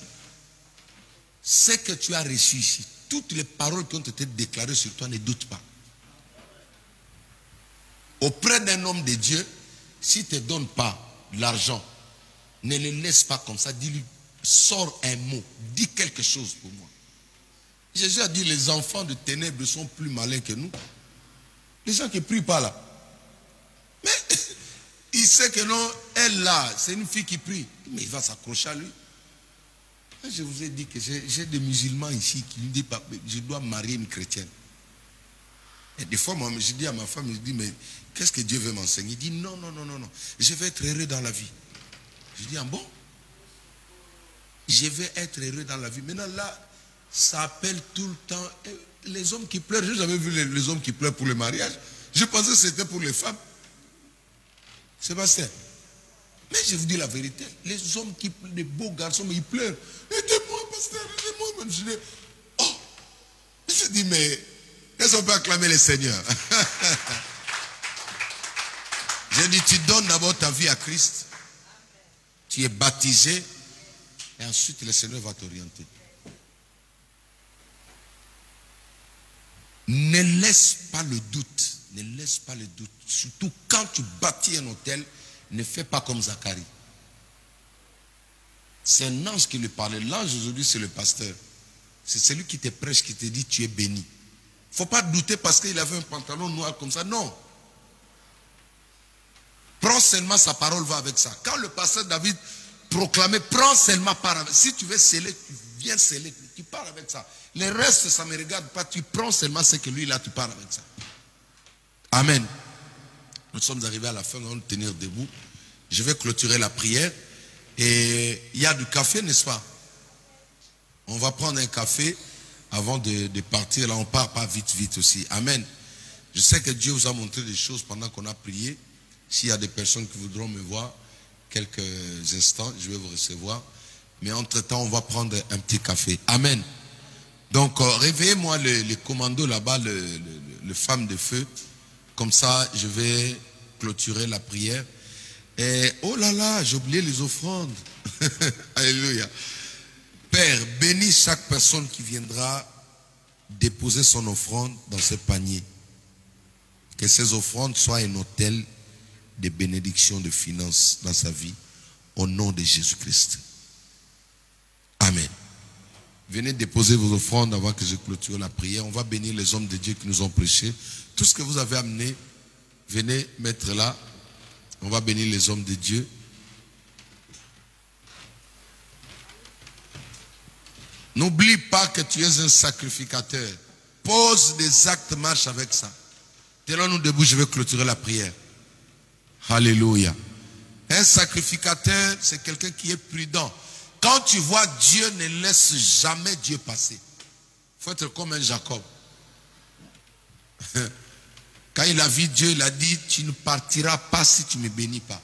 ce que tu as reçu ici, toutes les paroles qui ont été déclarées sur toi, ne doute pas. Auprès d'un homme de Dieu, s'il ne te donne pas l'argent, ne le laisse pas comme ça. Dis-lui, sors un mot, dis quelque chose pour moi. Jésus a dit, les enfants de ténèbres sont plus malins que nous. Les gens qui ne prient pas là. Mais il sait que non, elle là, c'est une fille qui prie. Mais il va s'accrocher à lui. Je vous ai dit que j'ai des musulmans ici qui me disent, je dois marier une chrétienne. Et des fois, moi, je dis à ma femme, je dis, mais qu'est-ce que Dieu veut m'enseigner? Il dit, non, non, non, non, non. Je vais être heureux dans la vie. Je dis, ah bon? Je vais être heureux dans la vie. Maintenant, là, ça appelle tout le temps. Les hommes qui pleurent, je n'ai jamais vu les hommes qui pleurent pour le mariage. Je pensais que c'était pour les femmes. Sébastien. Mais je vous dis la vérité. Les hommes qui pleurent, les beaux garçons, mais ils pleurent. Aidez-moi, pasteur, aidez-moi. Je dis, oh. Je dis, mais est-ce qu'on peut acclamer le Seigneur? J'ai dit, tu donnes d'abord ta vie à Christ. Tu es baptisé. Et ensuite, le Seigneur va t'orienter. Ne laisse pas le doute. Ne laisse pas le doute. Surtout quand tu bâtis un hôtel, ne fais pas comme Zacharie. C'est un ange qui lui parlait. L'ange aujourd'hui, c'est le pasteur. C'est celui qui te prêche, qui te dit tu es béni. Il ne faut pas douter parce qu'il avait un pantalon noir comme ça. Non. Prends seulement sa parole, va avec ça. Quand le pasteur David proclamait, prends seulement part avec. Si tu veux sceller, tu viens sceller. Tu pars avec ça. Le reste, ça ne me regarde pas. Tu prends seulement ce que lui, là, tu pars avec ça. Amen. Nous sommes arrivés à la fin, on va nous tenir debout. Je vais clôturer la prière. Et il y a du café, n'est-ce pas? On va prendre un café avant de partir. Là, on ne part pas vite aussi. Amen. Je sais que Dieu vous a montré des choses pendant qu'on a prié. S'il y a des personnes qui voudront me voir quelques instants, je vais vous recevoir. Mais entre-temps, on va prendre un petit café. Amen. Donc, réveillez-moi les commandos là-bas, le femme de feu. Comme ça, je vais clôturer la prière. Et oh là là, j'ai oublié les offrandes. Alléluia. Père, bénis chaque personne qui viendra déposer son offrande dans ce panier. Que ces offrandes soient un autel de bénédiction, de finances dans sa vie. Au nom de Jésus-Christ. Amen. Venez déposer vos offrandes avant que je clôture la prière. On va bénir les hommes de Dieu qui nous ont prêché. Tout ce que vous avez amené, venez mettre là. On va bénir les hommes de Dieu. N'oublie pas que tu es un sacrificateur. Pose des actes, marche avec ça. Tenons-nous debout, je vais clôturer la prière. Alléluia. Un sacrificateur, c'est quelqu'un qui est prudent. Quand tu vois Dieu, ne laisse jamais Dieu passer. Il faut être comme un Jacob. Quand il a vu Dieu, il a dit, tu ne partiras pas si tu ne me bénis pas.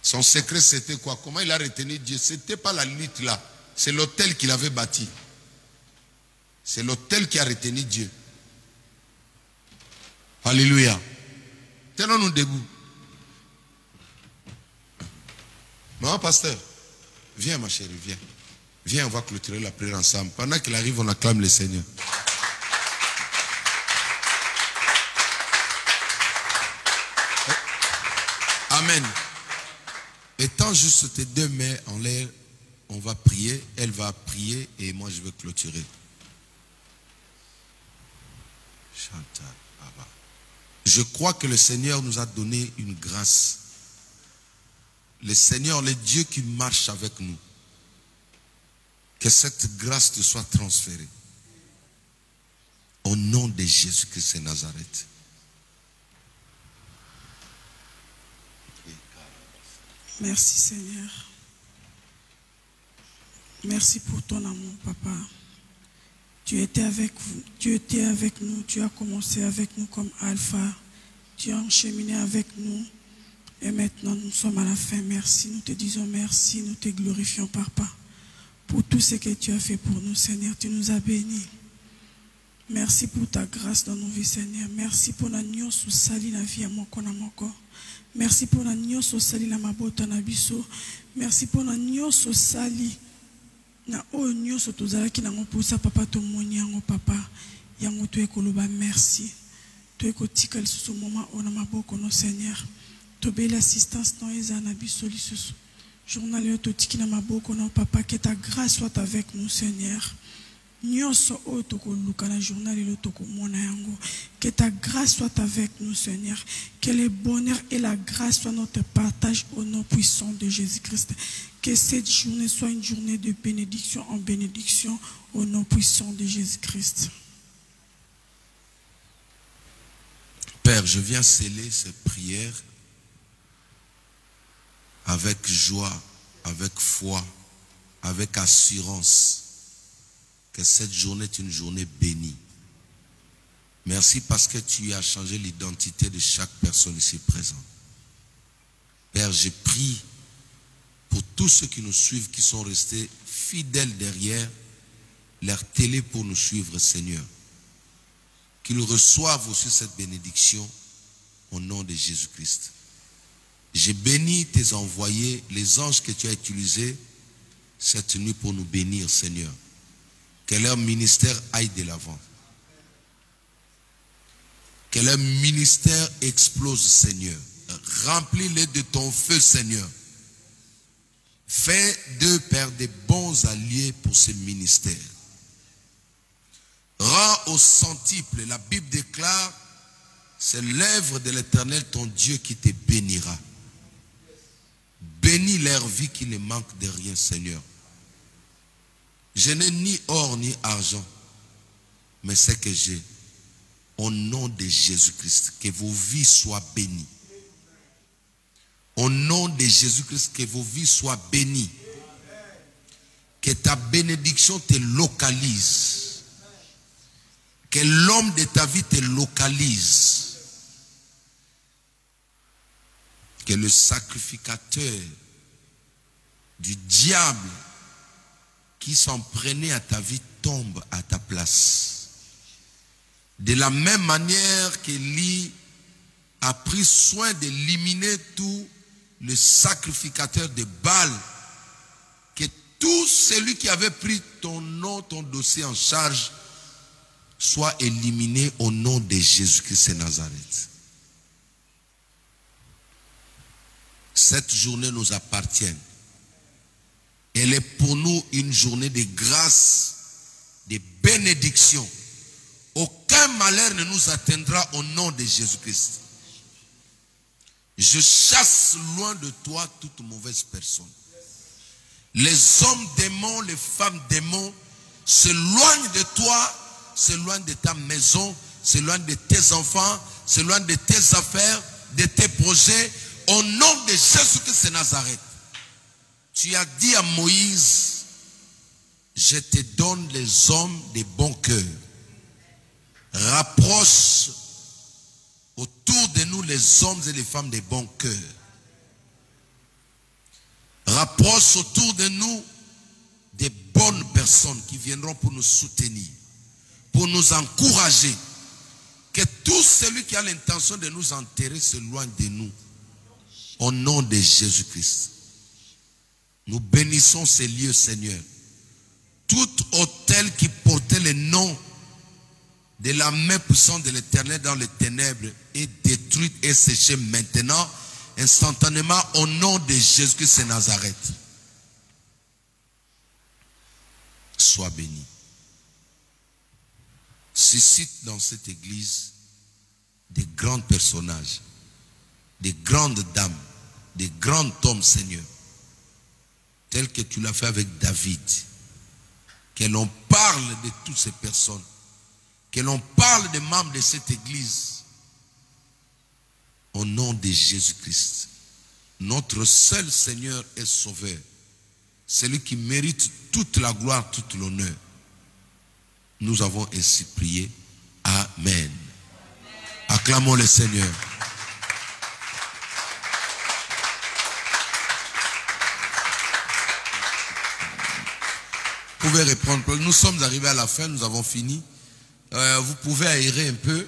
Son secret, c'était quoi? Comment il a retenu Dieu? Ce n'était pas la lutte là. C'est l'autel qu'il avait bâti. C'est l'autel qui a retenu Dieu. Alléluia. Tenons-nous debout. Maman pasteur, Viens ma chérie, viens. Viens, on va clôturer la prière ensemble. Pendant qu'il arrive, on acclame le Seigneur. Amen. Étends juste tes deux mains en l'air, on va prier, elle va prier et moi je vais clôturer. Chantal, Baba. Je crois que le Seigneur nous a donné une grâce. Le Seigneur, le Dieu qui marche avec nous. Que cette grâce te soit transférée. Au nom de Jésus-Christ de Nazareth. Merci Seigneur. Merci pour ton amour, Papa. Tu étais avec vous, tu étais avec nous, tu as commencé avec nous comme Alpha. Tu as encheminé avec nous. Et maintenant, nous sommes à la fin. Merci, nous te disons merci, nous te glorifions, Papa. Pour tout ce que tu as fait pour nous, Seigneur, tu nous as bénis. Merci pour ta grâce dans nos vies, Seigneur. Merci pour la nyonso sali na vie à moko na moko. Merci pour la nyonso sali na mabota na biso. Merci pour la nyonso sali na o nyonso tozalaki na ngopusa papa to moni yango papa. Yango to ekoloba merci. To ekotika lisusu moment ona maboko no Seigneur. To be l'assistance no eza na biso lisusu. Journal yo to tiki na maboko no papa, que ta grâce soit avec nous Seigneur. Que ta grâce soit avec nous, Seigneur. Que le bonheur et la grâce soient notre partage au nom puissant de Jésus-Christ. Que cette journée soit une journée de bénédiction en bénédiction au nom puissant de Jésus-Christ. Père, je viens sceller ces prières avec joie, avec foi, avec assurance. Que cette journée est une journée bénie. Merci parce que tu as changé l'identité de chaque personne ici présente. Père, je prie pour tous ceux qui nous suivent, qui sont restés fidèles derrière leur télé pour nous suivre, Seigneur. Qu'ils reçoivent aussi cette bénédiction au nom de Jésus-Christ. J'ai béni tes envoyés, les anges que tu as utilisés cette nuit pour nous bénir, Seigneur. Que leur ministère aille de l'avant. Que leur ministère explose, Seigneur. Remplis-les de ton feu, Seigneur. Fais d'eux, Père, des bons alliés pour ce ministère. Rends au centuple. La Bible déclare, c'est l'œuvre de l'Éternel, ton Dieu, qui te bénira. Bénis leur vie qui ne manque de rien, Seigneur. Je n'ai ni or ni argent, mais ce que j'ai, au nom de Jésus-Christ, que vos vies soient bénies. Au nom de Jésus-Christ, que vos vies soient bénies. Que ta bénédiction te localise. Que l'homme de ta vie te localise. Que le sacrificateur du diable qui s'en prenait à ta vie tombe à ta place. De la même manière qu'Élie a pris soin d'éliminer tout le sacrificateur de Baal, que tout celui qui avait pris ton nom, ton dossier en charge, soit éliminé au nom de Jésus-Christ de Nazareth. Cette journée nous appartient. Elle est pour nous une journée de grâce, de bénédiction. Aucun malheur ne nous atteindra au nom de Jésus-Christ. Je chasse loin de toi toute mauvaise personne. Les hommes démons, les femmes démons s'éloignent de toi, s'éloignent de ta maison, s'éloignent de tes enfants, s'éloignent de tes affaires, de tes projets. Au nom de Jésus-Christ de Nazareth. Tu as dit à Moïse, je te donne les hommes de bon cœur. Rapproche autour de nous les hommes et les femmes de bon cœur. Rapproche autour de nous des bonnes personnes qui viendront pour nous soutenir, pour nous encourager. Que tout celui qui a l'intention de nous enterrer s'éloigne de nous. Au nom de Jésus-Christ. Nous bénissons ces lieux, Seigneur. Tout autel qui portait le nom de la main puissante de l'Éternel dans les ténèbres est détruite et séchée maintenant, instantanément, au nom de Jésus-Christ de Nazareth. Sois béni. Suscite dans cette église des grands personnages, des grandes dames, des grands hommes, Seigneur, tels que tu l'as fait avec David. Que l'on parle de toutes ces personnes, que l'on parle des membres de cette église, au nom de Jésus-Christ, notre seul Seigneur et Sauveur, celui qui mérite toute la gloire, toute l'honneur. Nous avons ainsi prié. Amen. Acclamons le Seigneur. Vous pouvez reprendre. Nous sommes arrivés à la fin, nous avons fini. Vous pouvez aérer un peu.